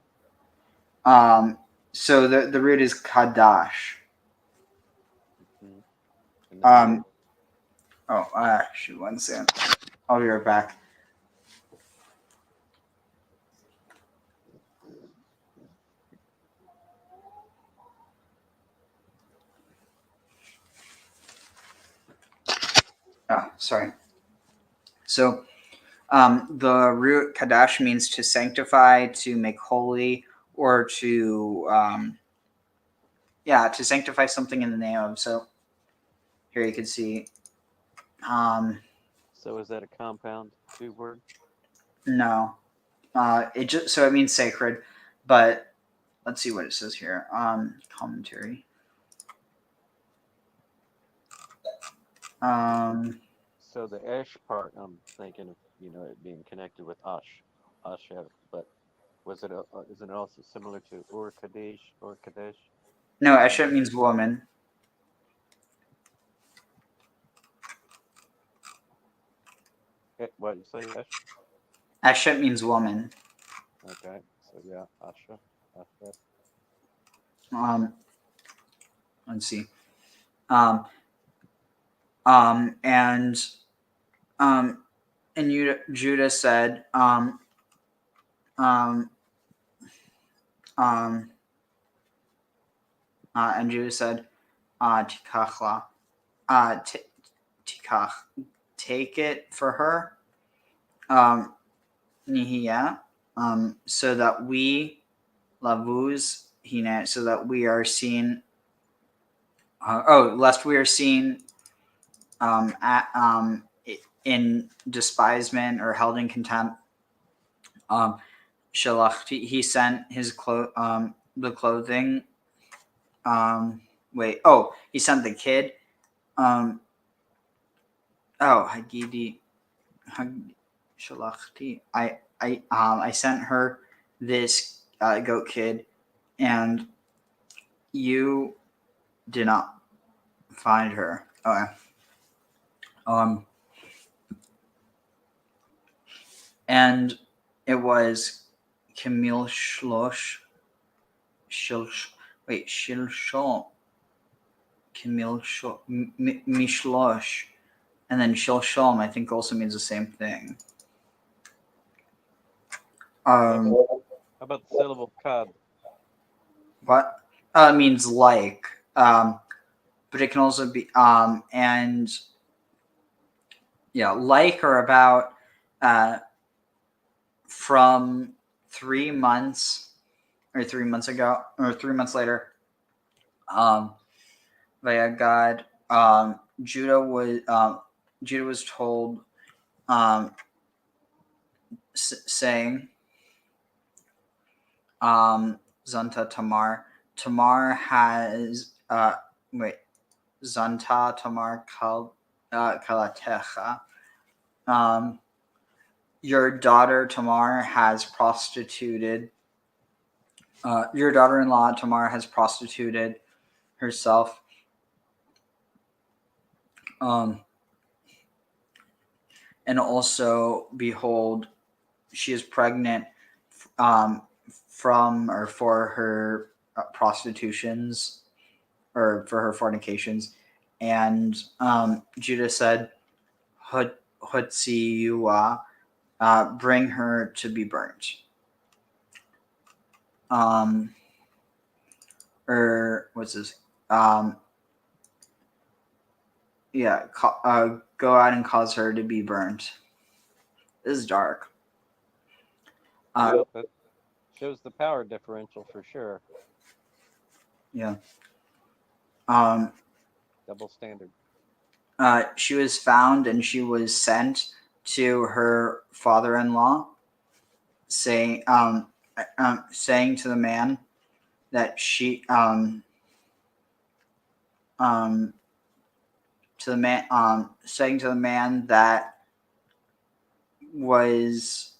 so the root is kadash. Mm-hmm. And then Shoot, 1 second. I'll be right back. Sorry. So the root kadash means to sanctify, to make holy, or to to sanctify something in the name of. So here you can see. so is that a compound two word? No, it means sacred, but let's see what it says here. Commentary. So the esh part, I'm thinking of it being connected with ashev, but is it also similar to or kadesh or kadesh? No, eshet means woman. What you say, esh? Eshet means woman. Okay, so yeah, asha. Let's see. And Judah said, and Judah said, tikachla, tikach, take it for her, nihia, so that we, lavuz, hine, so that we are seen, lest we are seen in despisement or held in contempt. Shalachti, he sent his the clothing. He sent the kid. Hagidi, Shalachti. I sent her this goat kid, and you did not find her. Okay. And it was Camille Shlosh. Shilshol. Camille Mishlosh. And then Shilshom, I think, also means the same thing. How about the syllable kad? What? It means like. But it can also be like or about from 3 months or 3 months ago or 3 months later. Via God, Judah was told, saying, Zanta Tamar. Tamar has Zanta Tamar Kalatecha. Your daughter Tamar has prostituted Your daughter-in-law Tamar has prostituted herself. And also, behold, she is pregnant from or for her prostitutions, or for her fornications. And Judah said, Hotsiua, bring her to be burnt. Or what's this? Go out and cause her to be burnt. This is dark. Yep, it shows the power differential for sure. Yeah. Double standard. She was found and she was sent to her father-in-law, saying to the man that she saying to the man that was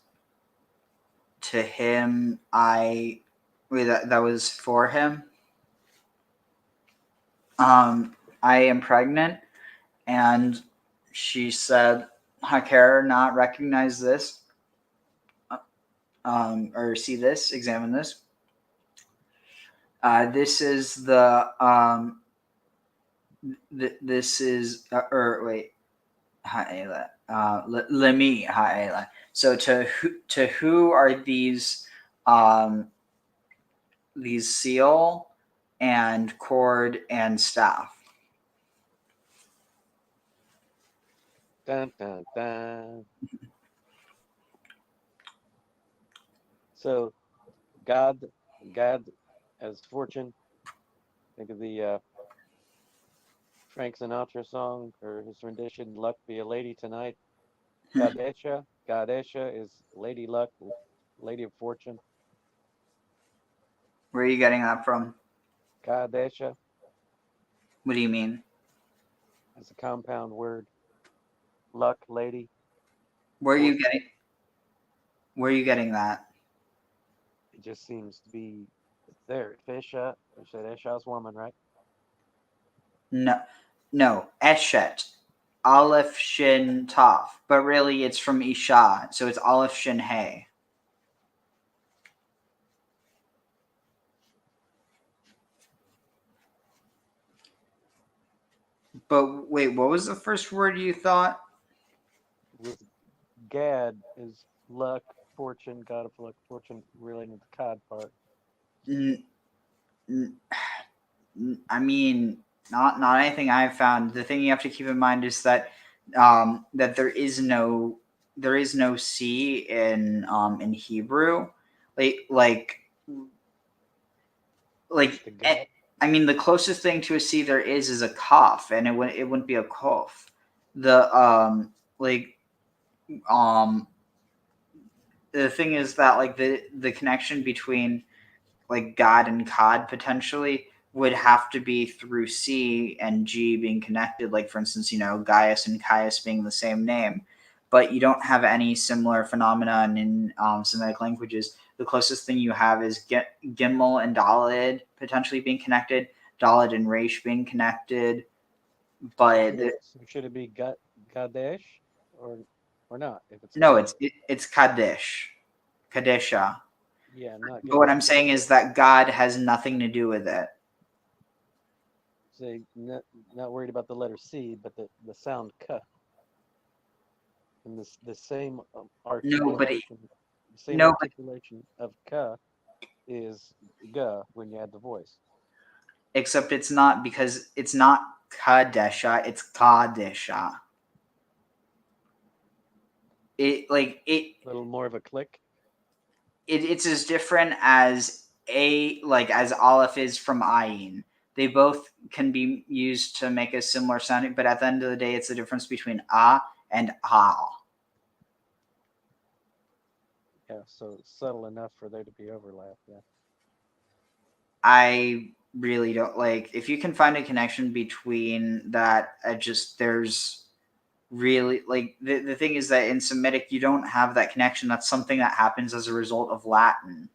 to him that was for him. I am pregnant. And she said, Haker not recognize this, or see this, examine this. This is the this is wait, ha'ela. Lemi ha'ela. So to who are these seal and cord and staff? Dun, dun, dun. So, God as fortune. Think of the Frank Sinatra song, or his rendition, "Luck Be a Lady Tonight." Qadesha is Lady Luck, Lady of Fortune. Where are you getting that from? Qadesha. What do you mean? It's a compound word. Luck, lady. Where are you getting that? It just seems to be there. Fisha. You said Esha's woman, right? No, Eshet. Aleph Shin Taf. But really it's from Isha, so it's Aleph Shin Hey. But wait, what was the first word you thought? With Gad is luck, fortune, god of luck, fortune, related to the Cod part. I mean, not anything I've found. The thing you have to keep in mind is that that there is no C in Hebrew, like I mean, the closest thing to a C there is a kaf, and it wouldn't be a kof. The the thing is that like the connection between like God and Cod potentially would have to be through C and G being connected. Like for instance, Gaius and Caius being the same name, but you don't have any similar phenomenon in Semitic languages. The closest thing you have is Gimel and Daled potentially being connected, Daled and Resh being connected. But should it be Qadesh or not? If it's no, it's Kaddish, Qadesha. Yeah, not. But what I'm saying is that God has nothing to do with it. Say not worried about the letter C, but the sound K. And the same articulation. Articulation of K is G when you add the voice. Except it's not, because it's not Qadesha, it's Qadesha. A little more of a click. It's as different as as Aleph is from Ayin. They both can be used to make a similar sounding, but at the end of the day, it's the difference between A and Al. Yeah, so it's subtle enough for there to be overlap. Yeah. I really don't if you can find a connection between that. There's really the thing is that in Semitic you don't have that connection. That's something that happens as a result of Latin.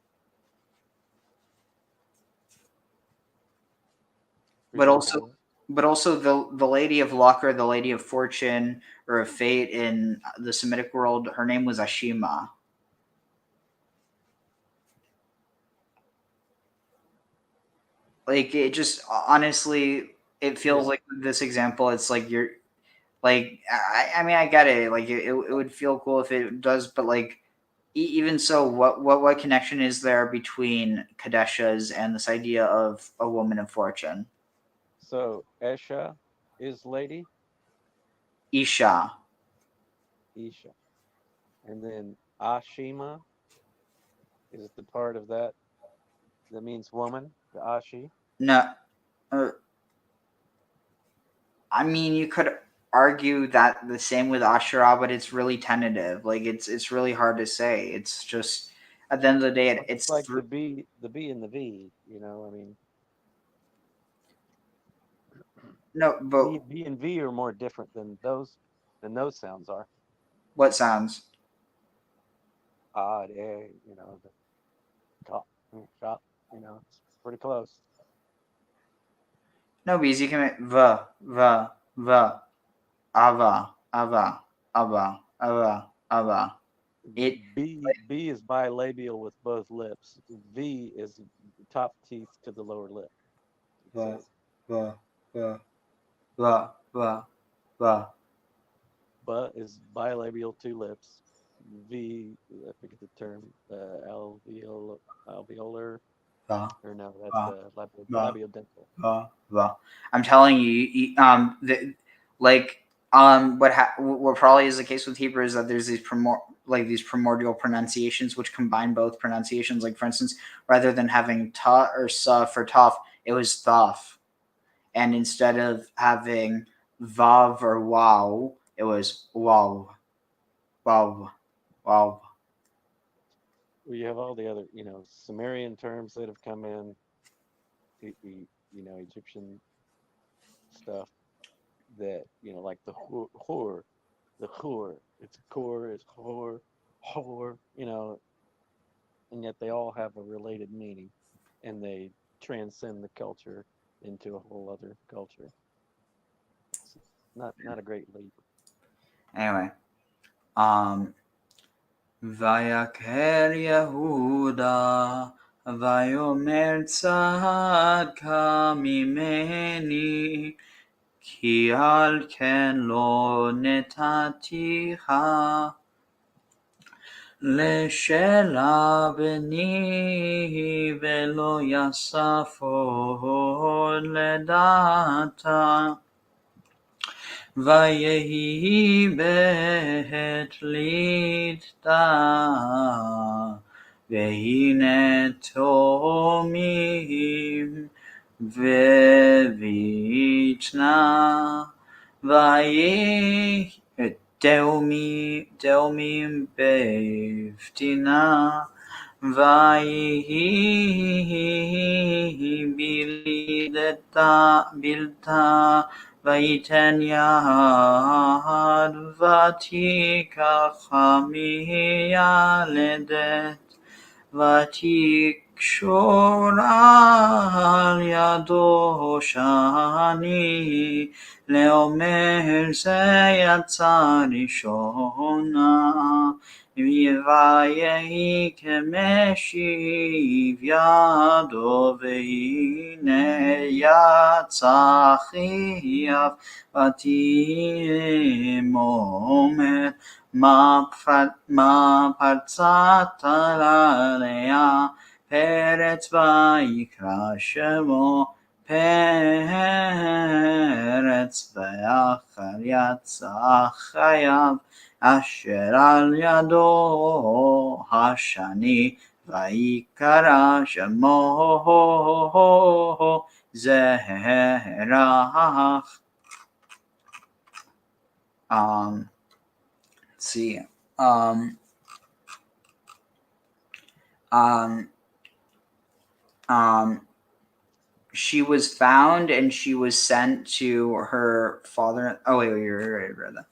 But also, presumably. but also the lady of luck or the lady of fortune or of fate in the Semitic world, her name was Ashima. Like it just honestly, it feels Yeah. like this example. It's like you're like I mean I get it. Like it would feel cool if it does, but like even so, what connection is there between Qadeshas and this idea of a woman of fortune? So Esha is lady, Isha. Isha. And then Ashima is the part of that that means woman, the Ashi. No, uh, I mean you could argue that the same with Ashura, but it's really tentative. Like it's really hard to say. It's just at the end of the day, It's like the B and the V, you know, I mean, no. But B and V are more different than those sounds are. what sounds? Odd, you know, the top, shop, you know, it's pretty close. No, because you can make v, ava, ava. It B is bilabial with both lips. V is the top teeth to the lower lip. v, So v, v, v. but is bilabial, two lips. V, I forget the term, alveolar, Va, or no, that's va, va, labiodental. va. I'm telling you, what probably is the case with Hebrew is that there's these primordial pronunciations which combine both pronunciations. Like for instance, rather than having ta or sa for taf, it was thaf, and instead of having vav or wow, it was wow, wow, wow. Well, you have all the other, you know, Sumerian terms that have come in, you know, Egyptian stuff that, you know, like the hor, it's core, it's hor, you know, and yet they all have a related meaning, and they transcend the culture into a whole other culture. It's not a great leap. Anyway, ויקהל יהודה ויאמר צדקה ממני כי על כן לא נתתיך לשלה בני ולא יספו לדעתה ויהי בעת לידה והנה תאומים ובטנה ויהי תאומים בבטנה ויהי בלתה ויתן יד ותיקחה מיילדת ותקשור על ידו שני לאומר זה יצא ראשונה ויהי כמשיב ידו והנה יצא חייו ותאמר מה פרצת עליה פרץ ויקרא שמו פרץ ואחר יצא חייו אשר על ידו השני ויקרא שמו זרח. Let's see. She was found and she was sent to her father. Oh wait, you already read that.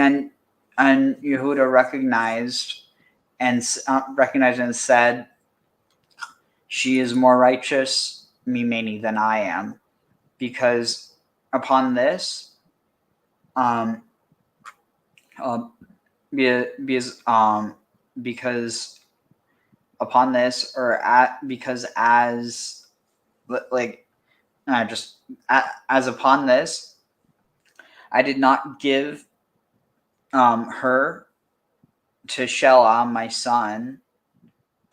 And Yehuda recognized and said, "She is more righteous mimeni than I am, because upon this, because upon this, because as like as upon this, I did not give her to Shelah, my son,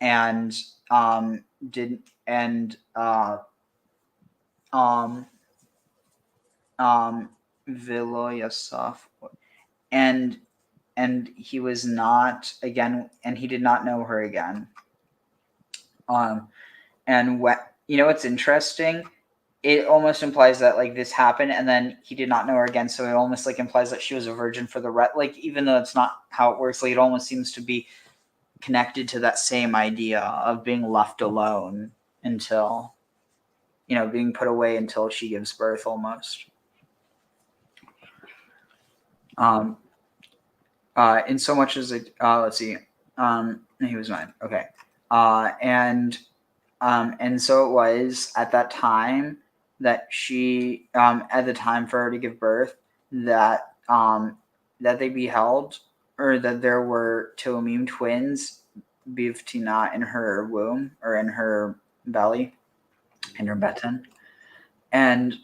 and did and Vilo Yasaf, and he was not again, and he did not know her again. And what what's interesting? It almost implies that like this happened, and then he did not know her again. So it almost like implies that she was a virgin for the rest. Like even though it's not how it works, like it almost seems to be connected to that same idea of being left alone until being put away until she gives birth, almost. In so much as it, let's see, he was mine. Okay. And so it was at that time that she, at the time for her to give birth, that they beheld, or that there were Teomim twins, Bivtina, in her womb, or in her belly, in her beten, and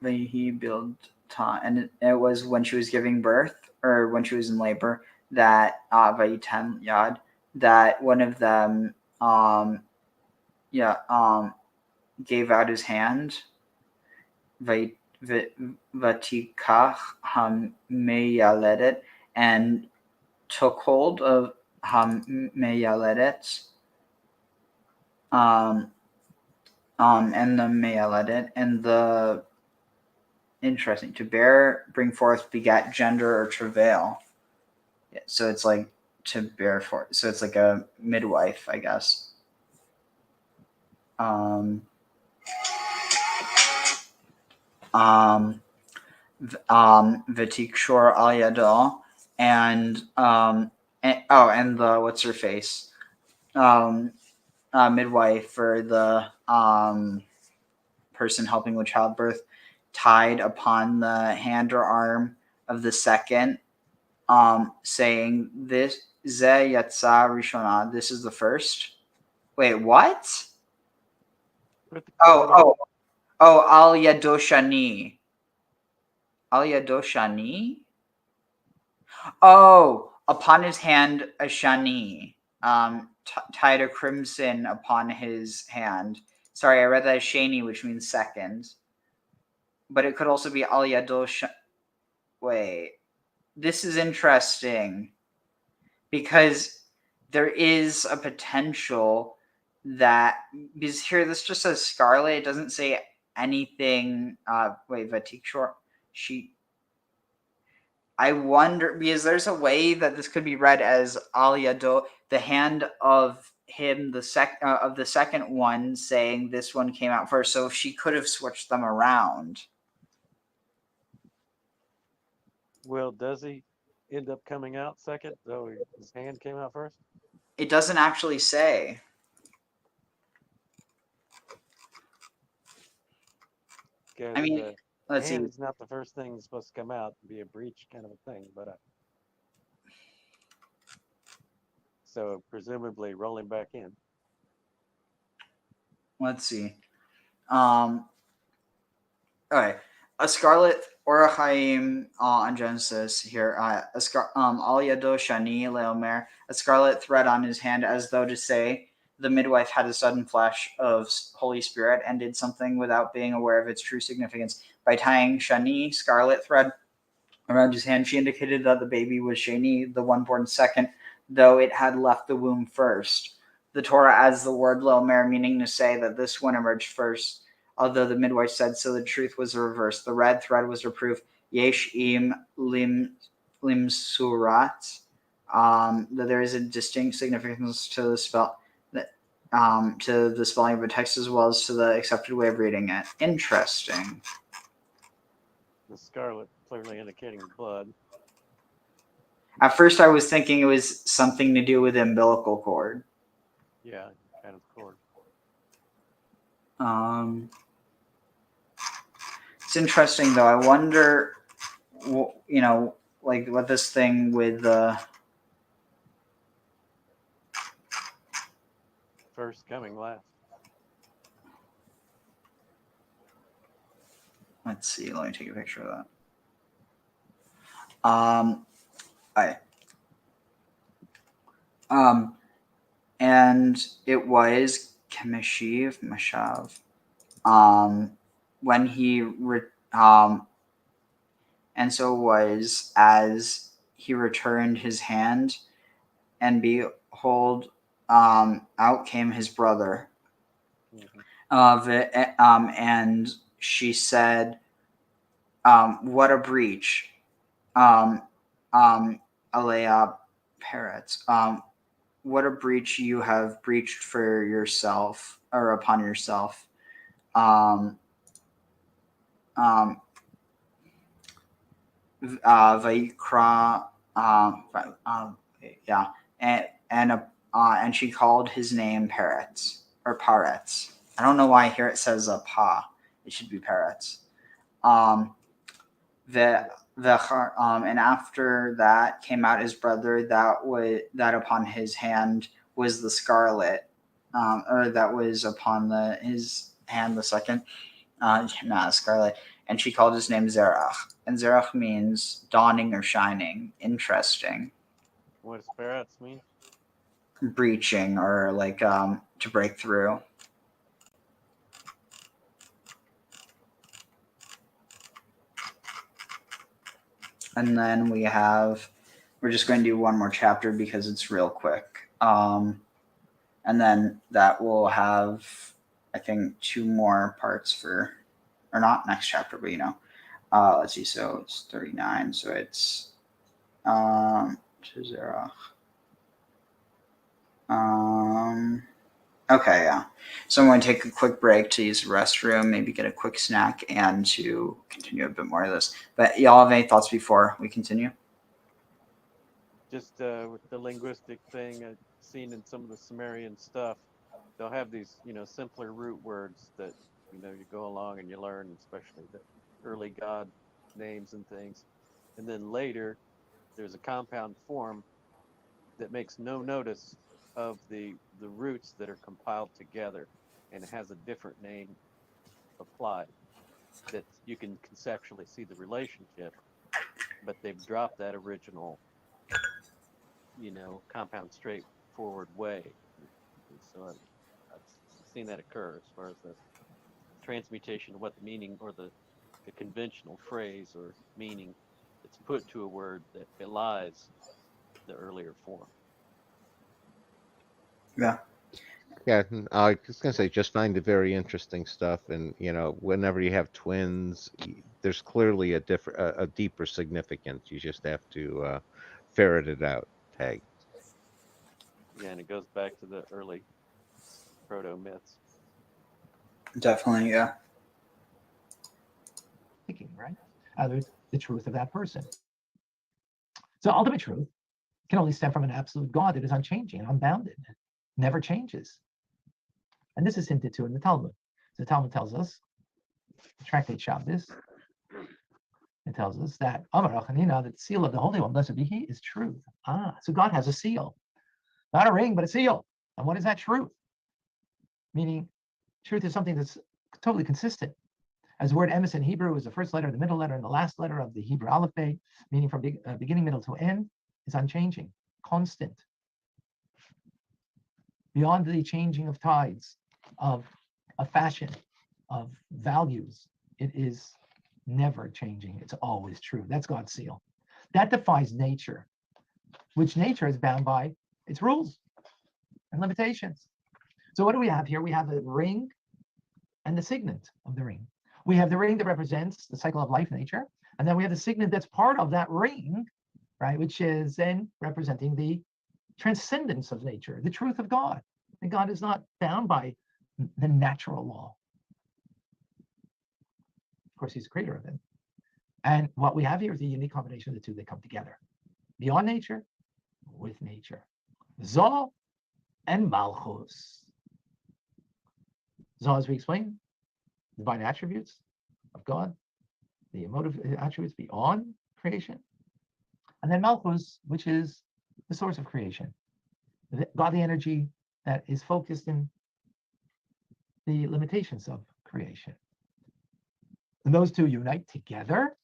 he built, and it was when she was giving birth, or when she was in labor, that Vayitem Yad, that one of them gave out his hand, Vatikach Hameyaledet, and took hold of Hameyaledet, and the Meyaledet, and the interesting, to bring forth, begat, gender, or travail. Yeah, so it's like to bear forth. So it's like a midwife, I guess. Vitikshor al yado, and the what's her face, midwife, for the person helping with childbirth, tied upon the hand or arm of the second, saying, "This ze yatsa rishona." This is the first. Wait, what? Oh, al yadoshani. Al yadoshani. Oh, upon his hand a shani. Tied a crimson upon his hand. Sorry, I read that as shani, which means second. But it could also be al yadosh. Wait, this is interesting, because there is a potential that, because here this just says scarlet, it doesn't say anything. Vatik short. I wonder, because there's a way that this could be read as al yado, the hand of him, the second one, saying this one came out first. So she could have switched them around. Well, does he end up coming out second, though his hand came out first? It doesn't actually say. I mean, let's see. It's not the first thing that's supposed to come out, be a breach kind of a thing, but so presumably rolling back in. Let's see. Okay, a scarlet orachaim on Genesis here. Al yado shani leomer, a scarlet thread on his hand, as though to say, the midwife had a sudden flash of Holy Spirit and did something without being aware of its true significance. By tying shani, scarlet thread, around his hand, she indicated that the baby was shani, the one born second, though it had left the womb first. The Torah adds the word leomer, meaning to say that this one emerged first. Although the midwife said so, the truth was the reverse. The red thread was reproof. Yesh im lim surat. That there is a distinct significance to the spell, to the spelling of a text, as well as to the accepted way of reading it. Interesting. The scarlet clearly indicating blood. At first, I was thinking it was something to do with the umbilical cord. Yeah, kind of cord. It's interesting though. I wonder, like what this thing with First coming last. let's see. Let me take a picture of that. And it was Mashav. When he and so it was as he returned his hand, and behold, out came his brother. And she said, "What a breach, Alea Peretz. What a breach you have breached for yourself or upon yourself." Vayikra, and she called his name Peretz or Paretz. I don't know why here it says a pa. It should be Peretz. And after that came out his brother that upon his hand was the scarlet, or that was upon his hand the second, not scarlet. And she called his name Zerach. And Zerach means dawning or shining. Interesting. What does Peretz mean? Breaching or like to break through. And then we're just going to do one more chapter because it's real quick. And then that will have, I think, 2 more parts or not next chapter, but let's see. So it's 39. So it's to Zerach. Okay, yeah. So I'm going to take a quick break to use the restroom, maybe get a quick snack, and to continue a bit more of this. But y'all have any thoughts before we continue? Just with the linguistic thing I've seen in some of the Sumerian stuff, they'll have these, simpler root words that, you go along and you learn, especially the early god names and things. And then later, there's a compound form that makes no notice of the roots that are compiled together, and it has a different name applied that you can conceptually see the relationship, but they've dropped that original, compound straightforward way. And so I've seen that occur as far as the transmutation of what the meaning or the conventional phrase or meaning that's put to a word that belies the earlier form. Yeah. Yeah, I was gonna say, just find it very interesting stuff, and whenever you have twins, there's clearly a deeper significance. You just have to ferret it out. Tag. Yeah, and it goes back to the early proto myths. Definitely, yeah. Thinking, right? There's the truth of that person. So ultimate truth can only stem from an absolute God that is unchanging and unbounded, never changes. And this is hinted to in the Talmud. The Talmud tells us, Tractate Shabbos, it tells us that that the seal of the Holy One, blessed be He, is truth. So God has a seal. Not a ring, but a seal. And what is that truth? Meaning, truth is something that's totally consistent. As the word emes in Hebrew is the first letter, the middle letter, and the last letter of the Hebrew alphabet, meaning from beginning, middle to end, is unchanging, constant. Beyond the changing of tides, of fashion, of values, it is never changing. It's always true. That's God's seal. That defies nature, which nature is bound by its rules and limitations. So what do we have here? We have the ring and the signet of the ring. We have the ring that represents the cycle of life, nature, and then we have the signet that's part of that ring, right, which is then representing the transcendence of nature, the truth of God. And God is not bound by the natural law. Of course, He's the creator of it. And what we have here is a unique combination of the two that come together. Beyond nature, with nature. Zoh and Malchus. So as we explained, divine attributes of God, the emotive attributes beyond creation, and then Malchus, which is the source of creation, the godly energy that is focused in the limitations of creation. And those two unite together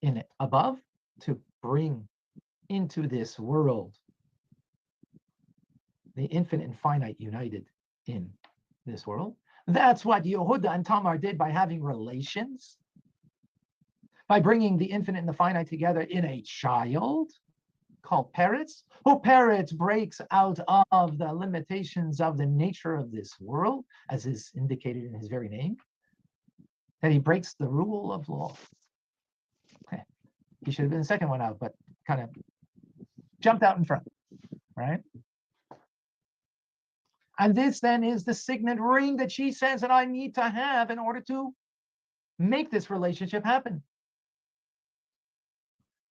in above to bring into this world the infinite and finite united in this world. That's what Yehuda and Tamar did by having relations, by bringing the infinite and the finite together in a child called Peretz, who Peretz breaks out of the limitations of the nature of this world, as is indicated in his very name, that he breaks the rule of law. He should have been the second one out, but kind of jumped out in front, right? And this then is the signet ring that she says that I need to have in order to make this relationship happen.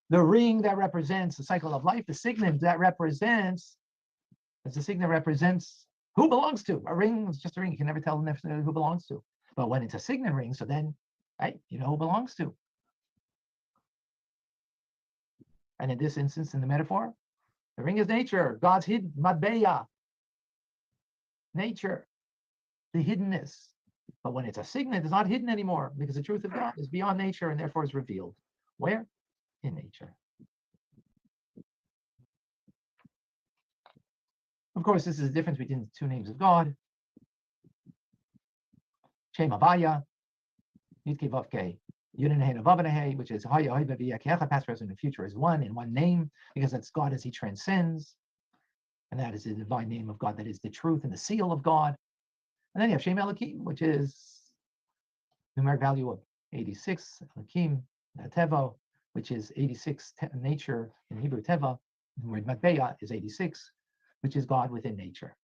The ring that represents the cycle of life, the signet that represents, as the signet represents who belongs to. A ring is just a ring. You can never tell necessarily who belongs to. But when it's a signet ring, so then, right, you know who belongs to. And in this instance, in the metaphor, the ring is nature, God's hidden, matbeya, nature, the hiddenness. But when it's a signet, it's not hidden anymore because the truth of God is beyond nature and therefore is revealed. Where? In nature. Of course, this is the difference between the two names of God. Shem Havaya, Yudke Vavke, Yudin Vavanahe, which is Haya Haya, past, present, and future is one in one name, because that's God as he transcends. And that is the divine name of God, that is the truth and the seal of God. And then you have Shem Elohim, which is numeric value of 86, Elohim, Tevo, which is 86 nature in Hebrew Teva. The word Matbeya is 86, which is God within nature.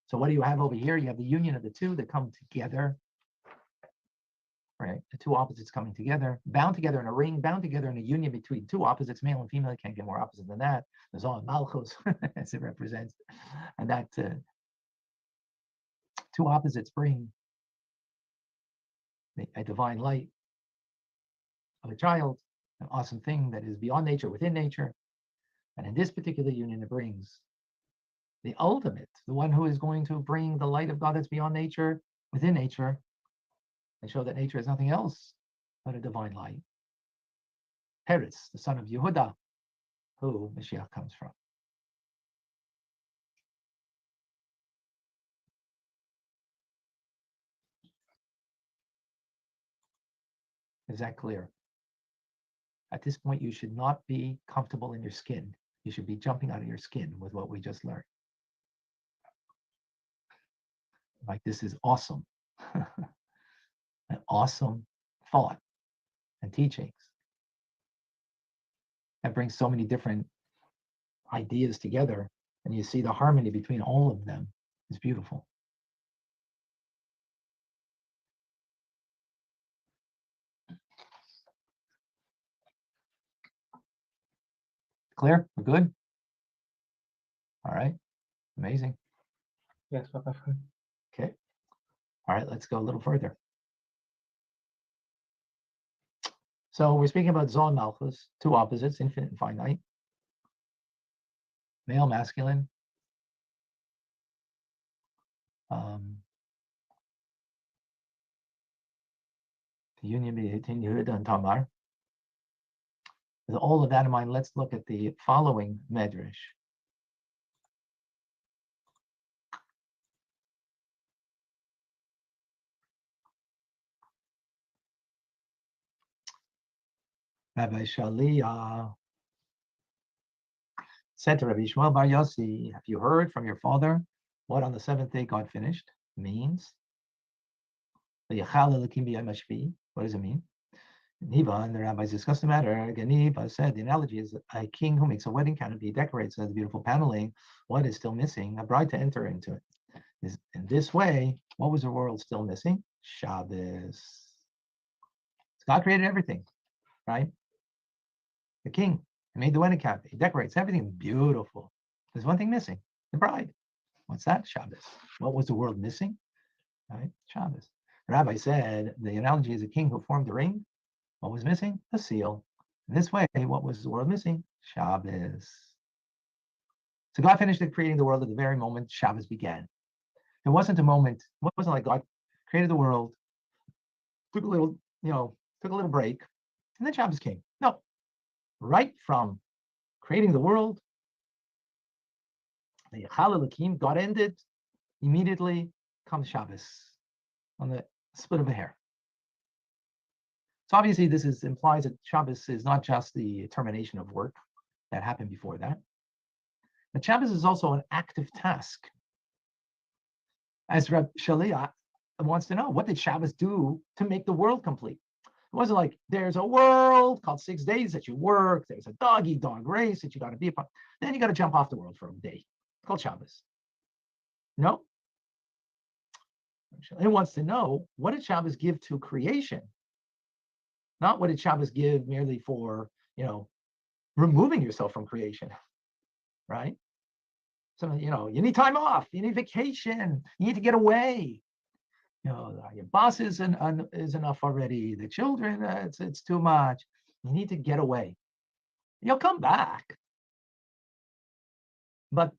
So what do you have over here? You have the union of the two that come together, right? The two opposites coming together, bound together in a ring, bound together in a union between two opposites, male and female. You can't get more opposite than that. There's all Malchus, as it represents. And that two opposites bring a divine light of a child, an awesome thing that is beyond nature, within nature. And in this particular union, it brings the ultimate, the one who is going to bring the light of God that's beyond nature, within nature, and show that nature is nothing else but a divine light. Peretz, the son of Yehuda, who Mashiach comes from. Is that clear? At this point, you should not be comfortable in your skin. You should be jumping out of your skin with what we just learned. Like, this is awesome. An awesome thought and teachings that brings so many different ideas together, and you see the harmony between all of them is beautiful. Clear? We're good? All right. Amazing. Yes, Papa. Okay. All right, let's go a little further. So we're speaking about Zon Malchus, two opposites, infinite and finite. Male, masculine. The union between Yehuda and Tamar. With all of that in mind, let's look at the following medrash. Rabbi Shalia said to Rabbi Yishmael Bar Yossi, have you heard from your father what on the seventh day God finished means? What does it mean? Neva and the rabbis discussed the matter. Neva said the analogy is a king who makes a wedding canopy, decorates it with beautiful paneling. What is still missing? A bride to enter into it. In this way, what was the world still missing? Shabbos. God created everything, right? The king, he made the wedding canopy, he decorates everything beautiful. There's one thing missing, the bride. What's that? Shabbos. What was the world missing? right? Shabbos. The rabbi said the analogy is a king who formed the ring. What was missing? A seal. In this way, what was the world missing? Shabbos. So God finished creating the world at the very moment Shabbos began. There wasn't a moment, it wasn't like God created the world, took a little, took a little break, and then Shabbos came. No. Right from creating the world, the 𝐤�𤤉𤐁, God ended, immediately comes Shabbos on the split of a hair. So obviously this implies that Shabbos is not just the termination of work that happened before that, but Shabbos is also an active task. As Reb Shalia wants to know, what did Shabbos do to make the world complete? It wasn't like there's a world called 6 days that you work, there's a dog-eat-dog race that you got to be a part, then you got to jump off the world for a day. It's called Shabbos. No. It wants to know, what did Shabbos give to creation? Not what did Shabbos give merely for, removing yourself from creation, right? So, you need time off, you need vacation, you need to get away. Your boss is enough already. The children, it's too much. You need to get away. You'll come back. But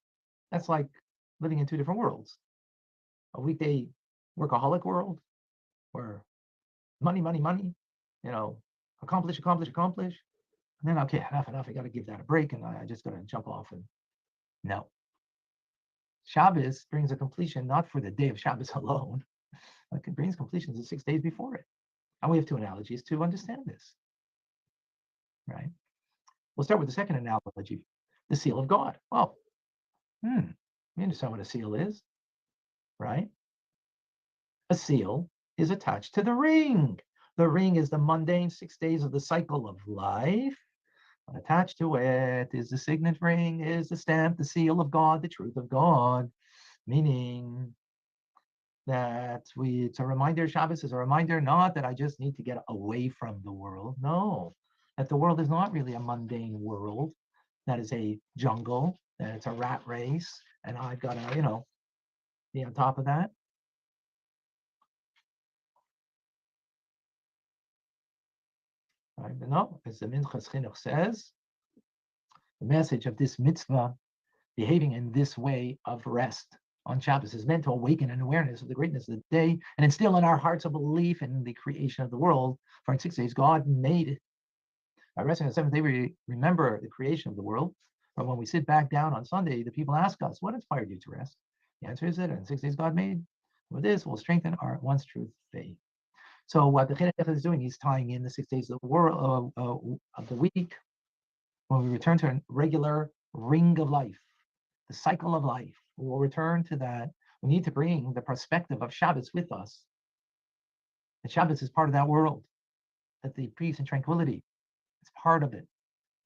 that's like living in two different worlds. A weekday workaholic world where money, accomplish. And then, okay, enough. I got to give that a break and I just got to jump off. And no. Shabbos brings a completion not for the day of Shabbos alone, but it brings completion the 6 days before it. And we have two analogies to understand this, right? We'll start with the second analogy, the seal of God. Oh, we understand what a seal is, right? A seal is attached to the ring. The ring is the mundane 6 days of the cycle of life. Attached to it is the signet ring, is the stamp, the seal of God, the truth of God, meaning that it's a reminder, Shabbos is a reminder, not that I just need to get away from the world. No, that the world is not really a mundane world, that is a jungle, that it's a rat race, and I've got to, be on top of that. Right? No, as the Minchas Chinuch says, the message of this mitzvah, behaving in this way of rest on Shabbos, is meant to awaken an awareness of the greatness of the day and instill in our hearts a belief in the creation of the world. For in 6 days, God made it. By resting on the seventh day, we remember the creation of the world. But when we sit back down on Sunday, the people ask us, what inspired you to rest? The answer is that in 6 days, God made. With this, we'll strengthen our once true faith. So what the Qadesha is doing, he's tying in the 6 days of the world of the week. When we return to a regular ring of life, the cycle of life, we will return to that. We need to bring the perspective of Shabbos with us. That Shabbos is part of that world. That the peace and tranquility is part of it.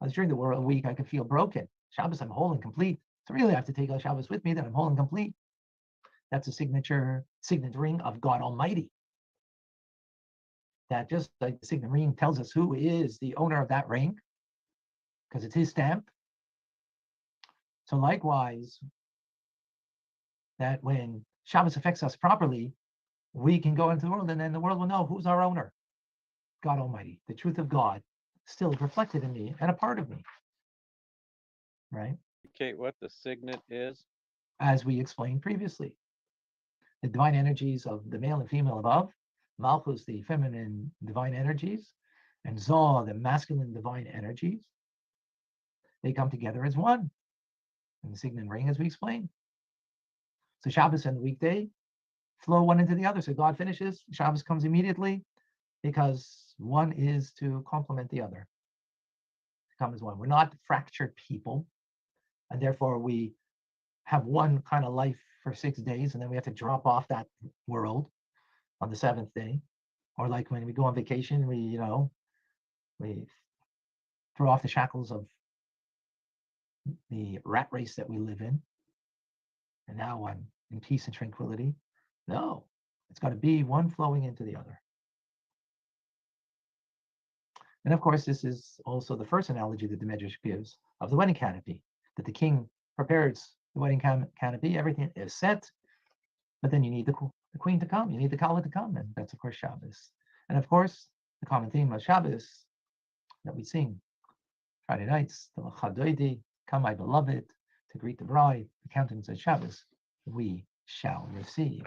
As during the week, I could feel broken. Shabbos, I'm whole and complete. So really, I have to take a Shabbos with me that I'm whole and complete. That's a signet ring of God Almighty. That just like the signet ring tells us who is the owner of that ring, because it's his stamp. So likewise, that when Shabbos affects us properly, we can go into the world and then the world will know who's our owner. God Almighty, the truth of God, still reflected in me and a part of me, right? Indicate what the signet is? As we explained previously. The divine energies of the male and female above, Malchus, the feminine divine energies, and Zoh, the masculine divine energies, they come together as one in the signet ring, as we explained. So Shabbos and the weekday flow one into the other. So God finishes, Shabbos comes immediately, because one is to complement the other. Come as one. We're not fractured people, and therefore we have one kind of life for 6 days, and then we have to drop off that world on the seventh day. Or like when we go on vacation, we throw off the shackles of the rat race that we live in, and now I'm in peace and tranquility. No, it's got to be one flowing into the other. And of course, this is also the first analogy that the Medrash gives of the wedding canopy, that the king prepares the wedding canopy, everything is set, but then you need the the queen to come. You need the Kala to come, and that's of course Shabbos. And of course, the common theme of Shabbos that we sing Friday nights, the Chadoidi, come my beloved, to greet the bride, the countenance of Shabbos, we shall receive.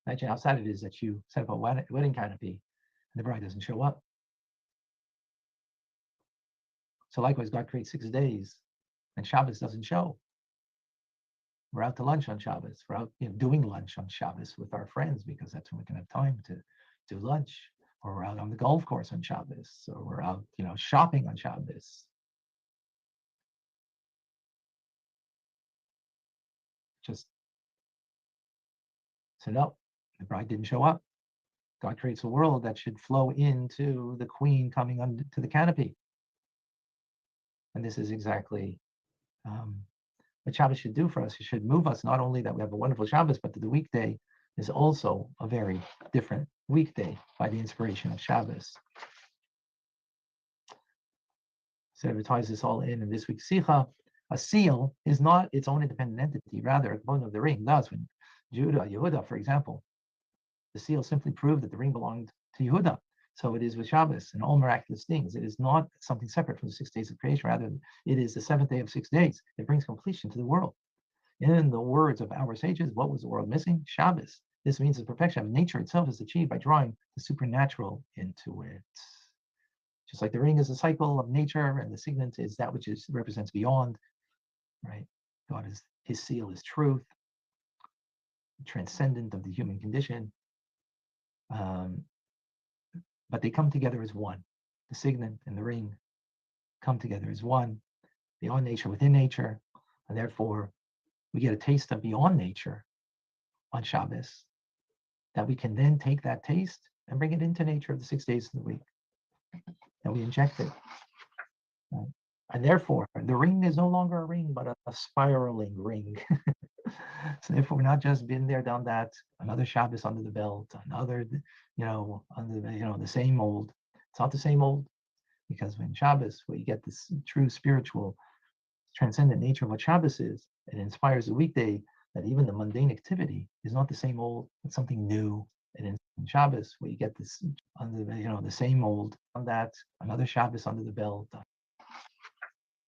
Imagine how sad it is that you set up a wedding canopy and the bride doesn't show up. So likewise, God creates 6 days and Shabbos doesn't show. We're out to lunch on Shabbos. We're out doing lunch on Shabbos with our friends because that's when we can have time to do lunch. Or we're out on the golf course on Shabbos. Or we're out, shopping on Shabbos. So no, the bride didn't show up. God creates a world that should flow into the queen coming to the canopy. And this is exactly what Shabbos should do for us. It should move us, not only that we have a wonderful Shabbos, but that the weekday is also a very different weekday by the inspiration of Shabbos. So it ties this all in this week's Sicha. A seal is not its own independent entity. Rather, a component of the ring does. When Yehuda, for example, the seal simply proved that the ring belonged to Yehuda. So it is with Shabbos and all miraculous things. It is not something separate from the 6 days of creation. Rather, it is the 7th day of 6 days. It brings completion to the world. In the words of our sages, what was the world missing? Shabbos. This means the perfection of nature itself is achieved by drawing the supernatural into it. Just like the ring is a cycle of nature, and the signet is that which represents beyond, right? God is, his seal is truth, transcendent of the human condition. But they come together as one. The signet and the ring come together as one, beyond nature, within nature, and therefore we get a taste of beyond nature on Shabbos, that we can then take that taste and bring it into nature of the 6 days of the week, and we inject it. Right? And therefore, the ring is no longer a ring, but a spiraling ring. So therefore, we're not just been there, done that, another Shabbos under the belt, another, under the same old. It's not the same old, because when Shabbos, where you get this true spiritual, transcendent nature of what Shabbos is, it inspires the weekday that even the mundane activity is not the same old, it's something new. And in Shabbos, where you get this under the same old, on that, another Shabbos under the belt.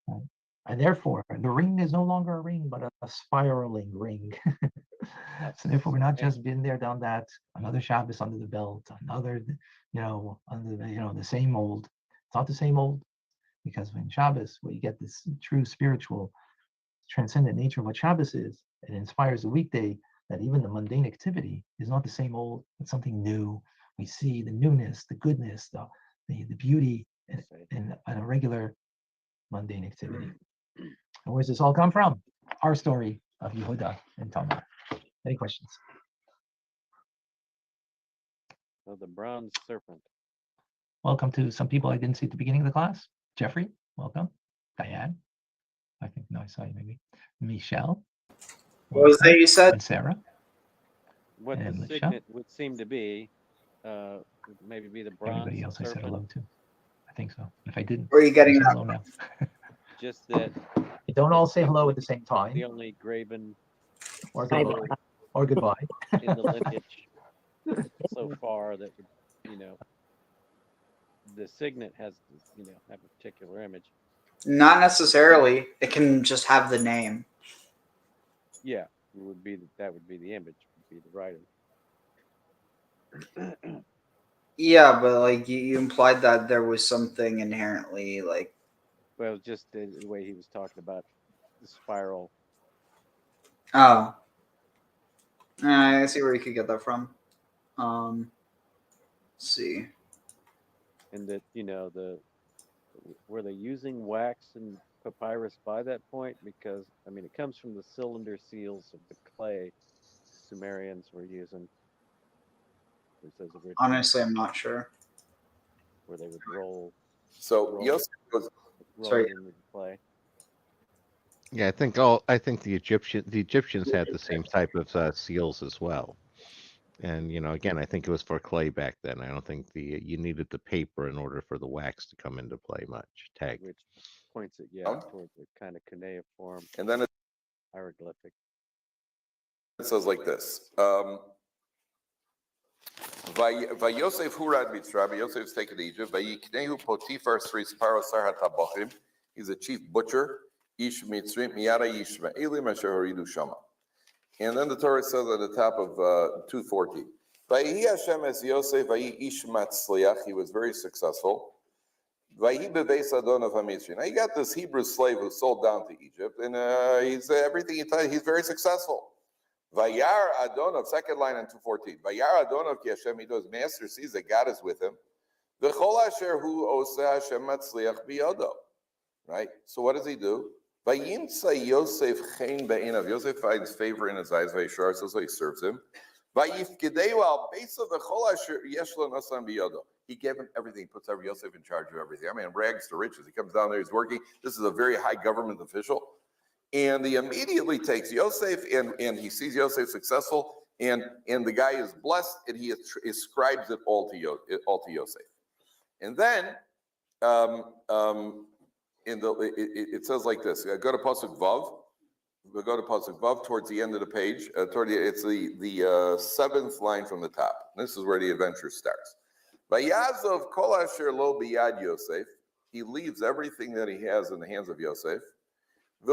Right? And therefore, the ring is no longer a ring, but a spiraling ring. So therefore, we're not just been there, done that, another Shabbos under the belt, another, under the same old. It's not the same old, because when Shabbos, where you get this true spiritual, transcendent nature of what Shabbos is, it inspires the weekday that even the mundane activity is not the same old, it's something new. We see the newness, the goodness, the beauty in a regular mundane activity. And where does this all come from? Our story of Yehuda and Tamar. Any questions? So the bronze serpent. Welcome to some people I didn't see at the beginning of the class. Jeffrey, welcome. Diane, I think, no, I saw you maybe. Michelle. What was that you said? And Sarah. What And the signet would seem to be, maybe be the bronze everybody else serpent. I said hello to. I think so. If I didn't, Where are you getting that? hello now. Just that You don't all say hello at the same time. the only graven Or symbol goodbye. Or goodbye. in the lineage so far that would, the signet has, have a particular image. Not necessarily. It can just have the name. Yeah, it would be that would be the image, would be the writer. Yeah, but like you implied that there was something inherently like. Well, just the way he was talking about the spiral. Oh. I see where you could get that from. Let's see. And that, were they using wax and papyrus by that point? Because, it comes from the cylinder seals of the clay Sumerians were using. It says originally, Honestly, I'm not sure. where they would roll So Yosef goes, it into the clay. Yeah, I think the Egyptians had the same type of seals as well. And again, I think it was for clay back then. I don't think you needed the paper in order for the wax to come into play much. Tag. Which points it, towards the kind of cuneiform and then hieroglyphic. it says like this. Vayosef hurad mitzrayim. Vayosef is taken to Egypt. Vayiknehu Potifar sris parasar hatabachim. He's a chief butcher. Ish mitzrim miyara yishmaelim asher horidu shama. And then the Torah says at the top of 2:14. Vayi Hashem es Yosef vayi ish matzliach. He was very successful. Vayi bebeis adonav hamitzri. Now you got this Hebrew slave who sold down to Egypt, and he's everything he tells. He's very successful. Vayar Adonov, second line on 2:14. Vayar Adonov ki Hashem ido. His master sees that God is with him. V'chol asher hu oseh Hashem matzliach biyodo. Right. So what does he do? Vayimtza Yosef chen be'einav. Yosef finds favor in his eyes. Vayishar, so he serves him. Vayifkedeu al beisa v'chol asher yesh lo nasan biyodo. He gave him everything. He puts Yosef in charge of everything. I mean, rags to riches. He comes down there. He's working. This is a very high government official. And he immediately takes Yosef, and he sees Yosef successful, and the guy is blessed, and he ascribes it all to Yosef. And then it says like this. Go to Pasuk Vav. We'll go to Pasuk Vav towards the end of the page. It's the seventh line from the top. This is where the adventure starts. Vayazov kol asher lo biyad Yosef. He leaves everything that he has in the hands of Yosef. I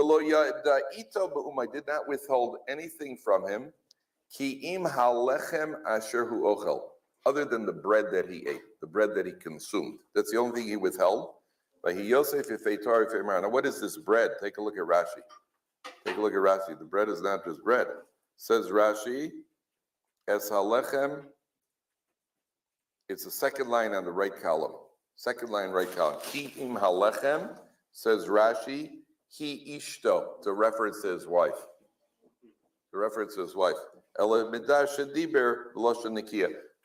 did not withhold anything from him, other than the bread that he ate, the bread that he consumed. That's the only thing he withheld. Now, what is this bread? Take a look at Rashi. Take a look at Rashi. The bread is not just bread. Says Rashi, es halechem. It's the second line on the right column. Second line, right column. Ki im halechem, says Rashi. He ishto, to reference to his wife. To reference to his wife.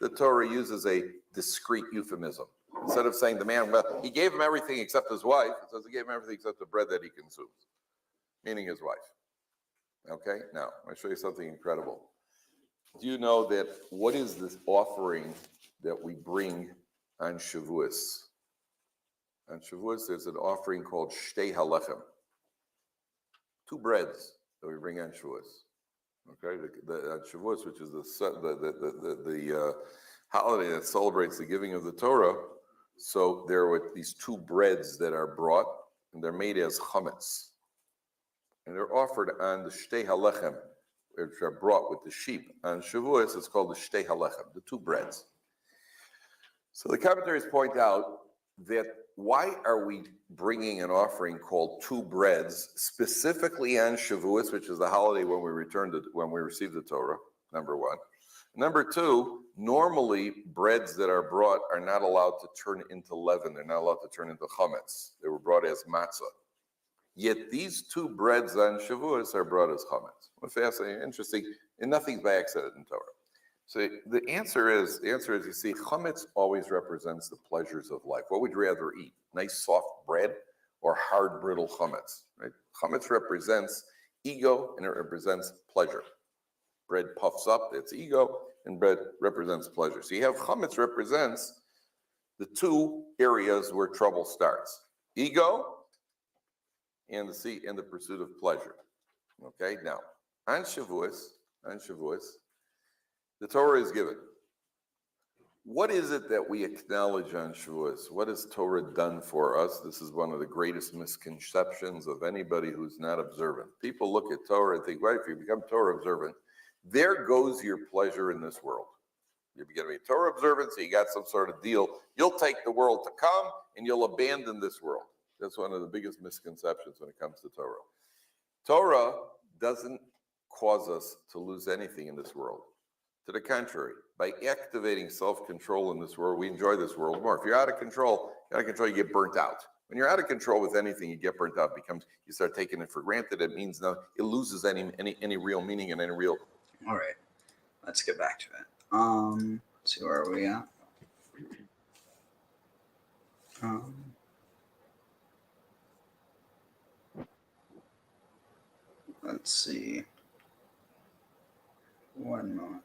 The Torah uses a discrete euphemism. Instead of saying the man, well, he gave him everything except his wife, it says he gave him everything except the bread that he consumes, meaning his wife. Okay, now, I'm going to show you something incredible. Do you know that what is this offering that we bring on Shavuos? On Shavuos, there's an offering called Shtei Halechem. 2 breads that we bring on Shavuos. Okay, the Shavuos, which is the holiday that celebrates the giving of the Torah. So there are these 2 breads that are brought, and they're made as chametz, and they're offered on the Shtei Halechem, which are brought with the sheep on Shavuos. It's called the Shtei Halechem, the 2 breads. So the commentaries point out that why are we bringing an offering called 2 breads specifically on Shavuos, which is the holiday when we receive the Torah, number 1. Number 2, normally breads that are brought are not allowed to turn into leaven. They're not allowed to turn into chametz. They were brought as matzah. Yet these 2 breads on Shavuos are brought as chametz. Well, fascinating, interesting, and nothing's by accident in Torah. So the answer is, you see, chametz always represents the pleasures of life. What would you rather eat? Nice soft bread or hard brittle chametz? Right? Chametz represents ego and it represents pleasure. Bread puffs up, that's ego, and bread represents pleasure. So you have chametz represents the 2 areas where trouble starts: ego and the pursuit of pleasure. Okay, now on Shavuos, the Torah is given. What is it that we acknowledge on Shavuos? What has Torah done for us? This is one of the greatest misconceptions of anybody who's not observant. People look at Torah and think, right, if you become Torah observant, there goes your pleasure in this world. You're going to be Torah observant, so you got some sort of deal. You'll take the world to come and you'll abandon this world. That's one of the biggest misconceptions when it comes to Torah. Torah doesn't cause us to lose anything in this world. To the contrary, by activating self-control in this world, we enjoy this world more. If you're out of control, you get burnt out. When you're out of control with anything, you get burnt out. You start taking it for granted. It means it loses any real meaning and any real. All right, let's get back to it. Let's see, where are we at? Let's see. One moment.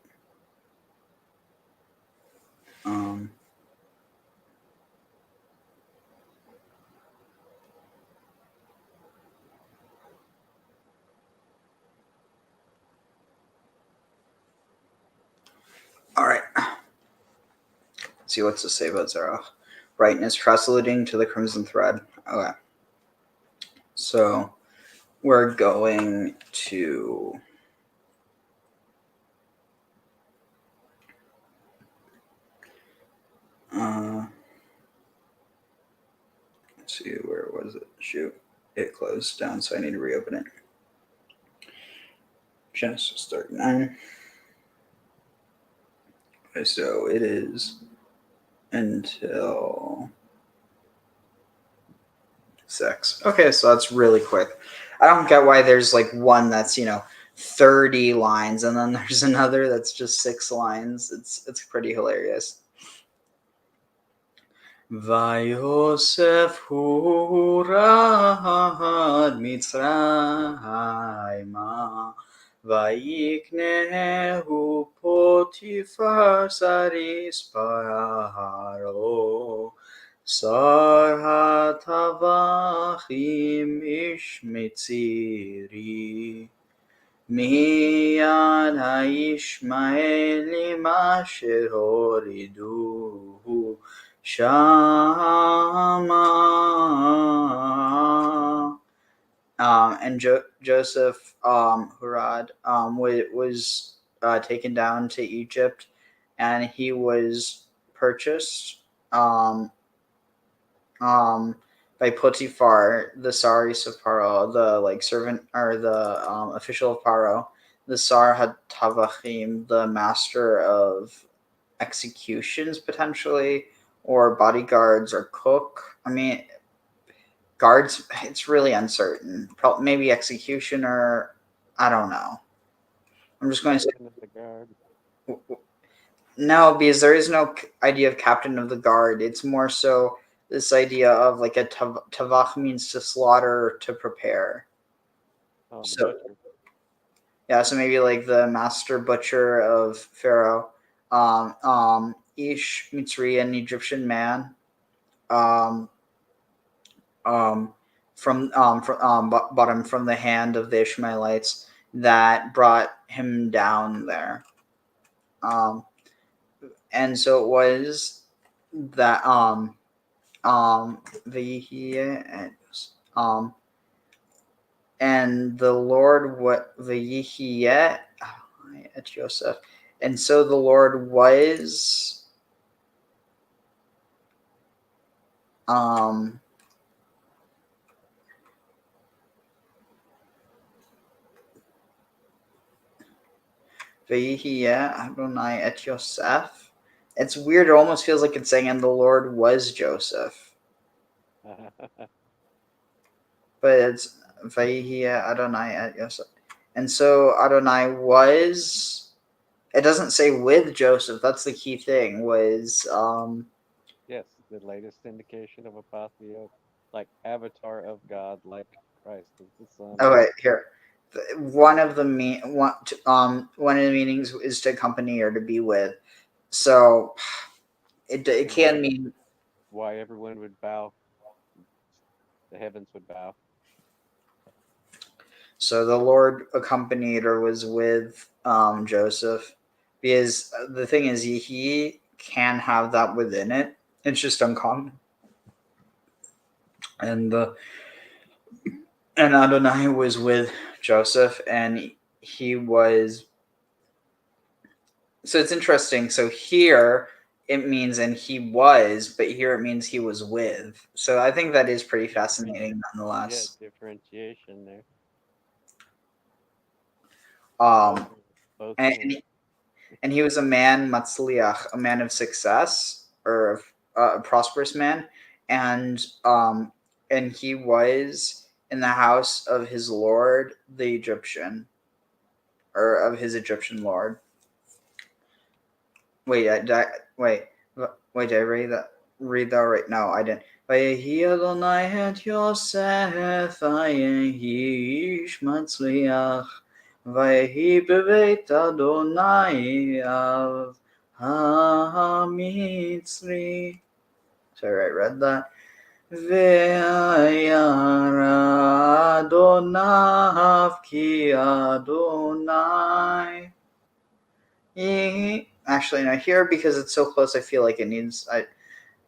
see what's to say about Zerach. Brightness, trust alluding to the crimson thread. Okay. So we're going to let's see, where was it? Shoot, it closed down, so I need to reopen it. Genesis 39. Okay, so it is until 6. Okay, so that's really quick. I don't get why there's like one that's 30 lines, and then there's another that's just 6 lines. It's pretty hilarious. Vayeshev hurad Mitzrayma vayiknehu Potifar saris paro sar hatavachim ish mitziri miyad ha'ishmaelim asher horiduhu Shama. And Joseph Hurad was taken down to Egypt, and he was purchased by Potiphar, the saris of Paro, the servant or the official of Paro, the Sar Hatavachim, the master of executions potentially, or bodyguards or cook. I mean, guards, it's really uncertain. Probably, maybe executioner, I don't know. I'm just going to say the guard. no, because there is no idea of captain of the guard. It's more so this idea of like a tavach means to slaughter, to prepare. Oh, the So butcher. yeah, so maybe like the master butcher of Pharaoh. Ish Mitzri, an Egyptian man, bought him from the hand of the Ishmaelites that brought him down there. And so it was that and the Lord Vayeshev at Joseph, and so the Lord was Vayeshev Adonai et Yosef. It's weird. It almost feels like it's saying, and the Lord was Joseph. But it's Vayeshev Adonai et Yosef. And so Adonai was, it doesn't say with Joseph. That's the key thing, was Yes, the latest indication of apotheos, like avatar of God, like Christ is the Son. oh wait, here. One of the meanings is to accompany or to be with. So it can mean why everyone would bow. The heavens would bow. So the Lord accompanied or was with Joseph, because the thing is, he can have that within it. It's just uncommon. And Adonai was with Joseph, and he was. So it's interesting. So here it means and he was, but here it means he was with. So I think that is pretty fascinating, nonetheless. Yeah, differentiation there. Both And he was a man matzliach, a man of success, or a prosperous man, and he was in the house of his lord, the Egyptian, or of his Egyptian lord. Wait, did I read that? Read that right? No, I didn't. Vayehi Adonai et Yosef, vayehi ish matzliach. Vayehi beveit Adonai av ha-mitzri. Sorry, I read that. Ve'ayara Adonav ki Adonai Actually, no, here, because it's so close, I feel like it needs...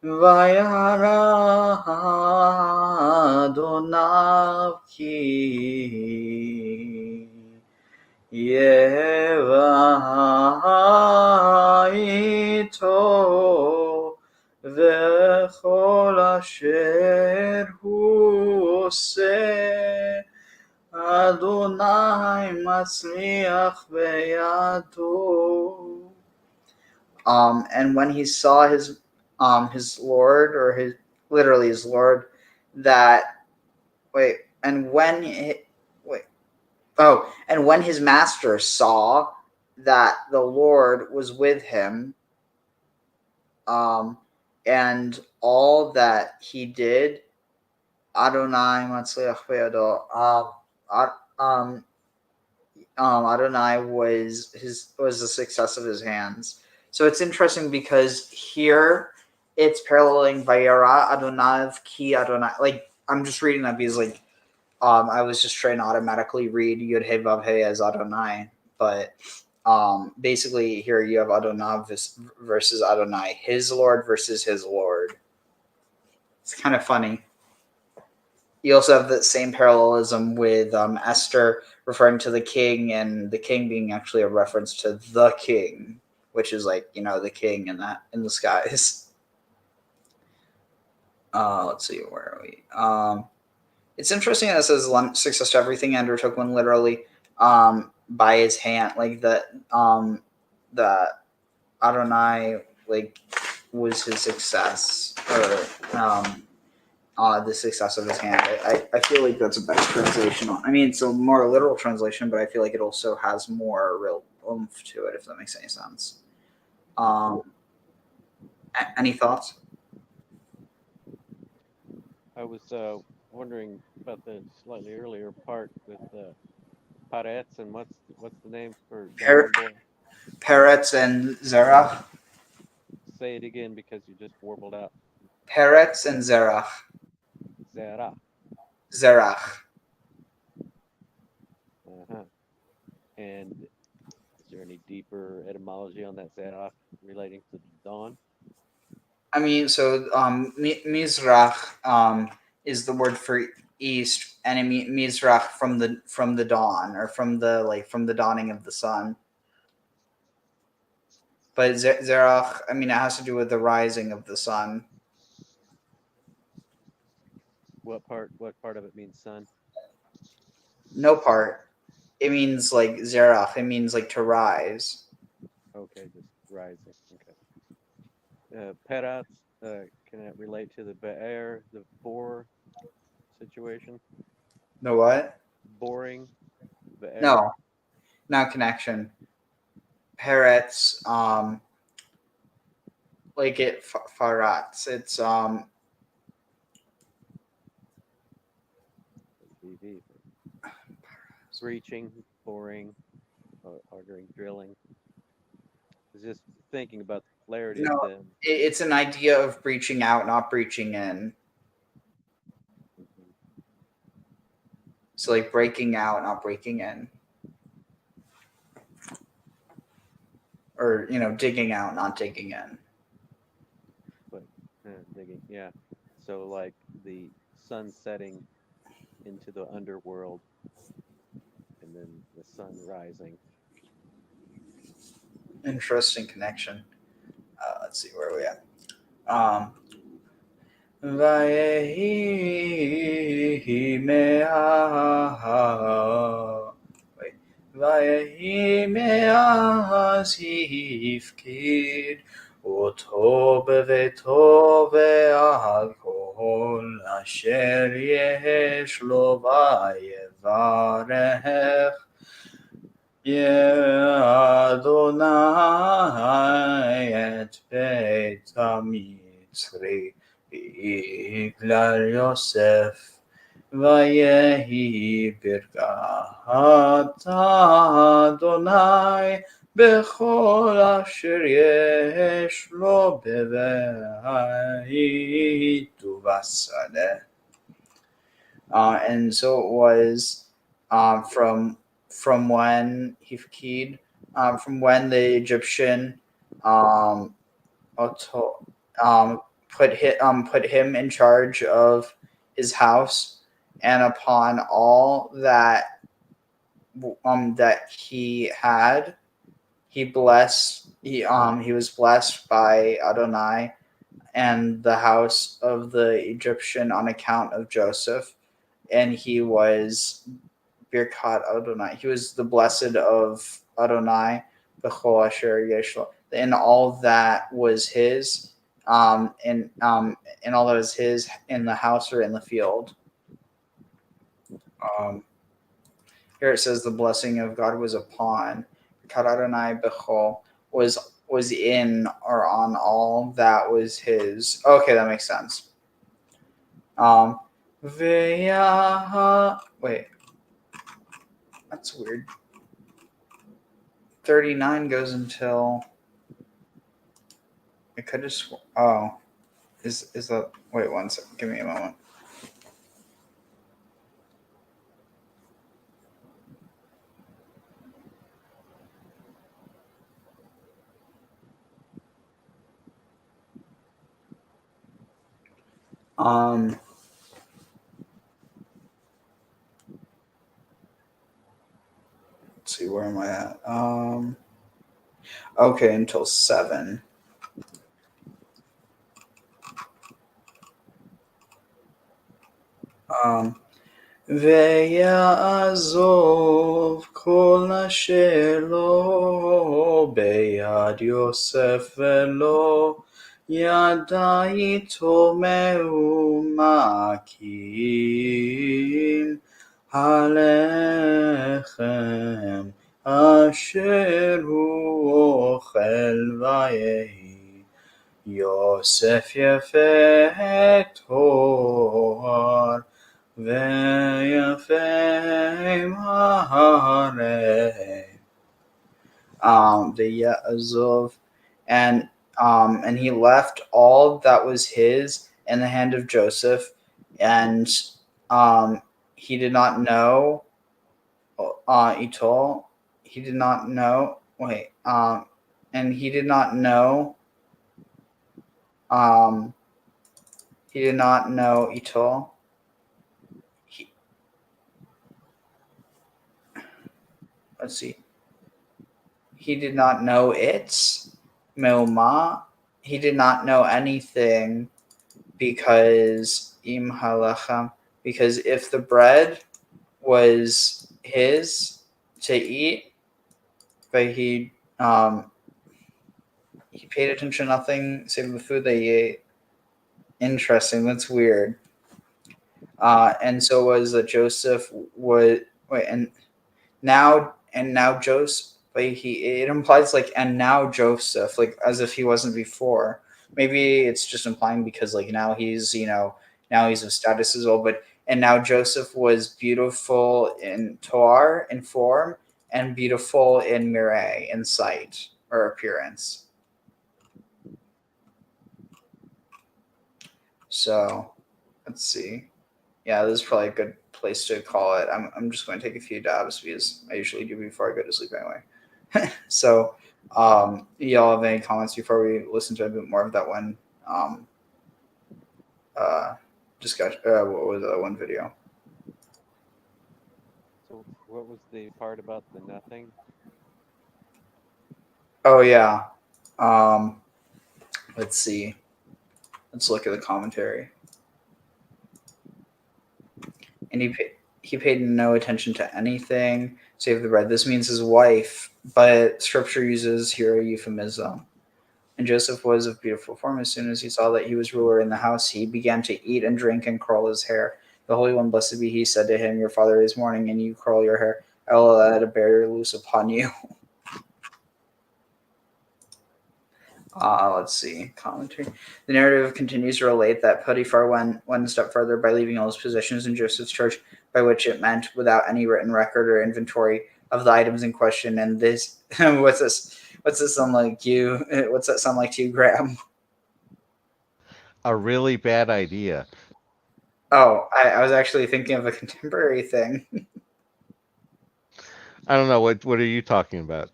Vayara Adonav ki Yeva ito v'chol asher hu oseh Adonai matzliach beyado. And when he saw his lord, or his lord, and when his master saw that the Lord was with him, and all that he did, Adonai matzliach beyado. Adonai was the success of his hands. So it's interesting because here it's paralleling Vayera Adonai ki Adonai. Like, I'm just reading that because I was just trying to automatically read Yud He Vav He as Adonai, but basically here you have Adonai versus Adonai, his Lord versus his Lord. It's kind of funny. You also have the same parallelism with Esther referring to the king, and the king being actually a reference to the king, which is the king in the skies. Let's see, where are we? It's interesting that it says success to everything and undertook one literally by his hand, like the Adonai was his success, or the success of his hand. I feel like that's a better translation. I mean, it's a more literal translation, but I feel like it also has more real oomph to it, if that makes any sense. Any thoughts? I was wondering about the slightly earlier part with Peretz, and what's the name for Don boy? Peretz and Zerach. Say it again because you just warbled out. Peretz and Zerach. Zerach. Zerach. And is there any deeper etymology on that Zerach relating to dawn? I mean, so Mizrach is the word for east, and Mizrach from the dawn, or from the dawning of the sun. But Zerach, I mean, it has to do with the rising of the sun. What part of it means sun? No part. It means Zerach. It means to rise. Okay, just rising. Okay. Peretz, can it relate to the be'er, the bore situation? The what? Boring. Be'er. No, not connection. Peretz, farats. It's breaching, boring, ordering, drilling. I was just thinking about the clarity of them. It's an idea of breaching out, not breaching in. So breaking out, not breaking in. Or, digging out, not digging in. But digging, yeah. So the sun setting into the underworld, and then the sun rising. Interesting connection. Let's see, where are we at? Vayehi me'az hifkid oto beveto ve'al kol asher yesh lo vayevarech Adonai et beit hamitzri biglar Yosef vayehi birkat Adonai bechol asher yesh lo beveit uvasadeh. And so it was from when Hifkid, from when the Egyptian put him in charge of his house, and upon all that that he had, he was blessed by Adonai and the house of the Egyptian on account of Joseph, and he was Birkat Adonai. He was the blessed of Adonai, b'chol asher yesh lo, and all that was his, and all that was his in the house or in the field. Here it says the blessing of God was upon Birkat Adonai b'chol, was in or on all that was his. Okay, that makes sense. Wait, that's weird. 39 goes until. I could have sworn. Oh, is that? Wait one second. Give me a moment. Let's see, where am I at? Okay, until 7. ויעזוב כל אשר לו ביד יוסף ולא ידע איתו מאומה כי אם הלחם אשר הוא אוכל ויהי יוסף יפה תואר ויפה the Yazov, and he left all that was his in the hand of Joseph, and he did not know Itol. He did not know. Wait, and he did not know. He did not know Itol. Let's see. He did not know its Meuma. He did not know anything because im halacham, because if the bread was his to eat, but he paid attention to nothing save the food that he ate. Interesting. That's weird. And so was that Joseph would wait and now Joseph. But it implies like and now Joseph, like as if he wasn't before. Maybe it's just implying because like now he's now he's of status as well. But and now Joseph was beautiful in Torah in form and beautiful in mirei in sight or appearance. So let's see. Yeah, this is probably a good place to call it. I'm just going to take a few dabs because I usually do before I go to sleep anyway. So, y'all have any comments before we listen to a bit more of that one discussion? What was that one video? So what was the part about the nothing? Oh yeah. Let's see. Let's look at the commentary. And he paid no attention to anything save the bread. This means his wife, but scripture uses here a euphemism. And Joseph was of beautiful form. As soon as he saw that he was ruler in the house, he began to eat and drink and curl his hair. The Holy One, blessed be he, said to him, your father is mourning, and you curl your hair. I will let a barrier loose upon you. Let's see. Commentary. The narrative continues to relate that Potiphar went a step further by leaving all his possessions in Joseph's church, by which it meant without any written record or inventory of the items in question. And this, what's this sound like you? What's that sound like to you, Graham? A really bad idea. Oh, I was actually thinking of a contemporary thing. I don't know. What are you talking about?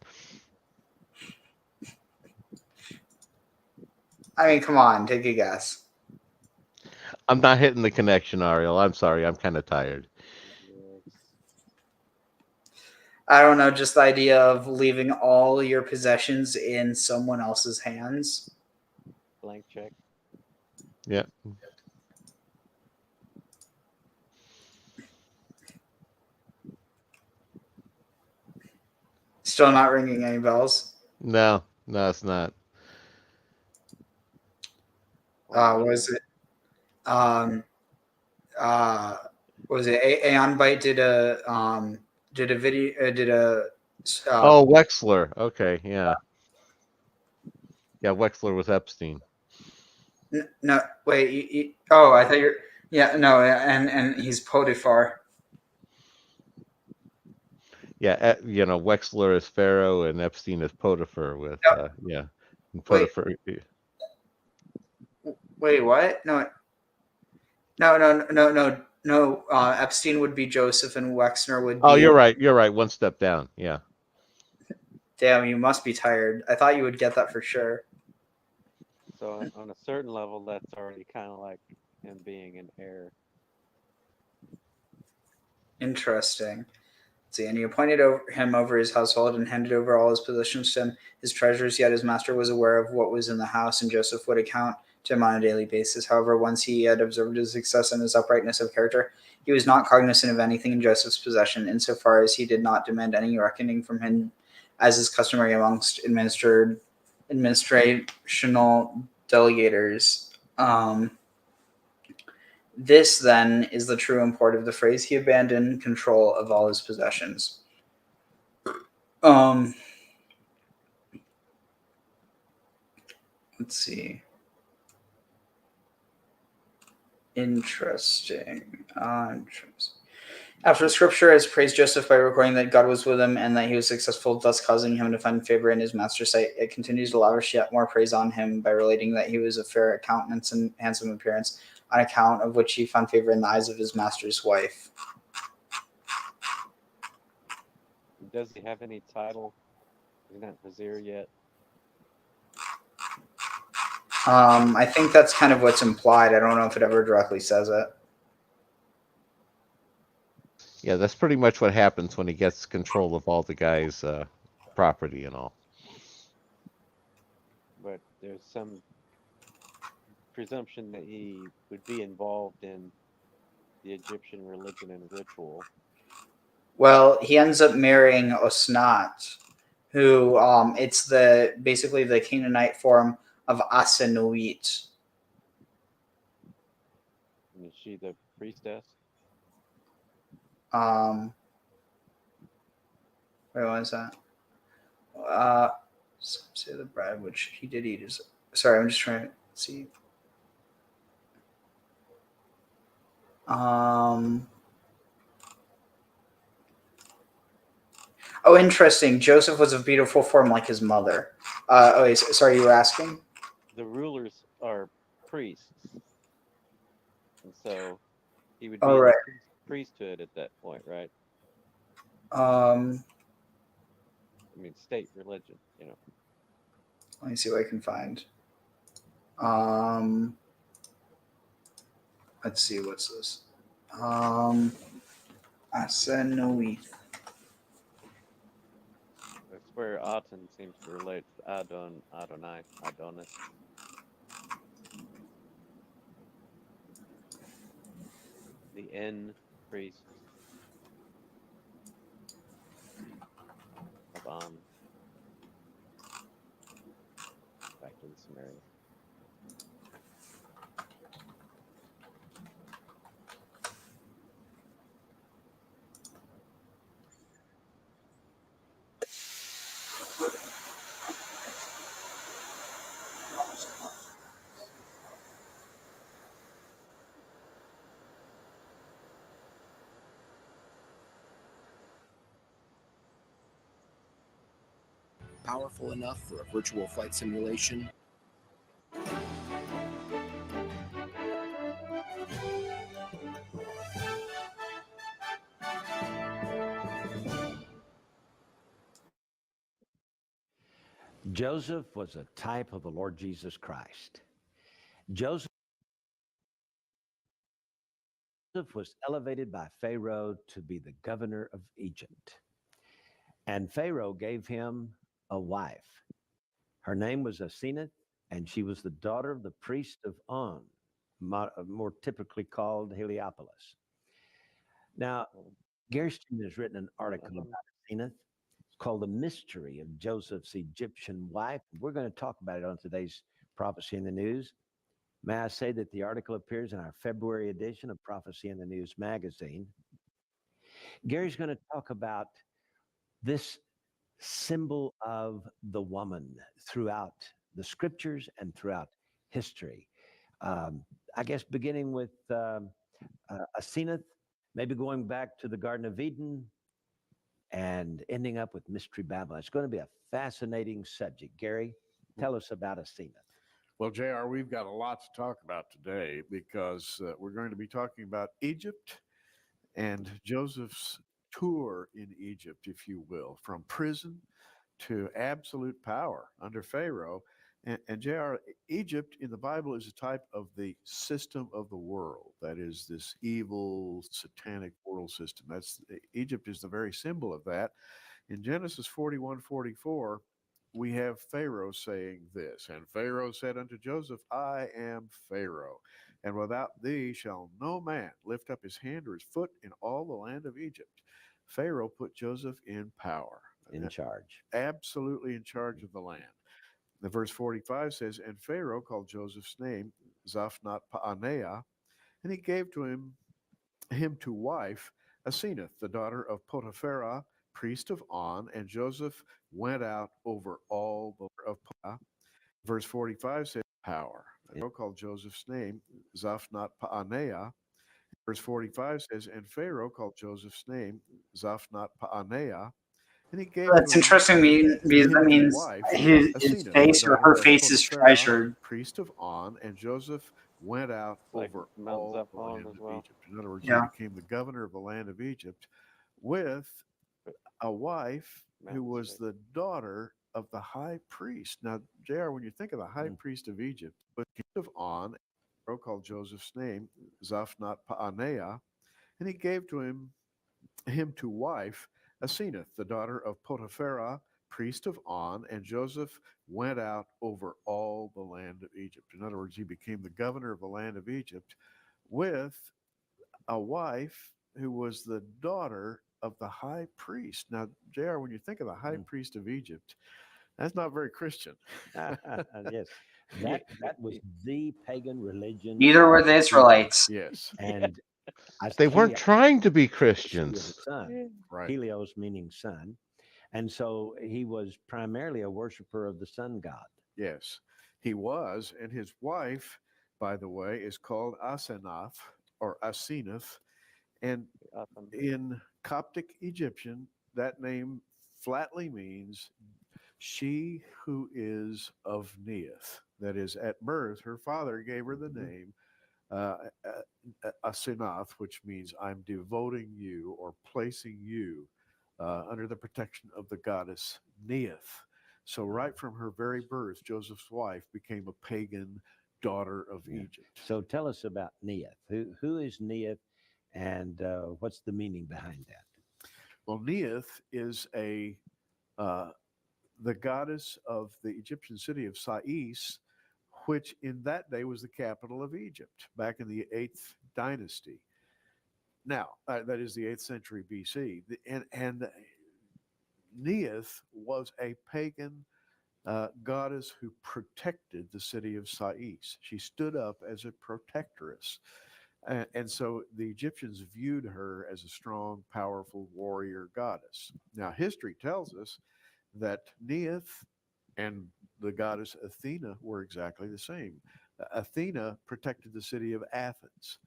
I mean, come on, take a guess. I'm not hitting the connection, Ariel. I'm sorry. I'm kind of tired. I don't know, just the idea of leaving all your possessions in someone else's hands. Blank check. Yeah. Still not ringing any bells. No, it's not. Was it? Was it Aeon Byte did a video did a Oh, Wexler. Okay, yeah. Yeah, Wexler was Epstein. no wait oh I thought you're no and he's Potiphar. Yeah, Wexler is Pharaoh and Epstein is Potiphar with Yep. yeah. And Potiphar. Wait, what? No. Epstein would be Joseph, and Wexner would be. Oh, you're right. You're right. One step down. Yeah. Damn, you must be tired. I thought you would get that for sure. So on a certain level, that's already kind of like him being an heir. Interesting. Let's see, and he appointed him over his household and handed over all his possessions to him, his treasures. Yet his master was aware of what was in the house, and Joseph would account to him on a daily basis. However, once he had observed his success and his uprightness of character, he was not cognizant of anything in Joseph's possession, insofar as he did not demand any reckoning from him, as is customary amongst administrational delegators. This, then, is the true import of the phrase, he abandoned control of all his possessions. Let's see. Interesting. After Scripture has praised Joseph by recording that God was with him and that he was successful, thus causing him to find favor in his master's sight, it continues to lavish yet more praise on him by relating that he was of fair countenance and handsome appearance, on account of which he found favor in the eyes of his master's wife. Does he have any title? He's not Vizier yet. I think that's kind of what's implied. I don't know if it ever directly says it. Yeah, that's pretty much what happens when he gets control of all the guy's property and all. But there's some presumption that he would be involved in the Egyptian religion and ritual. Well, he ends up marrying Osnat, who it's basically the Canaanite form of Asenuit. And is she the priestess? Wait, what is that? Some say the bread which he did eat is. Sorry, I'm just trying to see. Oh, interesting. Joseph was of beautiful form like his mother. Sorry, you were asking? The rulers are priests. And so he would be in right. the priesthood at that point, right? I mean, state religion, Let me see what I can find. Let's see, what's this? Asenuit. That's where Aten seems to relate to Adonis. The N priest of An. Back to the Samaria. Powerful enough for a virtual flight simulation. Joseph was a type of the Lord Jesus Christ. Joseph was elevated by Pharaoh to be the governor of Egypt. And Pharaoh gave him a wife. Her name was Asenath, and she was the daughter of the priest of On, more typically called Heliopolis. Now, Gershon has written an article about Asenath. It's called The Mystery of Joseph's Egyptian Wife. We're going to talk about it on today's Prophecy in the News. May I say that the article appears in our February edition of Prophecy in the News magazine. Gary's going to talk about this symbol of the woman throughout the scriptures and throughout history. I guess beginning with Asenath, maybe going back to the Garden of Eden and ending up with Mystery Babylon. It's going to be a fascinating subject. Gary, tell us about Asenath. Well, JR, we've got a lot to talk about today because we're going to be talking about Egypt and Joseph's tour in Egypt, if you will, from prison to absolute power under Pharaoh. And JR, Egypt in the Bible is a type of the system of the world. That is this evil, satanic world system. Egypt is the very symbol of that. In Genesis 41:44, we have Pharaoh saying this, and Pharaoh said unto Joseph, I am Pharaoh, and without thee shall no man lift up his hand or his foot in all the land of Egypt. Pharaoh put Joseph in power. In charge. Absolutely in charge of the land. The verse 45 says, and Pharaoh called Joseph's name Zaphnath-Paaneah, and he gave to him to wife Asenath, the daughter of Potiphera, priest of On, and Joseph went out over all the of Potiphera. Verse 45 says, power. Pharaoh called Joseph's name Zaphnath-Paaneah. Verse 45 says, and Pharaoh called Joseph's name Zaphnath-Paaneah, and he gave That's interesting because that means his face or her face is treasured. Priest of On, and Joseph went out over all the land of Egypt. In other words, he became the governor of the land of Egypt with a wife who was the daughter of the high priest. Now, JR, when you think of the high priest of Egypt, but king of On, Pharaoh called Joseph's name Zaphnath-Paaneah, and he gave to him to wife Asenath, the daughter of Potiphera, priest of On, and Joseph went out over all the land of Egypt. In other words, he became the governor of the land of Egypt with a wife who was the daughter of the high priest. Now, JR, when you think of the high priest of Egypt, that's not very Christian. Yes, that was the pagan religion. Neither were the Israelites. Yes. And they weren't trying to be Christians. Son, right. Helios meaning sun. And so he was primarily a worshiper of the sun god. Yes, he was. And his wife, by the way, is called Asenath or Asenath. And in Coptic Egyptian, that name flatly means she who is of Neath. That is, at birth, her father gave her the name Asenath, which means I'm devoting you or placing you under the protection of the goddess Neath. So right from her very birth, Joseph's wife became a pagan daughter of Egypt. So tell us about Neath. Who is Neath, and what's the meaning behind that? Well, Neath is the goddess of the Egyptian city of Sais, which in that day was the capital of Egypt back in the 8th dynasty. Now, that is the 8th century BC. And Neath was a pagan goddess who protected the city of Sais. She stood up as a protectress. And so the Egyptians viewed her as a strong, powerful warrior goddess. Now, history tells us that Neath and the goddess Athena were exactly the same. Athena protected the city of Athens.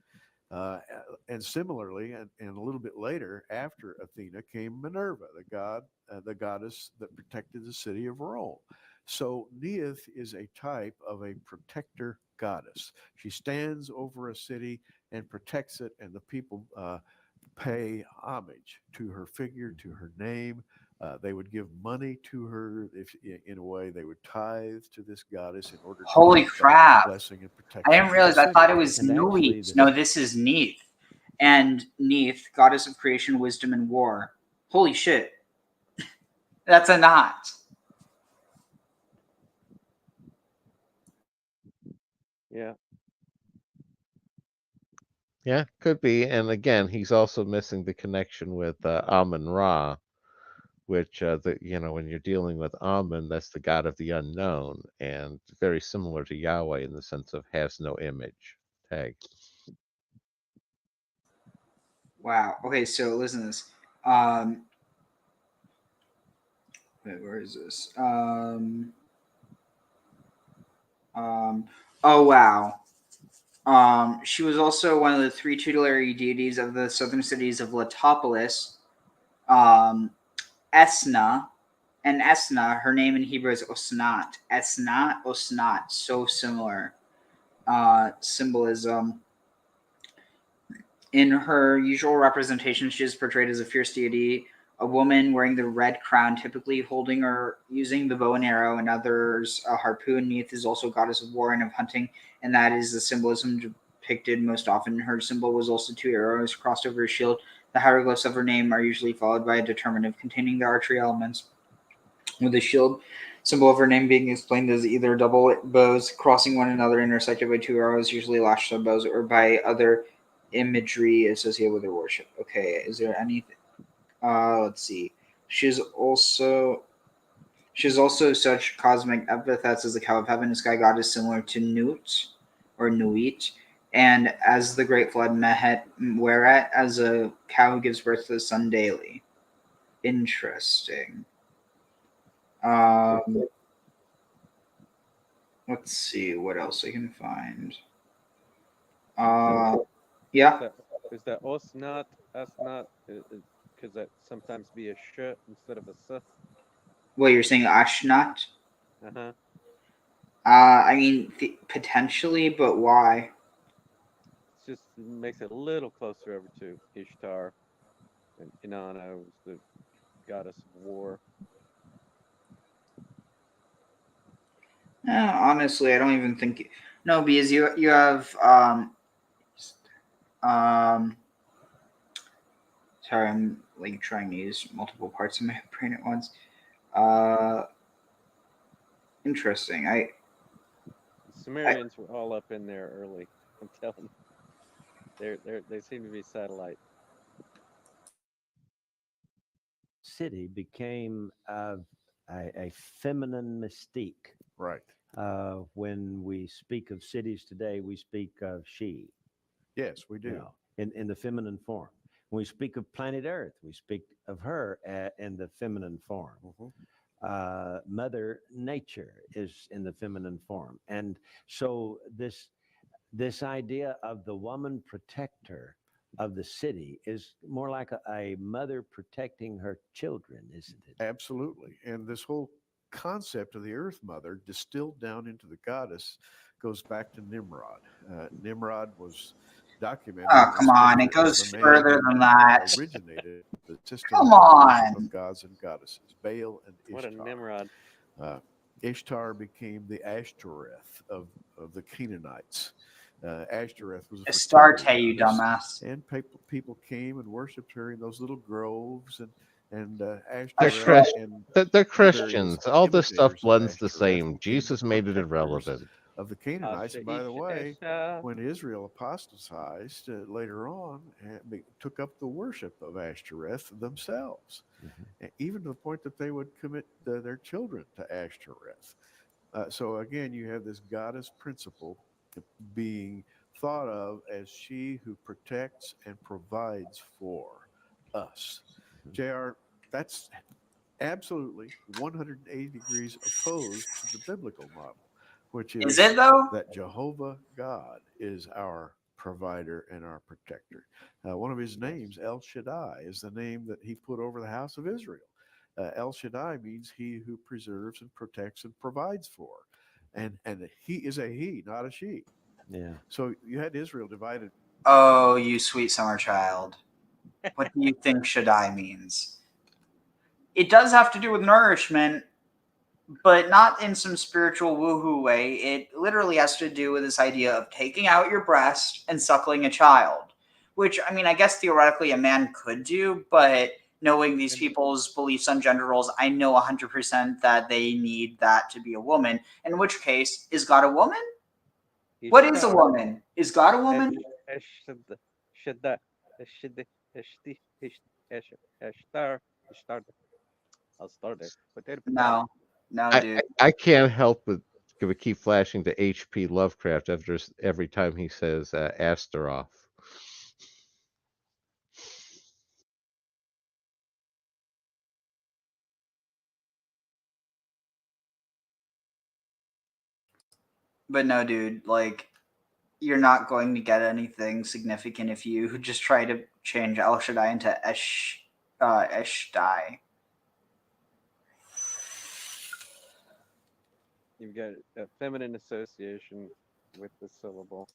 And similarly, and a little bit later, after Athena came Minerva, the goddess that protected the city of Rome. So Neath is a type of a protector goddess. She stands over a city and protects it, and the people pay homage to her figure, to her name, They would give money to her. If in a way they would tithe to this goddess in order to Holy get that crap. blessing and I protection. didn't for the realize. I city. thought it was And actually, Nuit. No, this is Neith. And Neith, goddess of creation, wisdom, and war. Holy shit. That's a knot. Yeah. Yeah, could be. And again, he's also missing the connection with Amun Ra, which when you're dealing with Amun, that's the god of the unknown, and very similar to Yahweh in the sense of has no image tag. Wow. Okay, so listen to this. Wait, where is this? Oh wow. She was also one of the 3 tutelary deities of the southern cities of Letopolis, Esna, and Esna. Her name in Hebrew is Osnat. Esnat, Osnat, so similar. Symbolism. In her usual representation, she is portrayed as a fierce deity, a woman wearing the red crown, typically holding or using the bow and arrow, and others a harpoon. Neith is also goddess of war and of hunting, and that is the symbolism depicted most often. Her symbol was also 2 arrows crossed over a shield. The hieroglyphs of her name are usually followed by a determinative containing the archery elements, with the shield symbol of her name being explained as either double bows crossing one another intersected by 2 arrows, usually lashed on bows, or by other imagery associated with her worship. Okay, is there anything? Let's see. She's also such cosmic epithets as the cow of heaven, a sky goddess similar to Nut or Nuit, and as the great flood Mehet Weret, as a cow who gives birth to the sun daily. Interesting. Let's see what else I can find. Yeah. Is that Osnat, Asnat? Could that sometimes be a sh instead of a s? Well, you're saying Ashnat? Uh-huh. I mean, potentially, but why? It just makes it a little closer over to Ishtar. And Inanna was the goddess of war. Honestly, I don't even think. No, because you have sorry, I'm like trying to use multiple parts of my brain at once. Interesting. The Sumerians were all up in there early. I'm telling you, they seem to be satellite. City became a feminine mystique. Right. When we speak of cities today, we speak of she. Yes, we do. In the feminine form. When we speak of planet Earth, we speak of her in the feminine form. Mm-hmm. Mother Nature is in the feminine form. And so this idea of the woman protector of the city is more like a mother protecting her children, isn't it? Absolutely. And this whole concept of the Earth Mother distilled down into the goddess goes back to Nimrod. Nimrod was documented. Oh, come on. It goes further than that. Originated the system Come of on. gods and goddesses, Baal and Ishtar. What a Nimrod. Ishtar became the Ashtoreth of the Canaanites. Ashtoreth was a Astarte, you dumbass. And people came and worshipped her in those little groves, and They're Christians. All this stuff blends the same. Jesus made it irrelevant. Of the Canaanites, and by the way, when Israel apostatized later on, took up the worship of Ashtoreth themselves, even to the point that they would commit their children to Ashtoreth. So again, you have this goddess principle being thought of as she who protects and provides for us. JR, that's absolutely 180 degrees opposed to the biblical model, which is it though? That Jehovah God is our provider and our protector. One of his names, El Shaddai, is the name that he put over the house of Israel. El Shaddai means he who preserves and protects and provides for. And he is a he, not a she. Yeah. So you had Israel divided. Oh, you sweet summer child. What do you think Shaddai means? it does have to do with nourishment, but not in some spiritual woohoo way. It literally has to do with this idea of taking out your breast and suckling a child, which, I mean, I guess theoretically a man could do, but knowing these people's beliefs on gender roles, I know 100% that they need that to be a woman, in which case, is God a woman? What is a woman? Is God a woman? No, dude. I can't help but keep flashing to H.P. Lovecraft every time he says Astaroth. But no, dude, like, you're not going to get anything significant if you just try to change El Shaddai into Eshdai. You've got a feminine association with the syllable.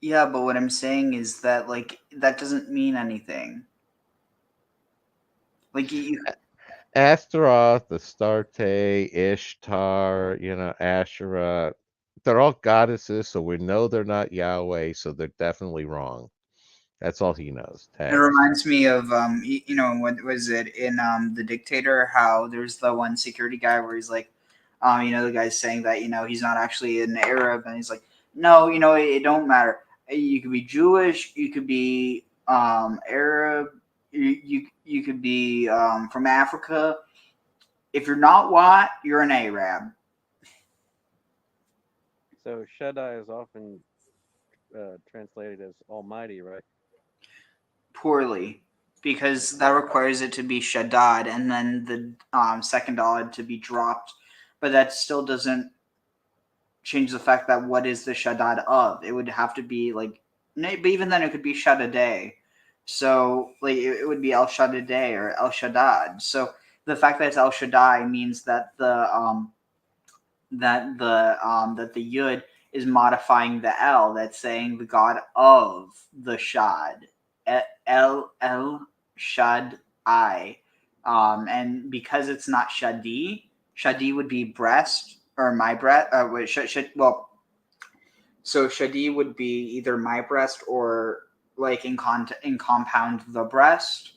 Yeah, but what I'm saying is that, like, that doesn't mean anything. Like, you Astaroth, Astarte, Ishtar, Asherah, they're all goddesses, so we know they're not Yahweh, so they're definitely wrong. That's all he knows. It reminds me of what was it in The Dictator, how there's the one security guy where he's like, the guy's saying that he's not actually an Arab, and he's like, no, it don't matter. You could be Jewish, you could be Arab, you could be from Africa. If you're not white, you're an Arab. So Shaddai is often translated as Almighty, right? Poorly, because that requires it to be Shaddad and then the second Daled to be dropped, but that still doesn't change the fact that what is the Shaddad of? It would have to be like, but even then it could be Shaddadeh. So like it would be El Shaddadeh or El Shaddad. So the fact that it's El Shaddai means that the Yud is modifying the El. That's saying the God of the Shad. El Shaddai. And because it's not Shadi, Shadi would be breast or my breast. So Shadi would be either my breast or like in compound the breast,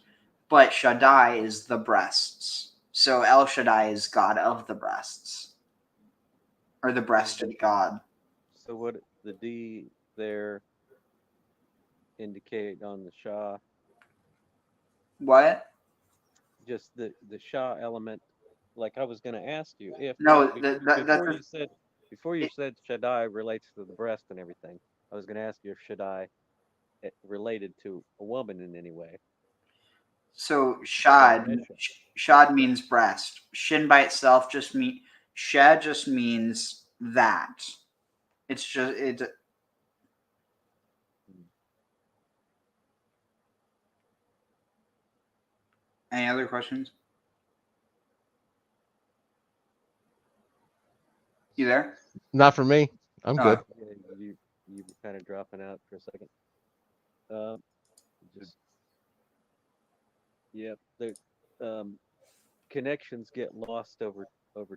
but Shaddai is the breasts. So El Shaddai is God of the breasts, or the breasted God. So what the D there indicate on the Shah? What? Just the Shah element. Like I was going to ask you if before you said Shaddai relates to the breast and everything. I was going to ask you if Shaddai related to a woman in any way. So shad means breast. Shin by itself just shad just means that. It's just it. Any other questions? You there? Not for me. I'm good. Yeah, you were kind of dropping out for a second. The connections get lost over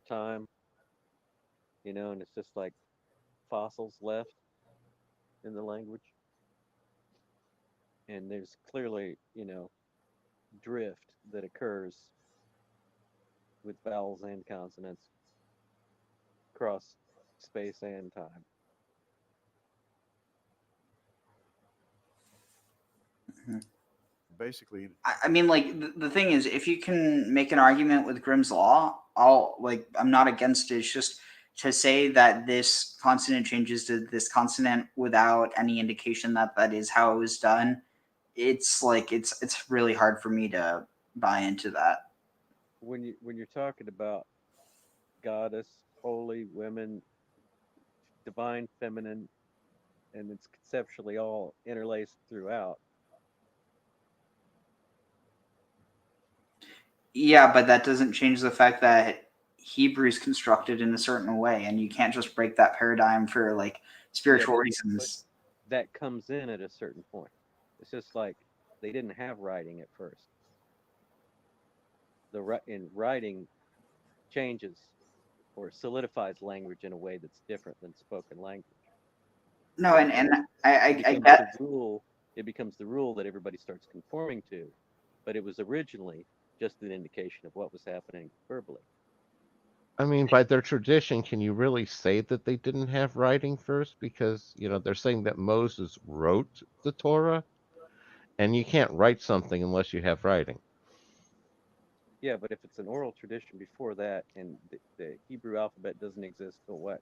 time, and it's just like fossils left in the language. And there's clearly, drift that occurs with vowels and consonants across space and time. Basically, I mean, like the thing is, if you can make an argument with Grimm's law, I'm not against it. It's just to say that this consonant changes to this consonant without any indication that that is how it was done. It's like it's really hard for me to buy into that. When you're talking about goddess, holy, women, divine, feminine, and it's conceptually all interlaced throughout. Yeah, but that doesn't change the fact that Hebrew is constructed in a certain way, and you can't just break that paradigm for like spiritual reasons. That comes in at a certain point. It's just like They didn't have writing at first. In writing changes or solidifies language in a way that's different than spoken language. No, and I becomes get the rule. It becomes the rule that everybody starts conforming to, but it was originally just an indication of what was happening verbally. I mean, by their tradition, can you really say that they didn't have writing first? Because, they're saying that Moses wrote the Torah, and you can't write something unless you have writing. Yeah, but if it's an oral tradition before that, and the Hebrew alphabet doesn't exist till what,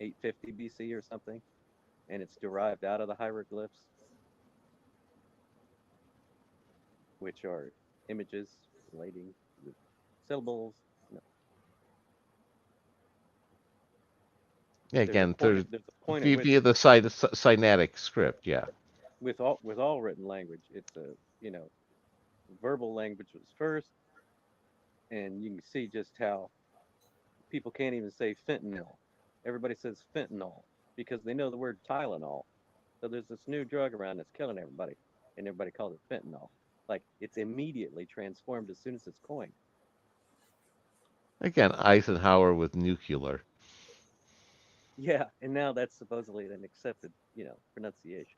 850 BC or something, and it's derived out of the hieroglyphs, which are images relating with syllables. Yeah, again, there's a point at which via the Sinaitic script, yeah. with all written language, it's a verbal language was first, and you can see just how people can't even say fentanyl. Everybody says fentanyl because they know the word Tylenol. So there's this new drug around that's killing everybody, and everybody calls it fentanyl. Like it's immediately transformed as soon as it's coined. Again, Eisenhower with nuclear. Yeah, and now that's supposedly an accepted, pronunciation.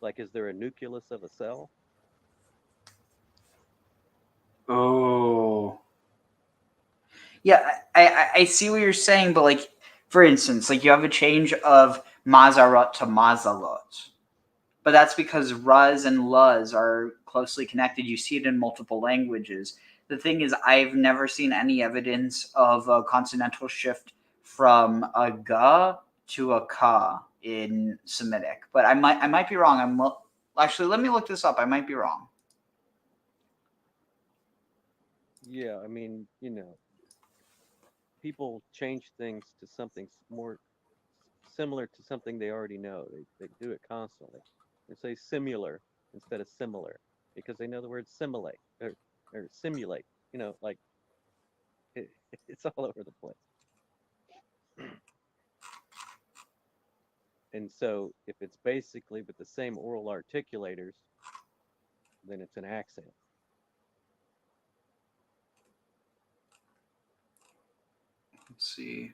Like, is there a nucleus of a cell? Oh. Yeah, I see what you're saying, but like, for instance, like you have a change of Mazarot to Mazalot. But that's because Raz and Luz are closely connected. You see it in multiple languages. The thing is, I've never seen any evidence of a consonantal shift from a ga to a ka in Semitic. But I might be wrong. Actually, let me look this up. I might be wrong. Yeah, I mean, people change things to something more similar to something they already know. They do it constantly. They say similar instead of similar because they know the word simulate or simulate. Like it's all over the place. And so if it's basically with the same oral articulators, then it's an accent. Let's see.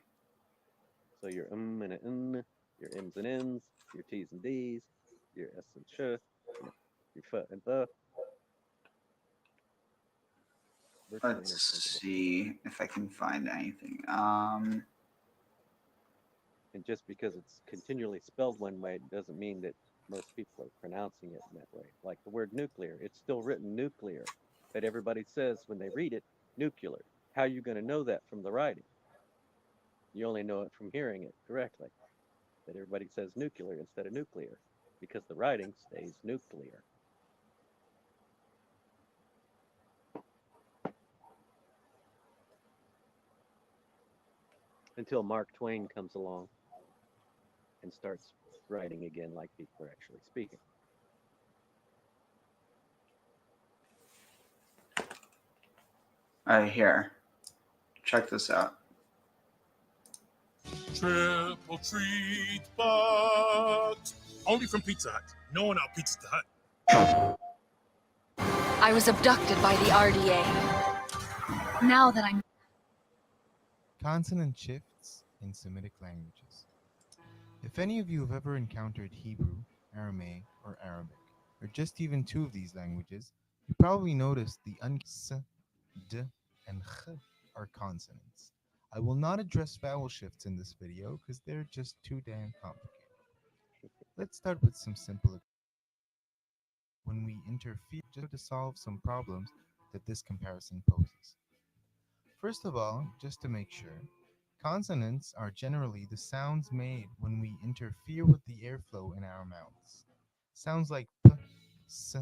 So your and an, your m's and n's, your t's and d's, your s and sh, your f and the. Let's see if I can find anything. And just because it's continually spelled one way doesn't mean that most people are pronouncing it in that way. Like the word nuclear, it's still written nuclear, but everybody says when they read it, nuclear. How are you going to know that from the writing? You only know it from hearing it correctly. That everybody says nuclear instead of nuclear because the writing stays nuclear. Until Mark Twain comes along and starts writing again like people are actually speaking. Here. Check this out. Triple treat, but only from Pizza Hut. No one out Pizza Hut. I was abducted by the RDA. Now that I'm... Consonant shifts in Semitic languages. If any of you have ever encountered Hebrew, Aramaic, or Arabic, or just even two of these languages, you probably noticed the s, d, and ch are consonants. I will not address vowel shifts in this video because they're just too damn complicated. Let's start with some simple when we interfere just to solve some problems that this comparison poses. First of all, just to make sure, consonants are generally the sounds made when we interfere with the airflow in our mouths. Sounds like p, s,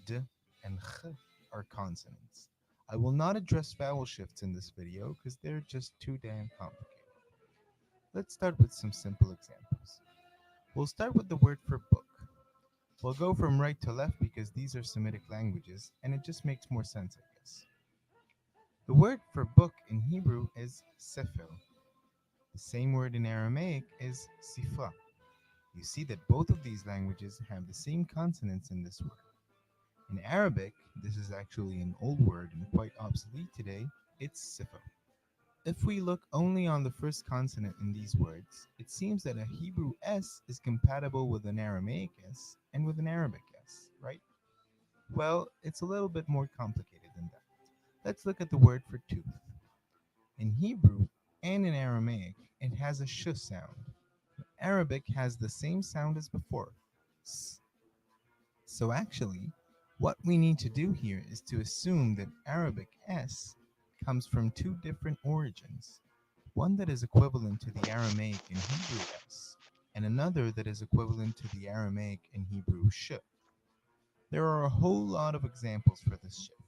d, and ch are consonants. I will not address vowel shifts in this video because they're just too damn complicated. Let's start with some simple examples. We'll start with the word for book. We'll go from right to left because these are Semitic languages and it just makes more sense, I guess. The word for book in Hebrew is sefer. The same word in Aramaic is sifra. You see that both of these languages have the same consonants in this word. In Arabic, this is actually an old word and quite obsolete today. It's sifa. If we look only on the first consonant in these words, it seems that a Hebrew S is compatible with an Aramaic S and with an Arabic S, right? Well, it's a little bit more complicated than that. Let's look at the word for tooth. In Hebrew and in Aramaic, it has a sh sound. Arabic has the same sound as before, s. So actually, what we need to do here is to assume that Arabic S comes from two different origins. One that is equivalent to the Aramaic and Hebrew S, and another that is equivalent to the Aramaic and Hebrew sh. There are a whole lot of examples for this shift.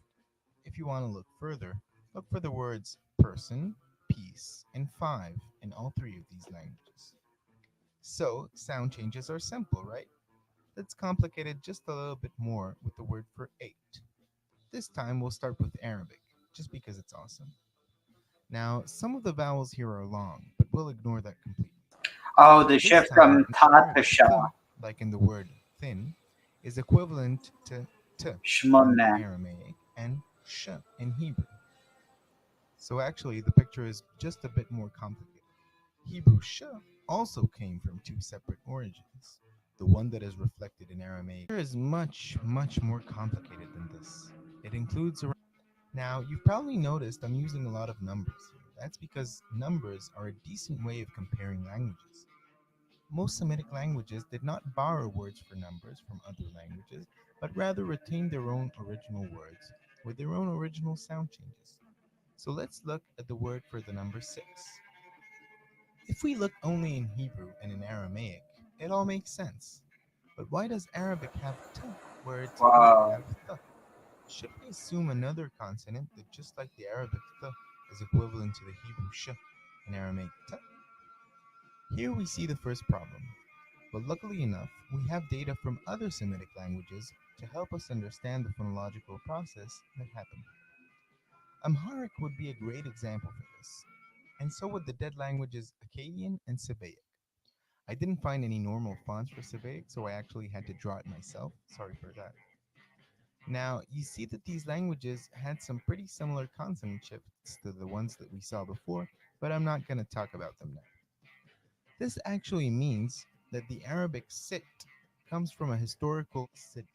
If you want to look for the words person, peace, and five in all three of these languages. So, sound changes are simple, right? Let's complicate it just a little bit more with the word for eight. This time we'll start with Arabic, just because it's awesome. Now, some of the vowels here are long, but we'll ignore that completely. Oh, the This shift time, from in ta to Arabic, sha. like in the word thin, is equivalent to t in Shmona. Aramaic and sh in Hebrew. So actually, the picture is just a bit more complicated. Hebrew sh also came from two separate origins. The one that is reflected in Aramaic is much, much more complicated than this. It includes around. Now, you've probably noticed I'm using a lot of numbers here. That's because numbers are a decent way of comparing languages. Most Semitic languages did not borrow words for numbers from other languages, but rather retained their own original words with their own original sound changes. So let's look at the word for the number 6. If we look only in Hebrew and in Aramaic, it all makes sense. But why does Arabic have t, where it doesn't have th? Should we assume another consonant that, just like the Arabic th, is equivalent to the Hebrew sh and Aramaic t? Here we see the first problem. But luckily enough, we have data from other Semitic languages to help us understand the phonological process that happened. Amharic would be a great example for this, and so would the dead languages Akkadian and Sabaic. I didn't find any normal fonts for Sabaic, so I actually had to draw it myself. Sorry for that. Now, you see that these languages had some pretty similar consonant shifts to the ones that we saw before, but I'm not going to talk about them now. This actually means that the Arabic sit comes from a historical sit.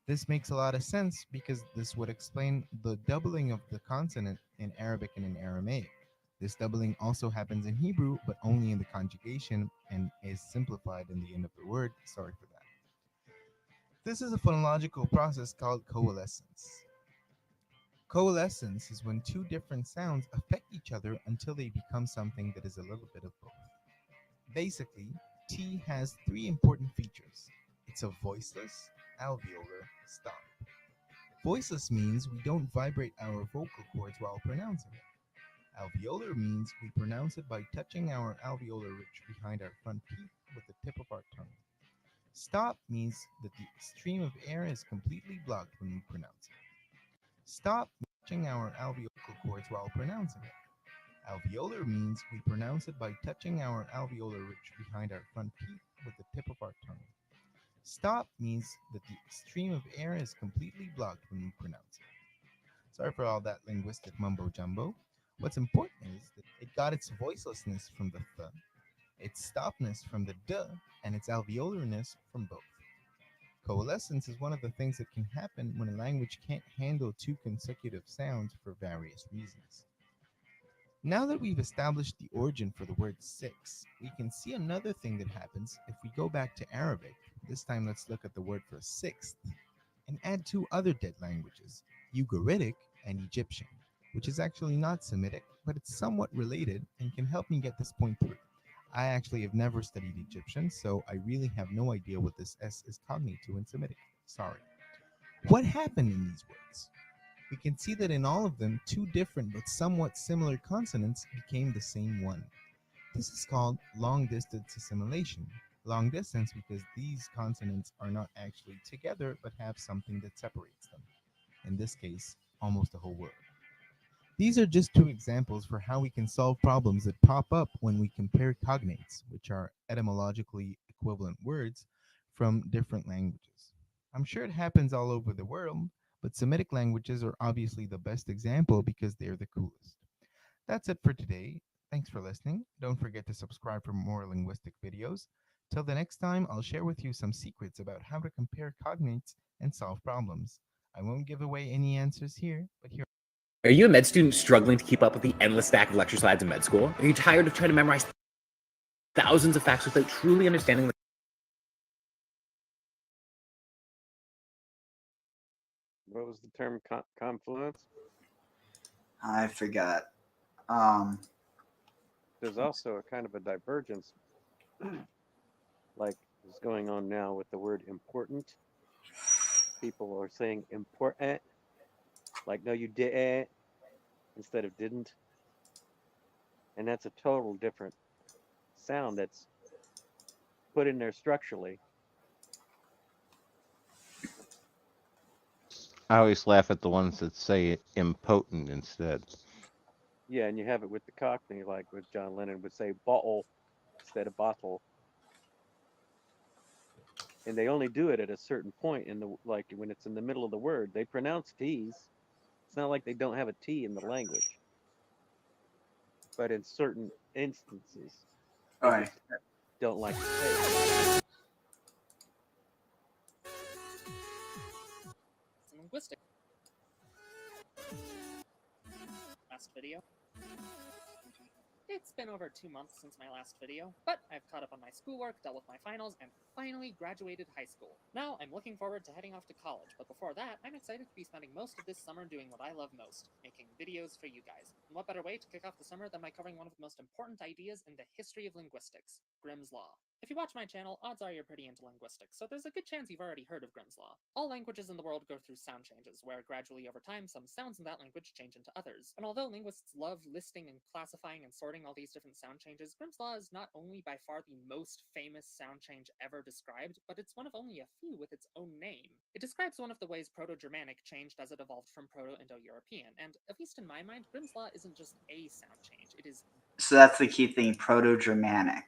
This makes a lot of sense because this would explain the doubling of the consonant in Arabic and in Aramaic. This doubling also happens in Hebrew, but only in the conjugation and is simplified in the end of the word. Sorry for that. This is a phonological process called coalescence. Coalescence is when two different sounds affect each other until they become something that is a little bit of both. Basically, T has three important features. It's a voiceless, alveolar stop. Voiceless means we don't vibrate our vocal cords while pronouncing it. Alveolar means we pronounce it by touching our alveolar ridge behind our front teeth with the tip of our tongue. Stop means that the stream of air is completely blocked when we pronounce it. Stop touching our alveolar cords while pronouncing it. Alveolar means we pronounce it by touching our alveolar ridge behind our front teeth with the tip of our tongue. Stop means that the stream of air is completely blocked when we pronounce it. Sorry for all that linguistic mumbo jumbo. What's important is that it got its voicelessness from the th, its stopness from the d, and its alveolarness from both. Coalescence is one of the things that can happen when a language can't handle two consecutive sounds for various reasons. Now that we've established the origin for the word 6, we can see another thing that happens if we go back to Arabic. This time let's look at the word for sixth and add two other dead languages, Ugaritic and Egyptian, which is actually not Semitic, but it's somewhat related and can help me get this point through. I actually have never studied Egyptian, so I really have no idea what this S is cognate to in Semitic. Sorry. What happened in these words? We can see that in all of them, two different but somewhat similar consonants became the same one. This is called long-distance assimilation. Long distance because these consonants are not actually together but have something that separates them. In this case, almost the whole word. These are just two examples for how we can solve problems that pop up when we compare cognates, which are etymologically equivalent words from different languages. I'm sure it happens all over the world, but Semitic languages are obviously the best example because they're the coolest. That's it for today. Thanks for listening. Don't forget to subscribe for more linguistic videos. Till the next time, I'll share with you some secrets about how to compare cognates and solve problems. I won't give away any answers here, but here. Are you a med student struggling to keep up with the endless stack of lecture slides in med school? Are you tired of trying to memorize thousands of facts without truly understanding the What was the term? Confluence? I forgot. There's also a kind of a divergence, like is going on now with the word important. People are saying important, like no, you didn't, instead of didn't. And that's a total different sound that's put in there structurally. I always laugh at the ones that say impotent instead. Yeah, and you have it with the Cockney, like with John Lennon would say bottle instead of bottle. And they only do it at a certain point in the, like when it's in the middle of the word. They pronounce T's. It's not like they don't have a T in the language. But in certain instances, they just don't like to say it. Linguistics. Last video. It's been over 2 months since my last video, but I've caught up on my schoolwork, dealt with my finals, and finally graduated high school. Now I'm looking forward to heading off to college, but before that, I'm excited to be spending most of this summer doing what I love most, making videos for you guys. And what better way to kick off the summer than by covering one of the most important ideas in the history of linguistics, Grimm's Law. If you watch my channel, odds are you're pretty into linguistics, so there's a good chance you've already heard of Grimm's Law. All languages in the world go through sound changes, where gradually over time some sounds in that language change into others. And although linguists love listing and classifying and sorting all these different sound changes, Grimm's Law is not only by far the most famous sound change ever described, but it's one of only a few with its own name. It describes one of the ways Proto-Germanic changed as it evolved from Proto-Indo-European, and at least in my mind, Grimm's Law isn't just a sound change, it is So that's the key thing, Proto-Germanic.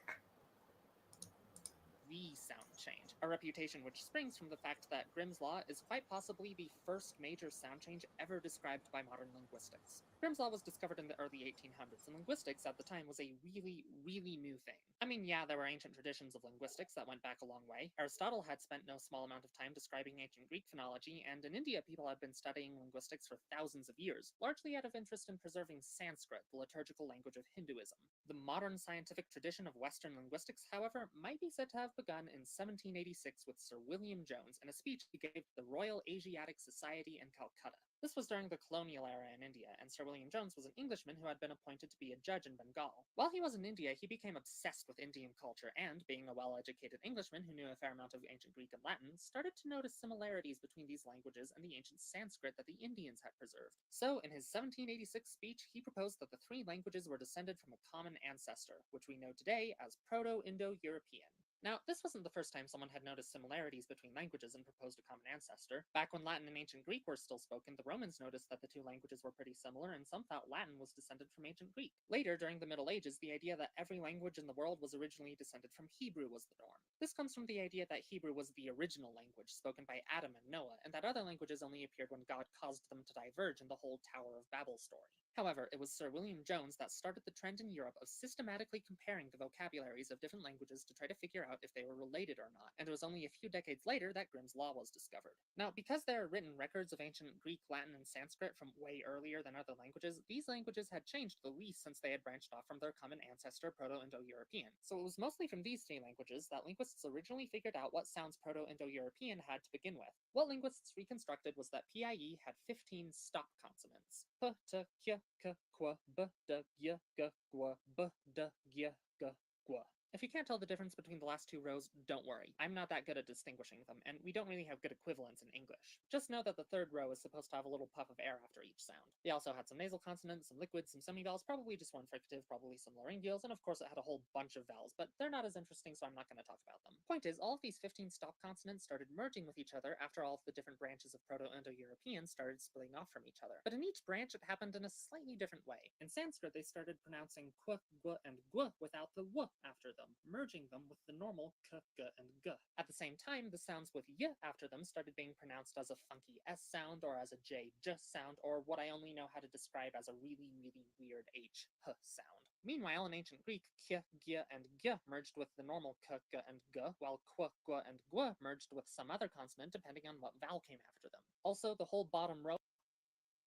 the sound change, a reputation which springs from the fact that Grimm's Law is quite possibly the first major sound change ever described by modern linguistics. Grimm's Law was discovered in the early 1800s, and linguistics at the time was a really, really new thing. I mean, yeah, there were ancient traditions of linguistics that went back a long way. Aristotle had spent no small amount of time describing ancient Greek phonology, and in India, people had been studying linguistics for thousands of years, largely out of interest in preserving Sanskrit, the liturgical language of Hinduism. The modern scientific tradition of Western linguistics, however, might be said to have begun in 1786 with Sir William Jones in a speech he gave to the Royal Asiatic Society in Calcutta. This was during the colonial era in India, and Sir William Jones was an Englishman who had been appointed to be a judge in Bengal. While he was in India, he became obsessed with Indian culture and, being a well-educated Englishman who knew a fair amount of ancient Greek and Latin, started to notice similarities between these languages and the ancient Sanskrit that the Indians had preserved. So, in his 1786 speech, he proposed that the three languages were descended from a common ancestor, which we know today as Proto-Indo-European. Now, this wasn't the first time someone had noticed similarities between languages and proposed a common ancestor. Back when Latin and ancient Greek were still spoken, the Romans noticed that the two languages were pretty similar, and some thought Latin was descended from ancient Greek. Later, during the Middle Ages, the idea that every language in the world was originally descended from Hebrew was the norm. This comes from the idea that Hebrew was the original language spoken by Adam and Noah, and that other languages only appeared when God caused them to diverge in the whole Tower of Babel story. However, it was Sir William Jones that started the trend in Europe of systematically comparing the vocabularies of different languages to try to figure out if they were related or not, and it was only a few decades later that Grimm's Law was discovered. Now, because there are written records of ancient Greek, Latin, and Sanskrit from way earlier than other languages, these languages had changed the least since they had branched off from their common ancestor, Proto-Indo-European. So it was mostly from these three languages that linguists originally figured out what sounds Proto-Indo-European had to begin with. What linguists reconstructed was that PIE had 15 stop consonants. P, T, K, K, Qu, B, D, G, G, Gu, B, D, G, G, Gu. If you can't tell the difference between the last two rows, don't worry. I'm not that good at distinguishing them, and we don't really have good equivalents in English. Just know that the third row is supposed to have a little puff of air after each sound. They also had some nasal consonants, some liquids, some semivowels, probably just one fricative, probably some laryngeals, and of course it had a whole bunch of vowels, but they're not as interesting, so I'm not going to talk about them. Point is, all of these 15 stop consonants started merging with each other after all of the different branches of Proto-Indo-European started splitting off from each other. But in each branch, it happened in a slightly different way. In Sanskrit, they started pronouncing qu, gu, and gu without the w after them. them, merging them with the normal k, g, and g. At the same time, the sounds with y after them started being pronounced as a funky s sound, or as a j sound, or what I only know how to describe as a really, really weird h sound. Meanwhile, in ancient Greek, k, g, and g merged with the normal k, g, and g, while qu, gu, and gu merged with some other consonant depending on what vowel came after them. Also, the whole bottom row.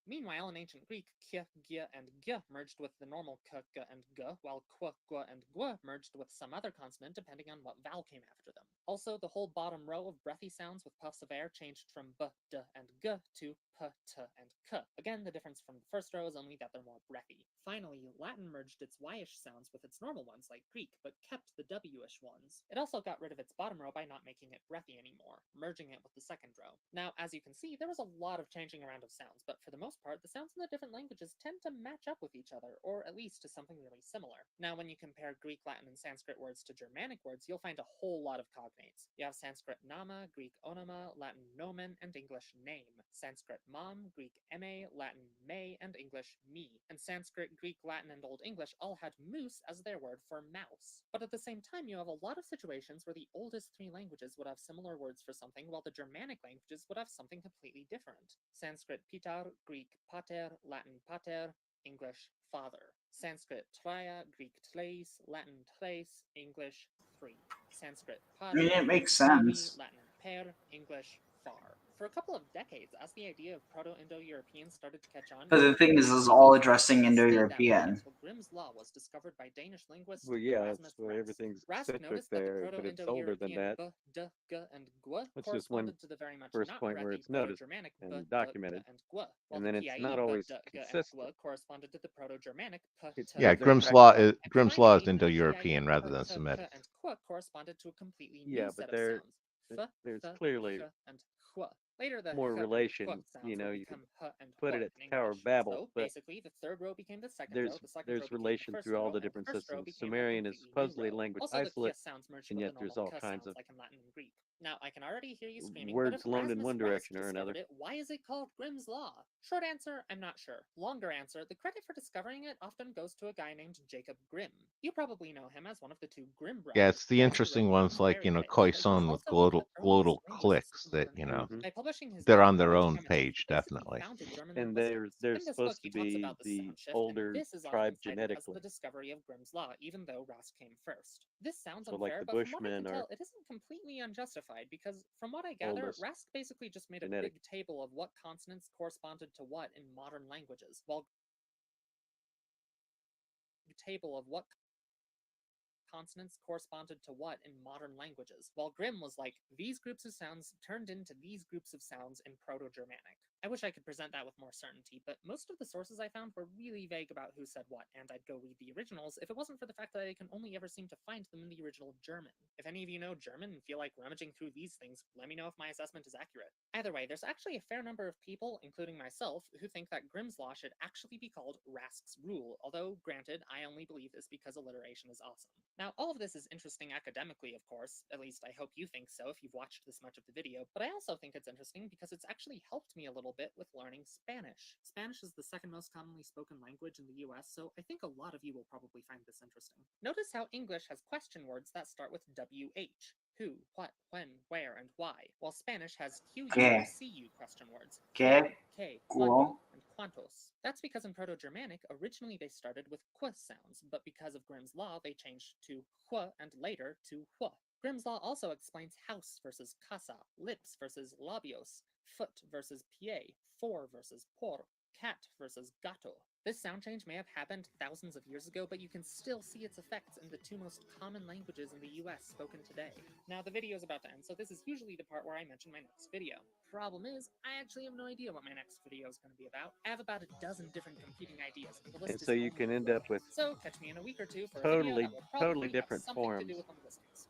Meanwhile, in ancient Greek, k, g, and g merged with the normal k, g, and g, while qu, gu, and gu merged with some other consonant depending on what vowel came after them. Also, the whole bottom row of breathy sounds with puffs of air changed from b, d, and g to p, t, and k. Again, the difference from the first row is only that they're more breathy. Finally, Latin merged its y-ish sounds with its normal ones like Greek, but kept the w-ish ones. It also got rid of its bottom row by not making it breathy anymore, merging it with the second row. Now, as you can see, there was a lot of changing around of sounds, but for the most part, the sounds in the different languages tend to match up with each other, or at least to something really similar. Now, when you compare Greek, Latin, and Sanskrit words to Germanic words, you'll find a whole lot of cognates. You have Sanskrit nama, Greek onoma, Latin nomen, and English name. Sanskrit mam, Greek eme, Latin me, and English me. And Sanskrit, Greek, Latin, and Old English all had moose as their word for mouse. But at the same time, you have a lot of situations where the oldest three languages would have similar words for something, while the Germanic languages would have something completely different. Sanskrit pitar, Greek pater, Latin pater, English father. Sanskrit traya, Greek tres, Latin tres, English three. Sanskrit I mean, pari, it makes Greek pari, sense. Latin per, English far. For a couple of decades, as the idea of Proto-Indo-European started to catch on, But the thing is, this is all addressing Indo-European. until Grimm's Law was discovered by Danish linguist Well, yeah, Rasmus that's why Rask. everything's Rask specific noticed that the there, but it's older than Proto-Indo-European that. b, d, g, and gw That's just one corresponded to the very much first not point where breathy it's noticed Proto-Germanic b, and d, g, documented. and gw, while And the then it's PIE not b, always d, g, and consistent. gw corresponded to the Proto-Germanic p, It- t, Yeah, g, Grimm's and law gw. is And Grimm's law is finally, the Indo-European PIE rather p, than t, Semitic. k, and gw corresponded to a completely Yeah, new but set of sounds. F, there's th, clearly ch, and hw. Later, the more h and relation. qu sounds You know, would you could become h and put qu it at in the Tower English. of Babel, So but basically, the third row became the second row, the second row there's became the relation first through all row, the and the different first row systems. became a Sumerian is completely new supposedly row. language Also, the isolate, k sounds merged and with yet the there's normal all k kinds sounds of like in Latin and Greek. Now, I can already hear you screaming, but words if loaned in Rasmus one Rask direction or discovered another. it, why is it called Grimm's Law? Short answer, I'm not sure. Longer answer, the credit for discovering it often goes to a guy named Jacob Grimm. You probably know him as one of the two Grimm brothers. Yeah, it's the He interesting wrote ones like, fairy tales, but he was Khoisan with also one of the global earliest linguists clicks in that, modern German. By publishing his they're book, on their Deutsche own Grammatik, page, he basically definitely. founded German And linguistics. they're In this book, supposed he to talks be about the the sound shift, older and this is tribe often cited as genetically. the discovery of Grimm's Law, even though Rask came first. This sounds So, like unfair, the but from what I can Bushmen are tell, it isn't completely unjustified, because from what I gather, oldest Rask basically just made a genetic. big table of what consonants corresponded to what in modern languages, while consonants corresponded to what in modern languages, while Grimm was like, these groups of sounds turned into these groups of sounds in Proto-Germanic. I wish I could present that with more certainty, but most of the sources I found were really vague about who said what, and I'd go read the originals if it wasn't for the fact that I can only ever seem to find them in the original German. If any of you know German and feel like rummaging through these things, let me know if my assessment is accurate. Either way, there's actually a fair number of people, including myself, who think that Grimm's Law should actually be called Rask's Rule, although, granted, I only believe this because alliteration is awesome. Now, all of this is interesting academically, of course, at least I hope you think so if you've watched this much of the video, but I also think it's interesting because it's actually helped me a little bit with learning Spanish. Spanish is the second most commonly spoken language in the US, so I think a lot of you will probably find this interesting. Notice how English has question words that start with WH. Who, what, when, where, and why, while Spanish has QU and CU question words. Que, que, cuo. and cuantos. That's because in Proto-Germanic, originally they started with qu sounds, but because of Grimm's Law, they changed to qu and later to hua. Grimm's Law also explains house versus casa, lips versus labios, foot versus pie, for versus por, cat versus gato. This sound change may have happened thousands of years ago, but you can still see its effects in the two most common languages in the US spoken today. Now, the video is about to end, so this is usually the part where I mention my next video. Problem is, I actually have no idea what my next video is going to be about. I have about a dozen different competing ideas, and the list And is so you only can end growing. up with So catch me in a week or two for a video that will probably different have something forms. to do with linguistics.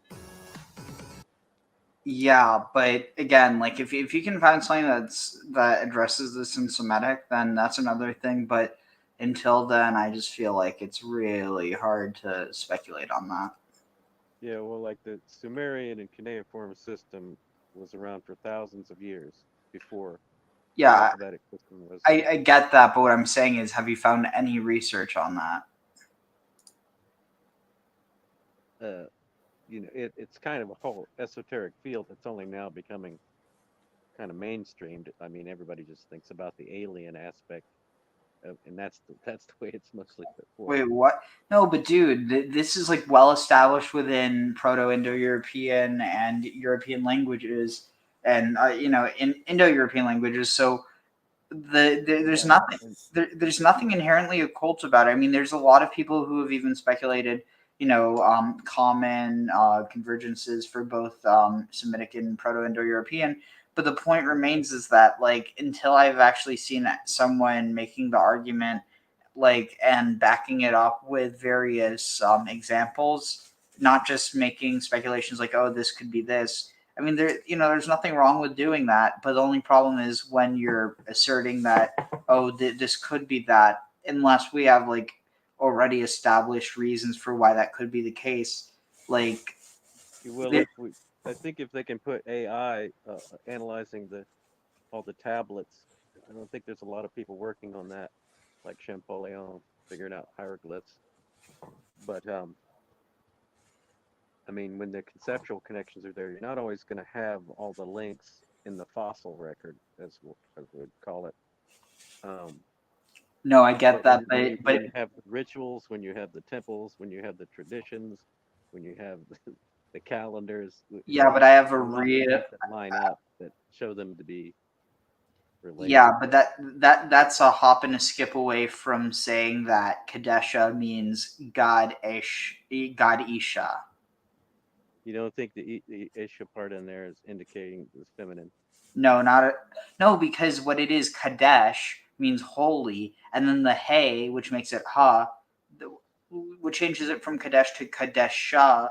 Yeah, but again, like if you can find something that addresses this in Semitic, then that's another thing. But until then, I just feel like it's really hard to speculate on that. Yeah, well, like the Sumerian and cuneiform system was around for thousands of years before the Yeah, alphabetic system was. I get that, but what I'm saying is, have you found any research on that? it's kind of a whole esoteric field that's only now becoming kind of mainstreamed. I mean, everybody just thinks about the alien aspect, and that's the way it's mostly put forth. Wait, what? No, but dude, this is like well established within Proto-Indo-European and European languages, and in Indo-European languages. So there's there's nothing inherently occult about it. I mean, there's a lot of people who have even speculated, common convergences for both Semitic and Proto-Indo-European. But the point remains is that, like, until I've actually seen someone making the argument, like, and backing it up with various examples, not just making speculations like, oh, this could be this. I mean, there's nothing wrong with doing that, but the only problem is when you're asserting that, oh, this could be that, unless we have like already established reasons for why that could be the case. Like, well, I think if they can put AI analyzing all the tablets, I don't think there's a lot of people working on that, like Champollion figuring out hieroglyphs. But I mean, when the conceptual connections are there, you're not always going to have all the links in the fossil record, as we would call it. No, I get that, when you have the rituals, when you have the temples, when you have the traditions, when you have the calendars. Yeah, but I have a real that line up that show them to be related. Yeah, but that's a hop and a skip away from saying that Qadesha means God Isha. You don't think the Isha part in there is indicating it's feminine? No, no, because what it is, Kadesh means holy, and then the Hey, which makes it Ha, which changes it from Kadesh to Qadesha.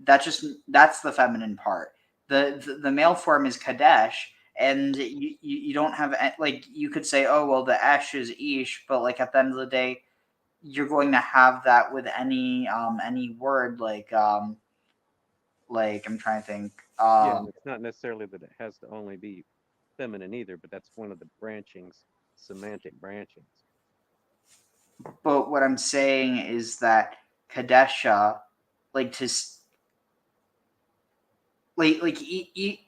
That's the feminine part. The male form is Kadesh, and you don't have, like, you could say, oh well, the Esh is Ish, but like at the end of the day, you're going to have that with any word, like I'm trying to think. Yeah, it's not necessarily that it has to only be feminine either, but that's one of the semantic branchings. But what I'm saying is that Qadesha,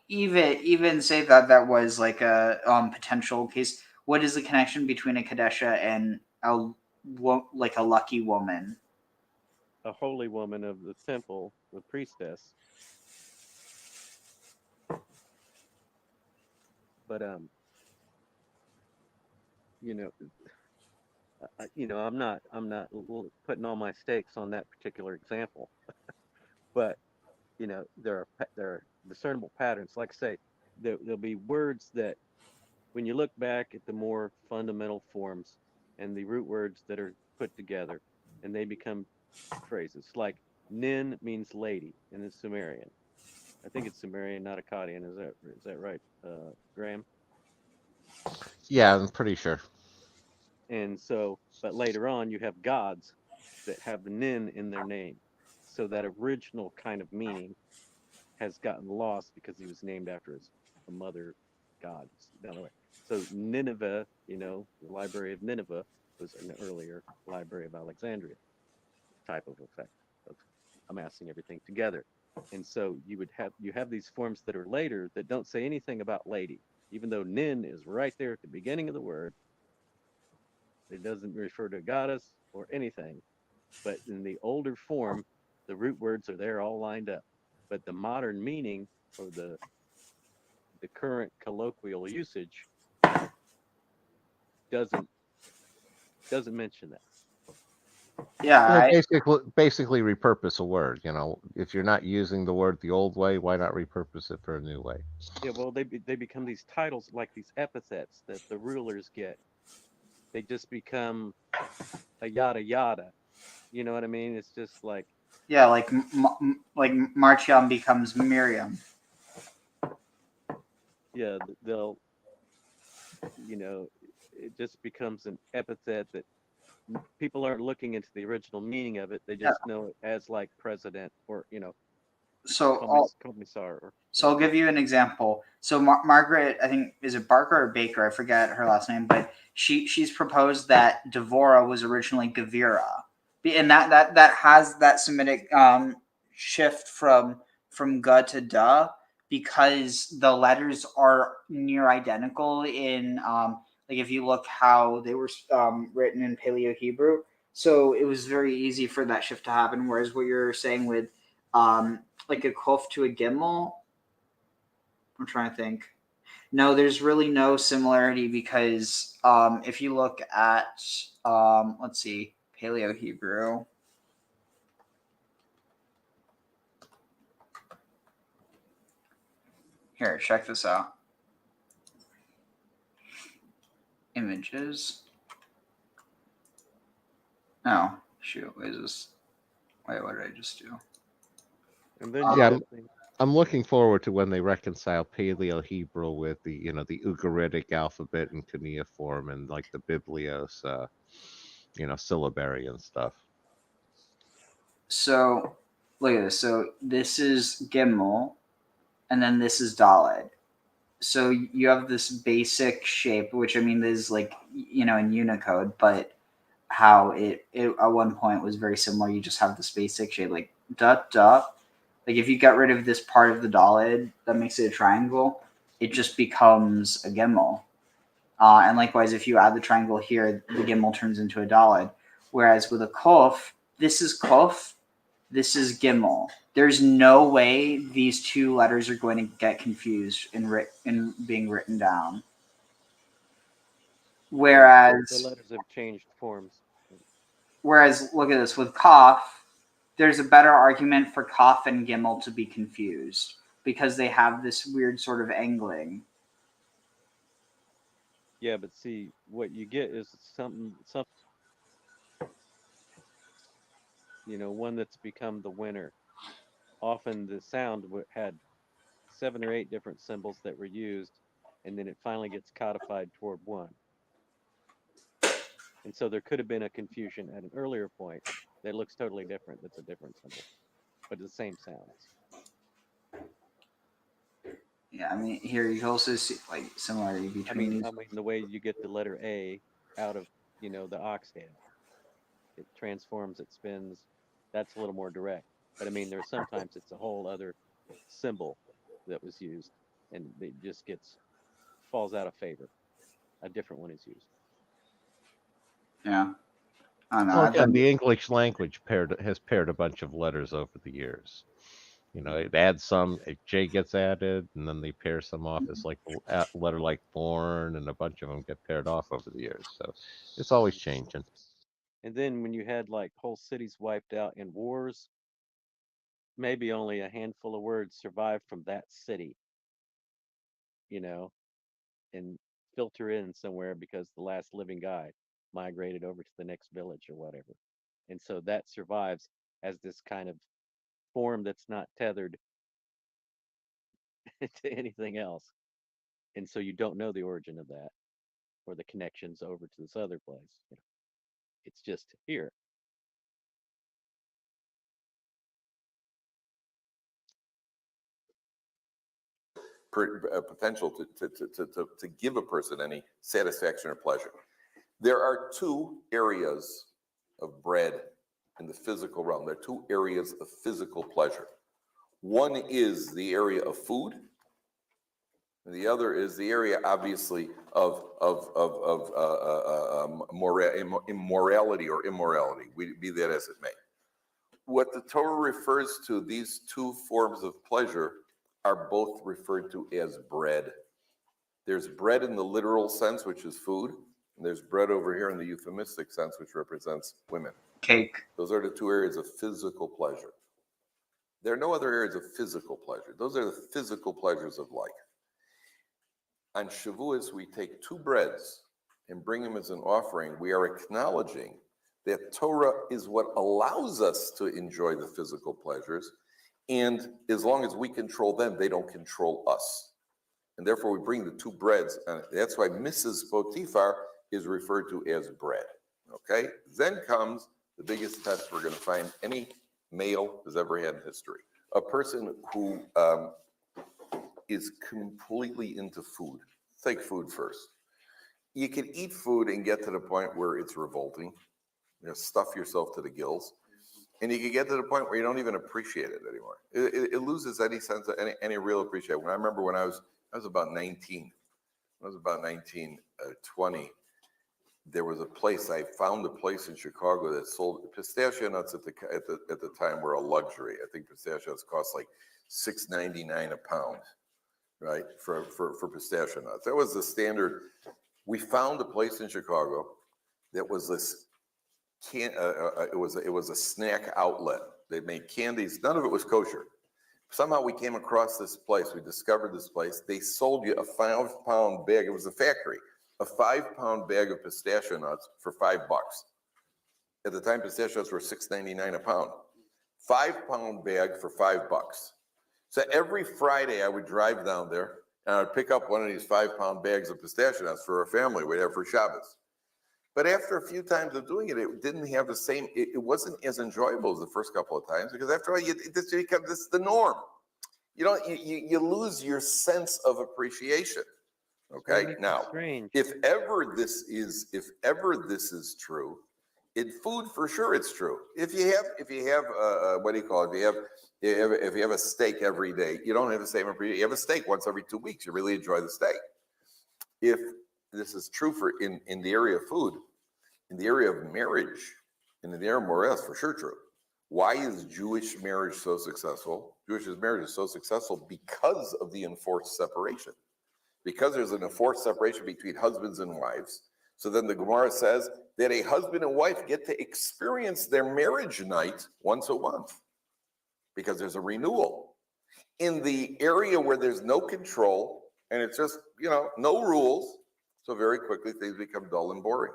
even say that was like a potential case. What is the connection between a Qadesha and a lucky woman? A holy woman of the temple, the priestess. But I'm not putting all my stakes on that particular example. But there are discernible patterns. Like I say, there'll be words that, when you look back at the more fundamental forms and the root words that are put together, and they become phrases. Like Nin means lady in the Sumerian. I think it's Sumerian, not Akkadian. Is that right, Graham? Yeah, I'm pretty sure. And so, but later on, you have gods that have Nin in their name. So that original kind of meaning has gotten lost because he was named after a mother god. So Nineveh, the Library of Nineveh, was an earlier Library of Alexandria type of effect of amassing everything together. And so you have these forms that are later that don't say anything about lady, even though Nin is right there at the beginning of the word. It doesn't refer to a goddess or anything, but in the older form, the root words are there all lined up. But the modern meaning, or the current colloquial usage, doesn't mention that. Yeah, basically repurpose a word. If you're not using the word the old way, why not repurpose it for a new way? Yeah, well, they become these titles, like these epithets that the rulers get. They just become a yada yada. You know what I mean? It's just like, yeah, like Marchion becomes Miriam. Yeah, they'll, it just becomes an epithet that people aren't looking into the original meaning of it. They just know it as like president or, So commissar. So I'll give you an example. So Margaret, I think, is it Barker or Baker? I forget her last name, but she's proposed that Devora was originally Gavira, and that has that Semitic shift from ga to da because the letters are near identical in like if you look how they were written in Paleo Hebrew. So it was very easy for that shift to happen. Whereas what you're saying with like a kof to a gimel, I'm trying to think. No, there's really no similarity because if you look at let's see, Paleo Hebrew. Here, check this out. Images. Oh, shoot. What is this? Wait, what did I just do? And then Yeah, I'm looking forward to when they reconcile Paleo Hebrew with the the Ugaritic alphabet in cuneiform and like the Biblios, syllabary and stuff. So, look at this. So this is Gimel, and then this is Dalet. So you have this basic shape, which I mean is like in Unicode, but how it at one point was very similar. You just have this basic shape, like da da. Like if you get rid of this part of the Dalet that makes it a triangle, it just becomes a Gimel. And likewise, if you add the triangle here, the Gimel turns into a Dalet. Whereas with a Kof, this is Kof, this is Gimel. There's no way these two letters are going to get confused in being written down. Whereas the letters have changed forms. Whereas, look at this, with Kaf, there's a better argument for Kaf and Gimel to be confused because they have this weird sort of angling. Yeah, but see, what you get is something, one that's become the winner. Often the sound had 7 or 8 different symbols that were used, and then it finally gets codified toward one. And so there could have been a confusion at an earlier point that looks totally different. That's a different symbol, but the same sounds. Yeah, I mean, here you can also see like similarity between these. I mean, the way you get the letter A out of the ox head, it transforms, it spins. That's a little more direct. But I mean, there's sometimes it's a whole other symbol that was used, and it just falls out of favor. A different one is used. Yeah. I know. Well, again, the English language has paired a bunch of letters over the years. It adds some, a J gets added, and then they pair some off as like a letter like born, and a bunch of them get paired off over the years. So it's always changing. And then when you had like whole cities wiped out in wars, maybe only a handful of words survived from that city, and filter in somewhere because the last living guy migrated over to the next village or whatever. And so that survives as this kind of form that's not tethered to anything else. And so you don't know the origin of that or the connections over to this other place. It's just here. Potential to give a person any satisfaction or pleasure. There are 2 areas of bread in the physical realm. There are 2 areas of physical pleasure. One is the area of food, and the other is the area, obviously, of immorality or immorality, be that as it may. What the Torah refers to, these 2 forms of pleasure, are both referred to as bread. There's bread in the literal sense, which is food, and there's bread over here in the euphemistic sense, which represents women. Cake. Those are the 2 areas of physical pleasure. There are no other areas of physical pleasure. Those are the physical pleasures of life. On Shavuos, we take 2 breads and bring them as an offering. We are acknowledging that Torah is what allows us to enjoy the physical pleasures, and as long as we control them, they don't control us. And therefore, we bring the 2 breads, and that's why Mrs. Potiphar is referred to as bread. Okay? Then comes the biggest test we're going to find any male has ever had in history. A person who is completely into food. Take food first. You can eat food and get to the point where it's revolting. Stuff yourself to the gills. And you can get to the point where you don't even appreciate it anymore. It loses any sense of any real appreciation. I remember when I was about 19. I was about 19, 20. There was a place, I found a place in Chicago that sold pistachio nuts at the time were a luxury. I think pistachio nuts cost like $6.99 a pound, right? For pistachio nuts. That was the standard. We found a place in Chicago that was this it was a snack outlet. They made candies. None of it was kosher. Somehow we came across this place. We discovered this place. They sold you a 5-pound bag. It was a factory. A 5-pound bag of pistachio nuts for $5. At the time, pistachio nuts were $6.99 a pound. 5-pound bag for $5. So every Friday I would drive down there and I'd pick up one of these 5-pound bags of pistachio nuts for our family. We'd have for Shabbos. But after a few times of doing it, it didn't have the same, it wasn't as enjoyable as the first couple of times, because after all, this is the norm. You lose your sense of appreciation. Okay, now, if ever this is true, in food for sure it's true. If you have what do you call it? If you have a steak every day, you don't have the same appreciation. You have a steak once every 2 weeks, you really enjoy the steak. If this is true for in the area of food, in the area of marriage, and in the area of morals, for sure true. Why is Jewish marriage so successful? Jewish marriage is so successful because of the enforced separation. Because there's an enforced separation between husbands and wives. So then the Gemara says that a husband and wife get to experience their marriage night once a month, because there's a renewal. In the area where there's no control, and it's just, no rules, so very quickly things become dull and boring.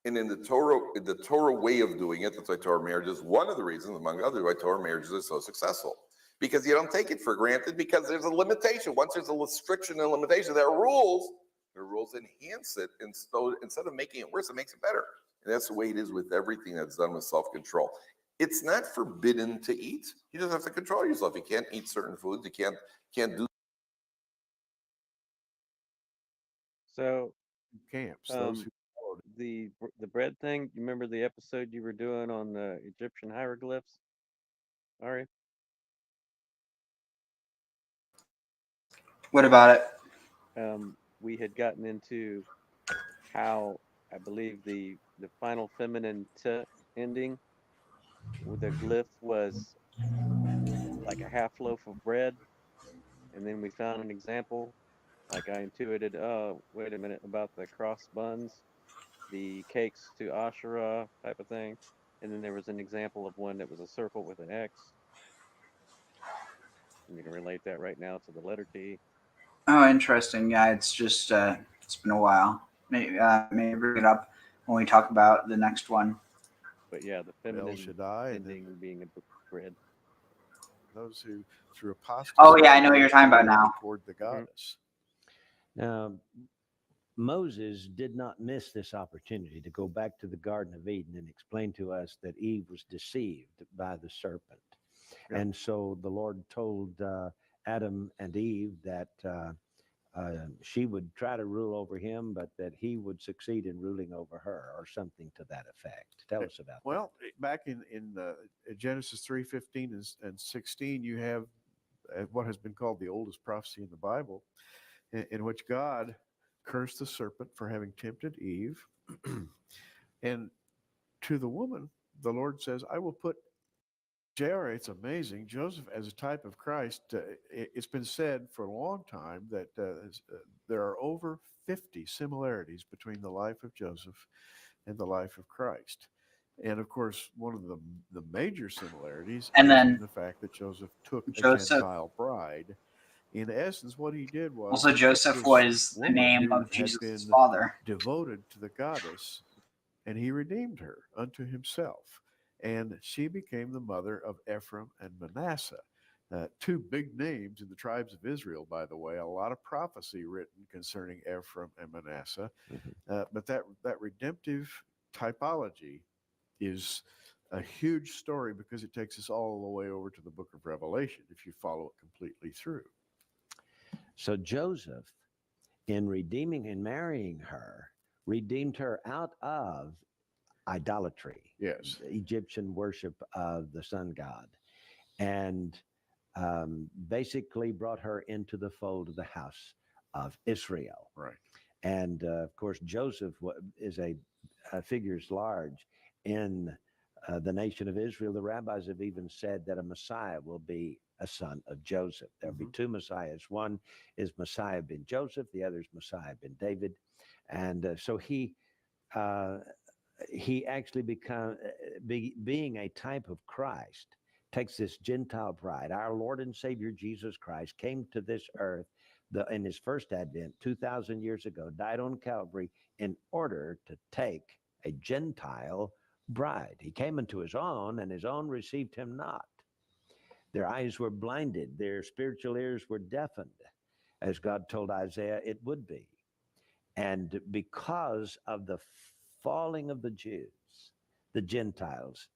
And in the Torah way of doing it, that's why Torah marriage is one of the reasons, among others, why Torah marriages are so successful. Because you don't take it for granted, because there's a limitation. Once there's a restriction and limitation, there are rules. The rules enhance it, and so instead of making it worse, it makes it better. And that's the way it is with everything that's done with self-control. It's not forbidden to eat. You just have to control yourself. You can't eat certain foods. You can't do. So camps. Those who the bread thing. You remember the episode you were doing on the Egyptian hieroglyphs? All right. What about it? We had gotten into how I believe the final feminine t ending with the glyph was like a half loaf of bread, and then we found an example. Like I intuited, oh, wait a minute, about the cross buns, the cakes to Asherah type of thing, and then there was an example of one that was a circle with an X. And you can relate that right now to the letter T. Oh, interesting. Yeah, it's just it's been a while. Maybe bring it up when we talk about the next one. But yeah, the feminine Shaddai, ending being a bread. Those who through apostasy. Oh yeah, I know what you're talking about now. Toward the goddess. Now, Moses did not miss this opportunity to go back to the Garden of Eden and explain to us that Eve was deceived by the serpent. Yeah. And so the Lord told Adam and Eve that she would try to rule over him, but that he would succeed in ruling over her, or something to that effect. Tell us about that. Well, back in Genesis 3:15 and 16, you have what has been called the oldest prophecy in the Bible, in which God cursed the serpent for having tempted Eve. And to the woman, the Lord says, I will put it's amazing. Joseph as a type of Christ. It's been said for a long time that there are over 50 similarities between the life of Joseph and the life of Christ. And of course, one of the major similarities is the fact that Joseph took a Gentile bride. In essence, what he did was also Joseph was the name of Jesus' father, devoted to the goddess, and he redeemed her unto himself. And she became the mother of Ephraim and Manasseh, two big names in the tribes of Israel, by the way. A lot of prophecy written concerning Ephraim and Manasseh. But that redemptive typology is a huge story, because it takes us all the way over to the book of Revelation if you follow it completely through. So Joseph, in redeeming and marrying her, redeemed her out of idolatry. Yes. Egyptian worship of the sun god, and basically brought her into the fold of the house of Israel. Right. And of course, Joseph is figures large in the nation of Israel. The rabbis have even said that a Messiah will be a son of Joseph. There'll be two Messiahs. One is Messiah ben Joseph. The other is Messiah ben David. And so he actually being a type of Christ, takes this Gentile bride. Our Lord and Savior Jesus Christ came to this earth in his first advent 2,000 years ago, died on Calvary in order to take a Gentile bride. He came into his own, and his own received him not. Their eyes were blinded, their spiritual ears were deafened, as God told Isaiah it would be. And because of the falling of the Jews, the Gentiles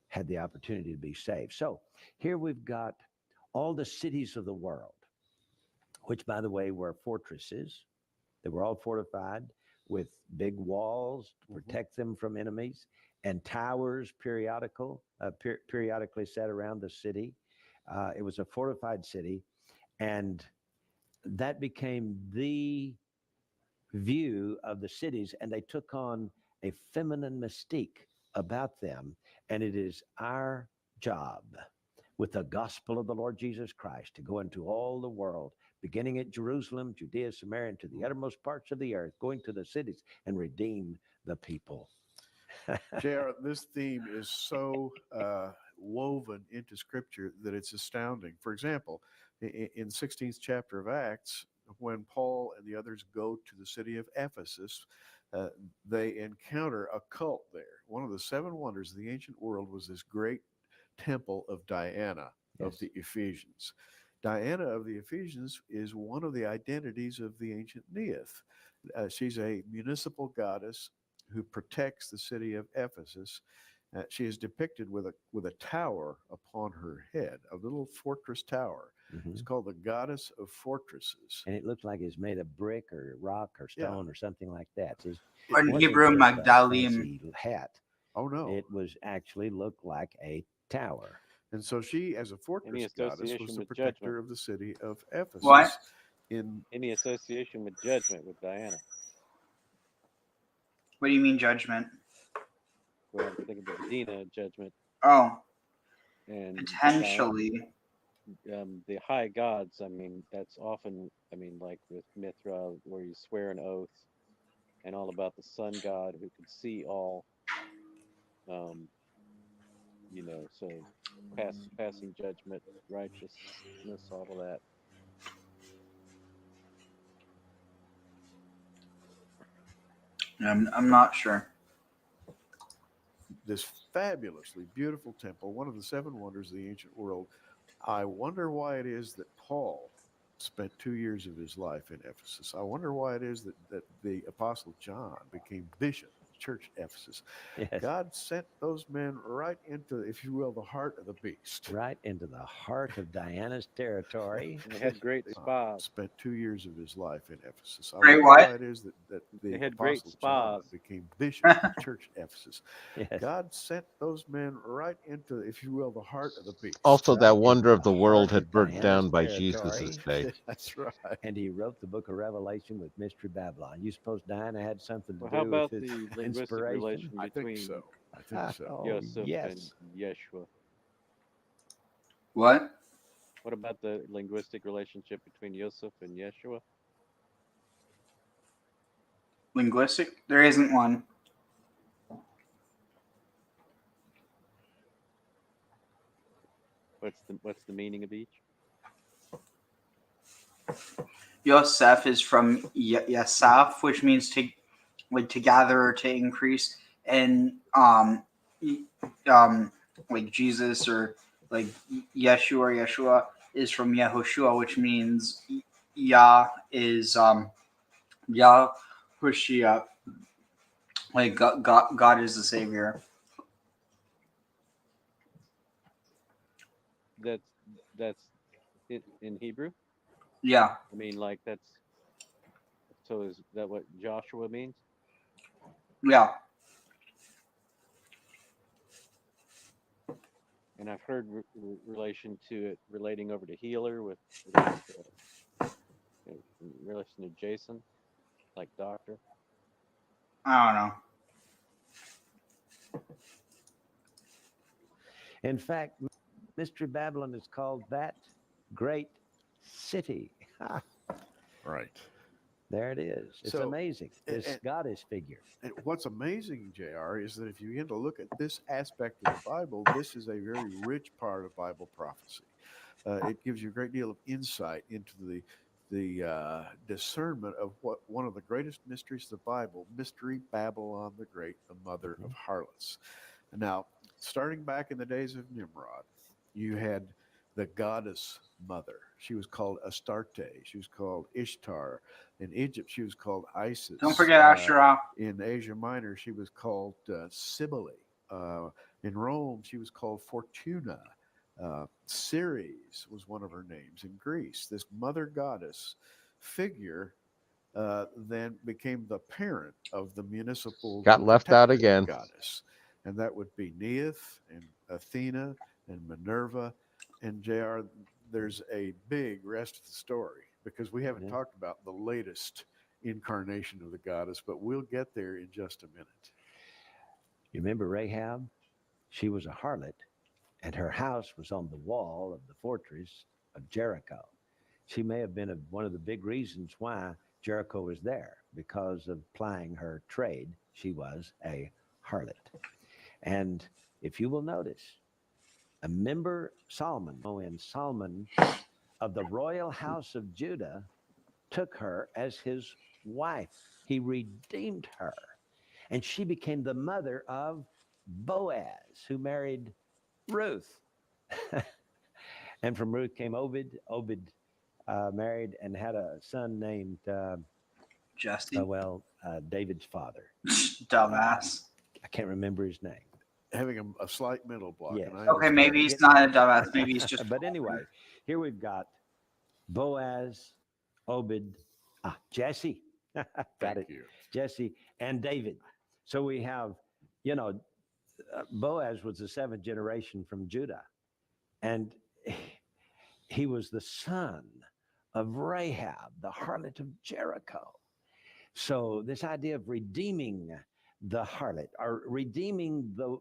had the opportunity to be saved. So here we've got all the cities of the world, which, by the way, were fortresses. They were all fortified with big walls to protect them from enemies, and towers periodically set around the city. It was a fortified city, and that became the view of the cities, and they took on a feminine mystique about them. And it is our job with the gospel of the Lord Jesus Christ to go into all the world, beginning at Jerusalem, Judea, Samaria, and to the uttermost parts of the earth, going to the cities and redeem the people. JR, this theme is so woven into Scripture that it's astounding. For example, in 16th chapter of Acts, when Paul and the others go to the city of Ephesus, they encounter a cult there. One of the seven wonders of the ancient world was this great temple of Diana of the Ephesians. Diana of the Ephesians is one of the identities of the ancient Neith. She's a municipal goddess who protects the city of Ephesus. She is depicted with a tower upon her head, a little fortress tower. It's called the goddess of fortresses. And it looks like it's made of brick or rock or stone or something like that. So Or in it Hebrew, wasn't just a Magdalim. fancy hat. Oh, no. It was actually looked like a tower. And so she, as a fortress goddess, was association the with protector judgment? of the city of Ephesus. What? Any association with judgment with Diana? What do you mean judgment? Well, I'm thinking about Dina judgment. Oh, And potentially. The high gods, I mean, that's often, I mean, like with Mithra, where you swear an oath, and all about the sun god who could see all, you know, so passing judgment, righteousness, all of that. I'm not sure. This fabulously beautiful temple, one of the seven wonders of the ancient world. I wonder why it is that Paul spent 2 years of his life in Ephesus. I wonder why it is that the Apostle John became bishop of the church at Ephesus. Yes. God sent those men right into, if you will, the heart of the beast. Right into the heart of Diana's territory. And they had great spas. Spent 2 years of his life in Ephesus. I Great wonder what? why it is that They the had great Apostle John spas. became bishop of the church at Ephesus. Yes. God sent those men right into, if you will, the heart of the beast. Also, Right that into wonder of the the world heart had of burnt Diana's down by territory. Jesus' day. That's right. And he wrote the book of Revelation with Mystery Babylon. You suppose Diana had something to Well, do how about with his the linguistic inspiration? relation I think between so. I think so. Oh, Yosef yes. and Yeshua? What? What about the linguistic relationship between Yosef and Yeshua? Linguistic? There isn't one. What's the meaning of each? Yosef is from Yasaf, which means to gather or to increase, and like Jesus or like Yeshua is from Yehoshua, which means Yah is Yahushua, like God is the Savior. That's it in Hebrew? Yeah. I mean, like so is that what Joshua means? Yeah. And I've heard relation to it relating over to healer with in relation to Jason, like doctor. I don't know. In fact, Mystery Babylon is called that great city. Right. There it is. It's So, amazing. This goddess figure. And what's amazing, JR, is that if you begin to look at this aspect of the Bible, this is a very rich part of Bible prophecy. It gives you a great deal of insight into the discernment of what one of the greatest mysteries of the Bible, Mystery Babylon the Great, the mother of harlots. Now, starting back in the days of Nimrod, you had the goddess mother. She was called Astarte. She was called Ishtar. In Egypt, she was called Isis. Don't forget Asherah. In Asia Minor, she was called Cybele. In Rome, she was called Fortuna. Ceres was one of her names. In Greece, this mother goddess figure then became the parent of the municipal Got left out protector again. goddess. And that would be Neith and Athena and Minerva. And JR, there's a big rest of the story because we haven't talked about the latest incarnation of the goddess, but we'll get there in just a minute. You remember Rahab? She was a harlot, and her house was on the wall of the fortress of Jericho. She may have been one of the big reasons why Jericho was there, because of plying her trade. She was a harlot. And if you will notice, a member Solomon of the royal house of Judah took her as his wife. He redeemed her. And she became the mother of Boaz, who married Ruth. And from Ruth came Obed. Obed married and had a son named Jesse. David's father. Dumbass. I can't remember his name. Having a slight mental block. Yes. And I Okay, understand. maybe he's not a dumbass. Maybe he's just. But anyway, here we've got Boaz, Obed, Jesse. Got it. You. Jesse and David. So we have, Boaz was the seventh generation from Judah. And he was the son of Rahab, the harlot of Jericho. So this idea of redeeming the harlot, or redeeming the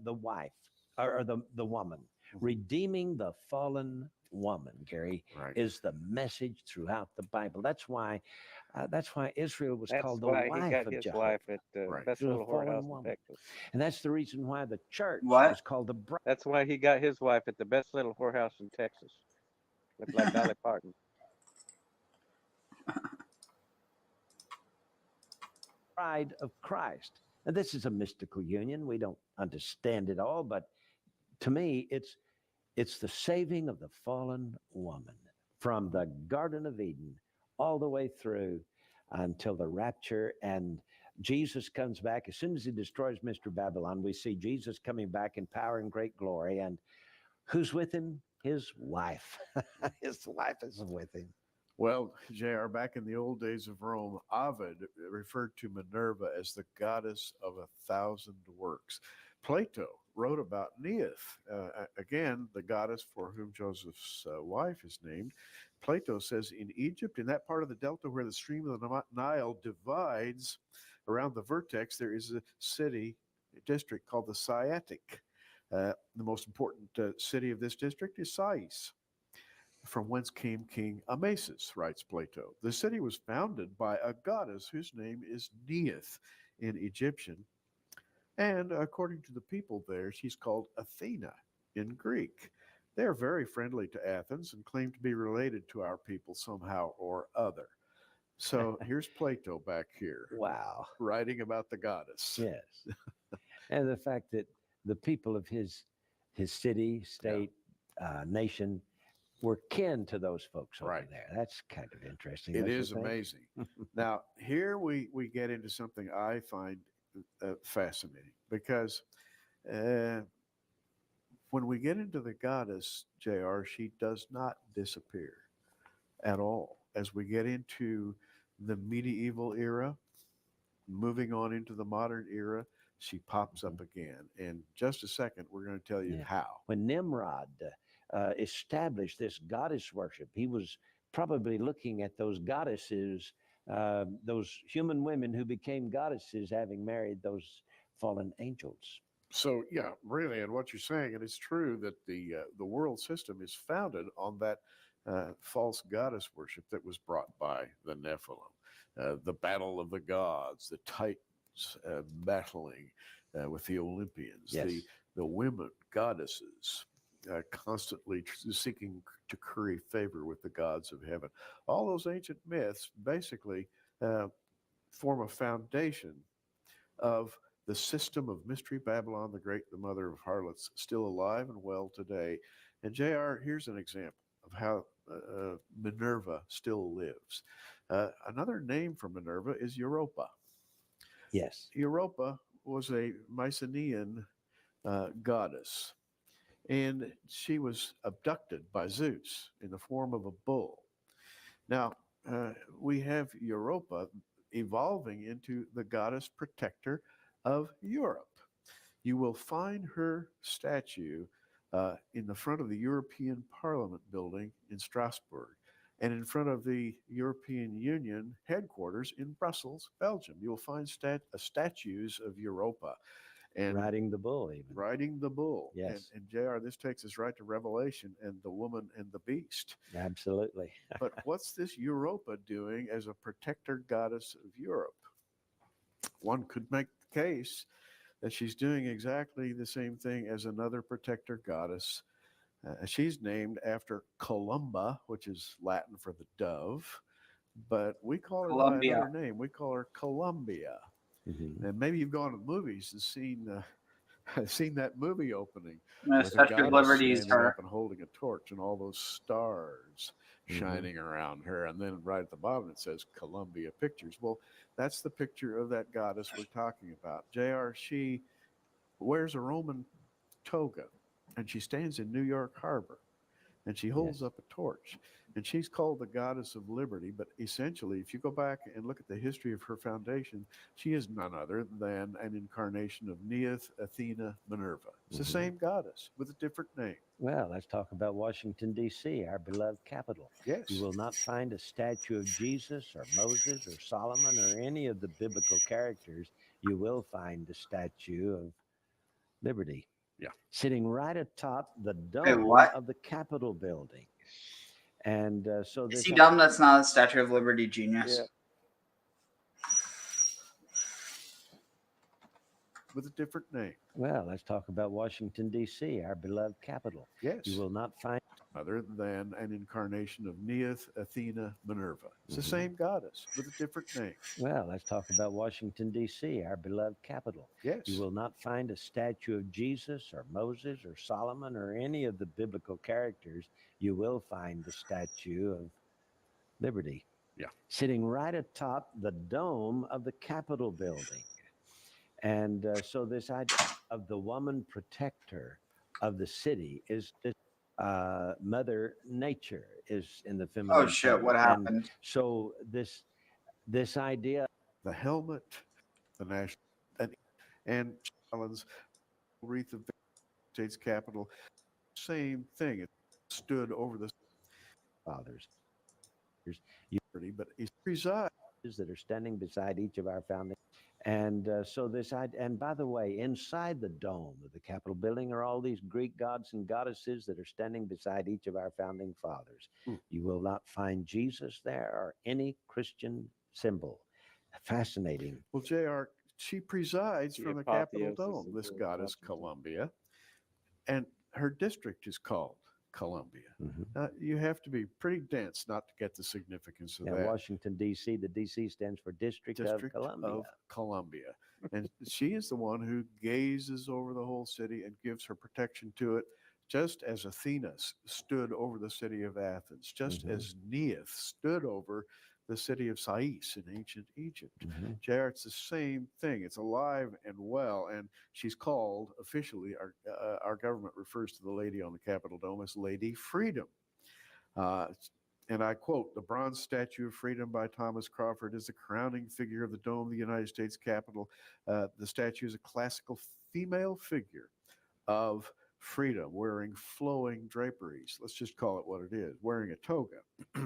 wife, or the woman, redeeming the fallen woman, Gary, is the message throughout the Bible. That's why Israel was called the wife of Jehovah. That's why he got his wife at the best little whorehouse in Texas. And that's the reason why the church was called the bride. That's why he got his wife at the best little whorehouse in Texas. Looked like Dolly Parton. Bride of Christ. Now, this is a mystical union. We don't understand it all, but to me, it's the saving of the fallen woman from the Garden of Eden all the way through until the rapture, and Jesus comes back. As soon as he destroys Mr. Babylon, we see Jesus coming back in power and great glory. And who's with him? His wife. His wife is with him. Well, JR, back in the old days of Rome, Ovid referred to Minerva as the goddess of 1,000 works. Plato wrote about Neith, again, the goddess for whom Joseph's wife is named. Plato says in Egypt, in that part of the delta where the stream of the Nile divides around the vertex, there is a city, a district called the Saitic. The most important city of this district is Sais, from whence came King Amasis, writes Plato. The city was founded by a goddess whose name is Neith in Egyptian. And according to the people there, she's called Athena in Greek. They are very friendly to Athens and claim to be related to our people somehow or other. So here's Plato back here. Wow. Writing about the goddess. Yes. And the fact that the people of his city, state, nation were kin to those folks over there. That's kind of interesting. It is amazing. Now, here we get into something I find fascinating, because when we get into the goddess, JR, she does not disappear at all. As we get into the medieval era, moving on into the modern era, she pops up again. In just a second, we're going to tell you how. When Nimrod established this goddess worship, he was probably looking at those goddesses, those human women who became goddesses, having married those fallen angels. So yeah, really, and what you're saying, and it's true that the world system is founded on that false goddess worship that was brought by the Nephilim, the battle of the gods, the Titans battling with the Olympians, the women goddesses constantly seeking to curry favor with the gods of heaven. All those ancient myths basically form a foundation of the system of Mystery Babylon the Great, the mother of harlots, still alive and well today. And JR, here's an example of how Minerva still lives. Another name for Minerva is Europa. Yes. Europa was a Mycenaean goddess, and she was abducted by Zeus in the form of a bull. Now, we have Europa evolving into the goddess protector of Europe. You will find her statue in the front of the European Parliament building in Strasbourg and in front of the European Union headquarters in Brussels, Belgium. You'll find statues of Europa. And riding the bull, even. Riding the bull. Yes. And JR, this takes us right to Revelation and the woman and the beast. Absolutely. But what's this Europa doing as a protector goddess of Europe? One could make the case that she's doing exactly the same thing as another protector goddess. She's named after Columba, which is Latin for the dove, but we call her by another name. We call her Columbia. Mm-hmm. And maybe you've gone to movies and seen that movie opening. Statue of Liberty is her. Up and holding a torch and all those stars shining around her. And then right at the bottom it says Columbia Pictures. Well, that's the picture of that goddess we're talking about. JR, she wears a Roman toga and she stands in New York Harbor and she holds up a torch. And she's called the goddess of liberty, but essentially, if you go back and look at the history of her foundation, she is none other than an incarnation of Neith, Athena, Minerva. It's the same goddess with a different name. Well, let's talk about Washington, D.C., our beloved capital. Yes. You will not find a statue of Jesus or Moses or Solomon or any of the biblical characters. You will find a statue of liberty. Yeah. Sitting right atop the dome of the Capitol building. And so this. Is he dumb? That's not a Statue of Liberty, genius. Yeah. With a different name. Well, let's talk about Washington, D.C., our beloved capital. Yes. You will not find. Other than an incarnation of Neith, Athena, Minerva. It's the same goddess with a different name. Well, let's talk about Washington, D.C., our beloved capital. Yes. You will not find a statue of Jesus or Moses or Solomon or any of the biblical characters. You will find the statue of liberty. Yeah. Sitting right atop the dome of the Capitol building. And so this idea of the woman protector of the city is Mother Nature is in the feminine. Oh shit! What happened? And so this idea, the helmet, the national, and Allen's wreath of the state's capital, same thing. It stood over the fathers. But he presides that are standing beside each of our founding. And so this, and by the way, inside the dome of the Capitol building are all these Greek gods and goddesses that are standing beside each of our founding fathers. You will not find Jesus there or any Christian symbol. Fascinating. Well, JR, she presides from the Capitol dome, this goddess Columbia, and her district is called Columbia. You have to be pretty dense not to get the significance of that. Washington, D.C., the D.C. stands for District of Columbia. And she is the one who gazes over the whole city and gives her protection to it, just as Athena stood over the city of Athens, just as Neith stood over the city of Sais in ancient Egypt. JR, it's the same thing. It's alive and well, and she's called officially. Our government refers to the lady on the Capitol dome as Lady Freedom. And I quote, "The bronze statue of freedom by Thomas Crawford is the crowning figure of the dome of the United States Capitol. The statue is a classical female figure of freedom, wearing flowing draperies." Let's just call it what it is, wearing a toga.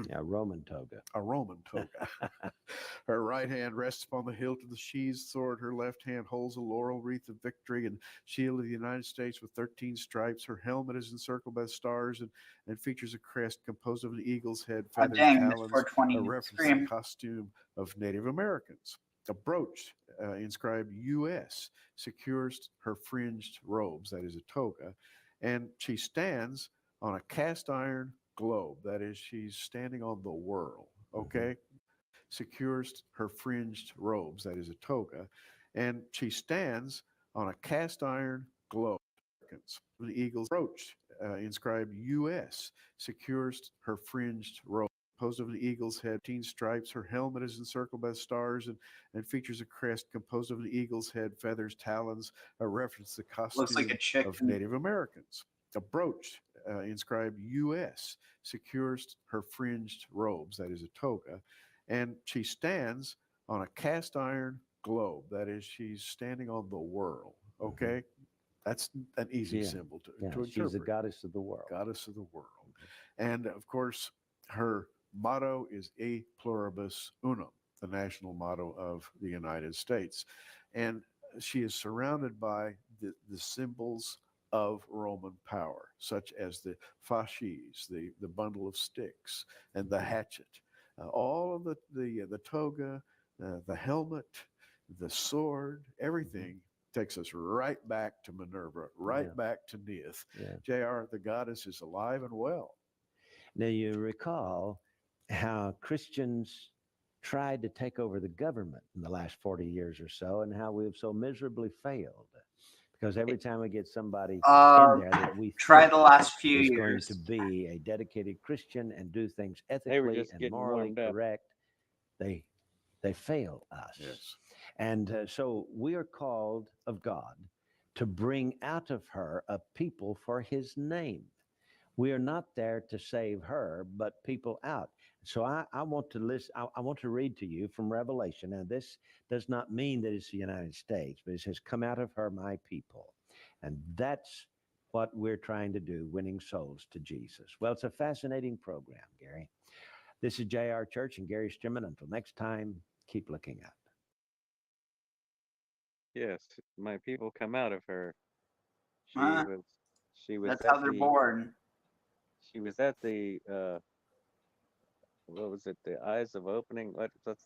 A Roman toga. A Roman toga. Her right hand rests upon the hilt of the sheathed sword. Her left hand holds a laurel wreath of victory and shield of the United States with 13 stripes. Her helmet is encircled by stars and features a crest composed of an eagle's head, feathers, talons, 420 a reference to scream. the costume of Native Americans. A brooch inscribed U.S. secures her fringed robes, that is a toga, and she stands on a cast iron globe, that is, she's standing on the world, okay? Secures her fringed robes, that is a toga, and she stands on a cast iron globe. The eagle's brooch inscribed U.S. secures her fringed robe, composed of an eagle's head, 13 stripes. Her helmet is encircled by stars and features a crest composed of an eagle's head, feathers, talons, a reference to the costume Looks like a chicken. of Native Americans. A brooch inscribed U.S. secures her fringed robes, that is a toga, and she stands on a cast iron globe, that is, she's standing on the world, okay? That's an easy symbol to interpret. She's the goddess of the world. Goddess of the world. And of course, her motto is E Pluribus Unum, the national motto of the United States. And she is surrounded by the symbols of Roman power, such as the fasces, the bundle of sticks, and the hatchet. All of the toga, the helmet, the sword, everything takes us right back to Minerva, right back to Neith. JR, the goddess is alive and well. Now, you recall how Christians tried to take over the government in the last 40 years or so, and how we've so miserably failed. Because every time we get somebody in there that we try the last few is years going to be a dedicated Christian and do things They were ethically just and getting morally warmed up. correct, they fail us. Yes. And so we are called of God to bring out of her a people for his name. We are not there to save her, but people out. So I want to list. I want to read to you from Revelation. Now, this does not mean that it's the United States, but it says, "Come out of her, my people." And that's what we're trying to do, winning souls to Jesus. Well, it's a fascinating program, Gary. This is J.R. Church and Gary Stimmen. Until next time, keep looking up. Yes, my people come out of her. She was That's at how they're the, born. She was at the what was it? The eyes of opening. What's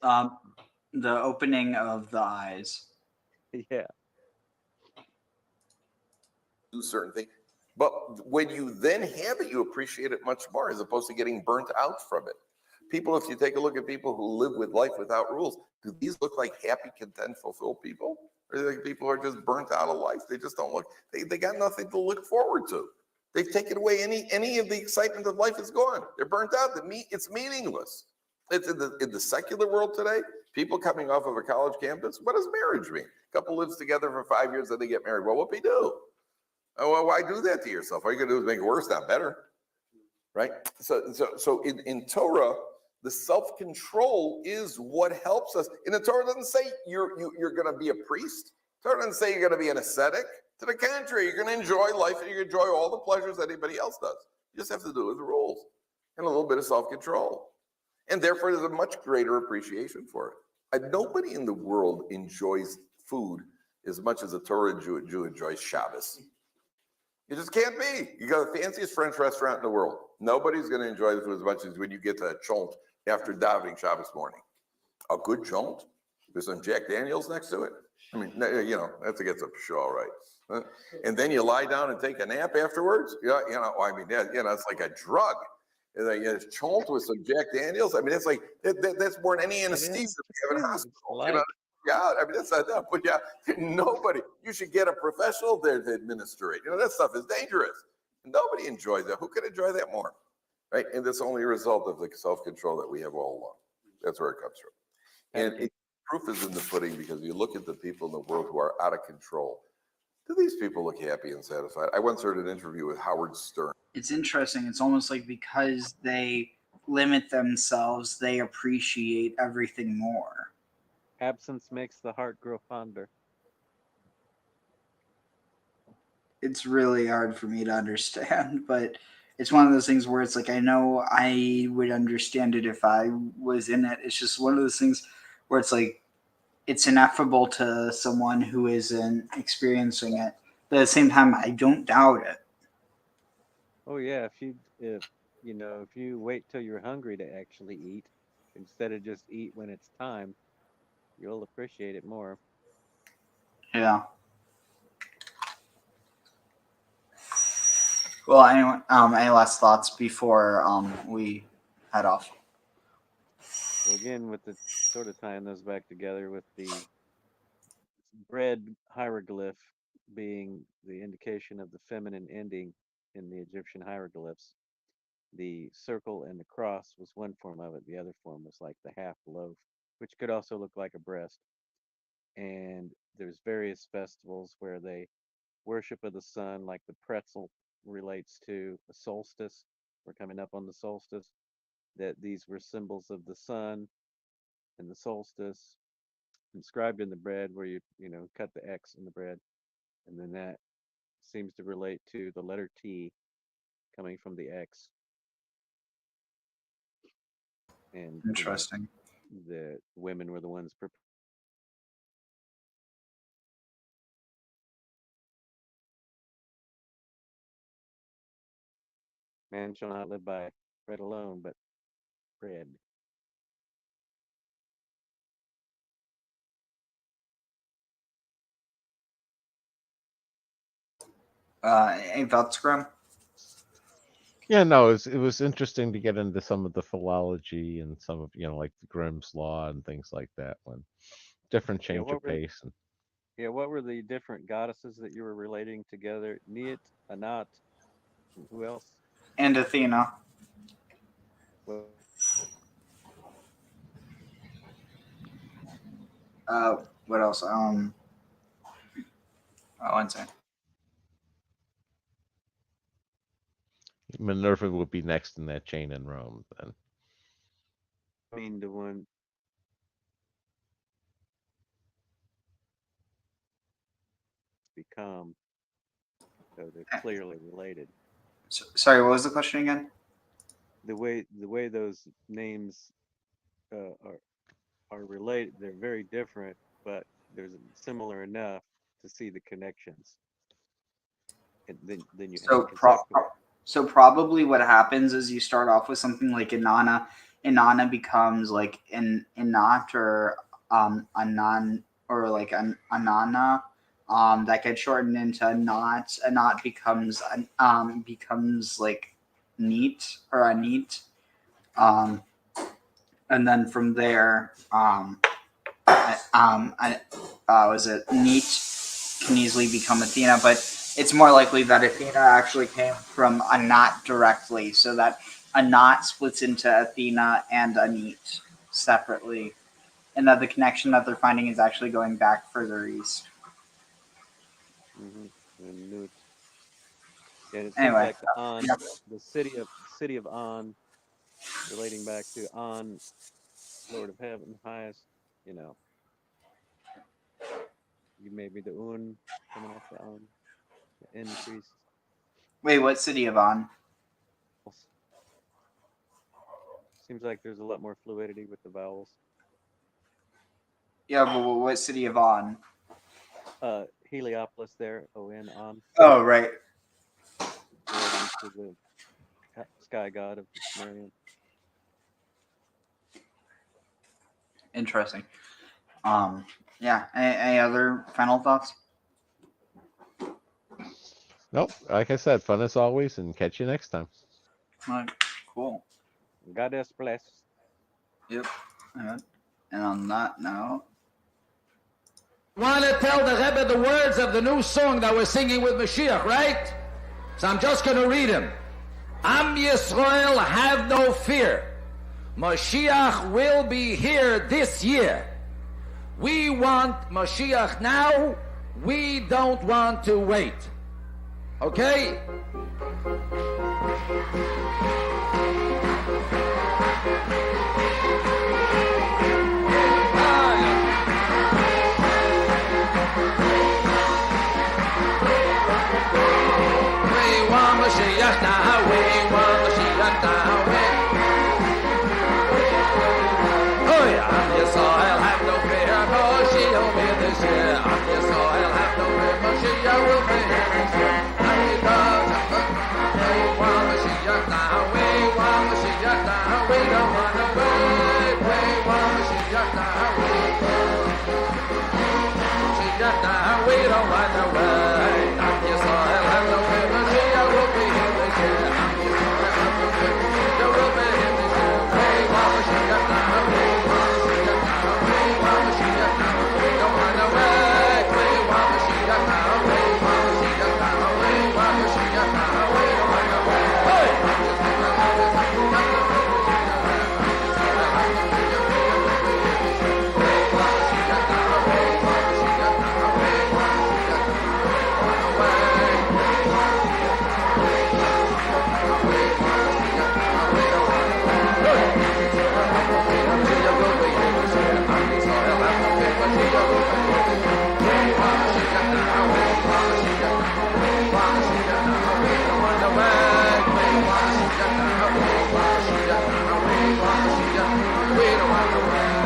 that? The opening of the eyes. Yeah. Do certain things. But when you then have it, you appreciate it much more as opposed to getting burnt out from it. People, if you take a look at people who live with life without rules, do these look like happy, content, fulfilled people? Or do they like people who are just burnt out of life? They just don't look, they got nothing to look forward to. They've taken away any of the excitement of life is gone. They're burnt out. It's meaningless. It's in the secular world today, people coming off of a college campus, what does marriage mean? A couple lives together for 5 years, then they get married. Well, what we do? Oh, well, why do that to yourself? All you're gonna do is make it worse, not better, right? So in Torah, the self-control is what helps us. And the Torah doesn't say you're gonna be a priest. The Torah doesn't say you're gonna be an ascetic. To the contrary, you're gonna enjoy life and you're gonna enjoy all the pleasures that anybody else does. You just have to do it with the rules and a little bit of self-control. And therefore, there's a much greater appreciation for it. Nobody in the world enjoys food as much as a Torah Jew enjoys Shabbos. It just can't be. You got the fanciest French restaurant in the world. Nobody's going to enjoy the food as much as when you get to a chont after davening Shabbos morning. A good chont with some Jack Daniels next to it. I mean, you know, that's to get some show, all right. And then you lie down and take a nap afterwards. Yeah, you know, I mean, it's like a drug. It's chont with some Jack Daniels. I mean, it's like that's more than any anesthesia we have in a hospital. You know? Yeah, I mean, that's not that. But yeah, nobody. You should get a professional there to administer it. You know, that stuff is dangerous. Nobody enjoys that. Who could enjoy that more, right? And that's only a result of the self-control that we have all along. That's where it comes from. And proof is in the pudding because you look at the people in the world who are out of control. Do these people look happy and satisfied? I once heard an interview with Howard Stern. It's interesting. It's almost like because they limit themselves, they appreciate everything more. Absence makes the heart grow fonder. It's really hard for me to understand, but it's one of those things where it's like, I know I would understand it if I was in it. It's just one of those things where it's like, it's ineffable to someone who isn't experiencing it. But at the same time, I don't doubt it. Oh yeah, if you wait till you're hungry to actually eat instead of just eat when it's time, you'll appreciate it more. Yeah. Well, anyone, any last thoughts before we head off? Well, again, with the sort of tying those back together with the bread hieroglyph being the indication of the feminine ending in the Egyptian hieroglyphs, the circle and the cross was one form of it. The other form was like the half loaf, which could also look like a breast. And there's various festivals where they worship of the sun, like the pretzel relates to a solstice. We're coming up on the solstice. That these were symbols of the sun and the solstice inscribed in the bread, where you cut the X in the bread, and then that seems to relate to the letter T coming from the X. And interesting. The women were the ones man shall not live by bread alone, but bread. Any thoughts, Graham? Yeah, no, it was interesting to get into some of the philology and some of like the Grimm's Law and things like that, when different change of pace. And what were the different goddesses that you were relating together? Neat, Anat, and who else? And Athena. Well, what else? One second. Minerva would be next in that chain in Rome, then. I mean, the one. Become, so they're clearly related. Sorry, what was the question again? The way those names are related, they're very different, but there's similar enough to see the connections. And then you so probably what happens is you start off with something like Inanna. Inanna becomes like Inat or Anan, or like Anana. That gets shortened into Anat. Anat becomes like Neat or Anit. And then from there, was it Neat can easily become Athena, but it's more likely that Athena actually came from Anat directly, so that Anat splits into Athena and Anit separately, and that the connection that they're finding is actually going back further east. And Nut. And it seems Anyway, like On, the city of On, relating back to On, Lord of Heaven, highest. You may be the Un coming off the On, the increase. Wait, what city of On? Seems like there's a lot more fluidity with the vowels. Yeah, but what city of On? Heliopolis there, O-N, On. Oh, right. Relating to the sky god of Marion. Interesting. Yeah. Any other final thoughts? Nope. Like I said, fun as always, and catch you next time. All right. Cool. Goddess bless. Yep. And on that note, Want to tell the Rebbe the words of the new song that we're singing with Mashiach, right? So I'm just going to read them. Am Yisrael, have no fear. Mashiach will be here this year. We want Mashiach now. We don't want to wait. Okay? We want Mashiach now. We want Mashiach now. Oh yeah, on your soil, have no fear. Moshiach will be this year. On your soil, have no fear. Moshiach will be here this year.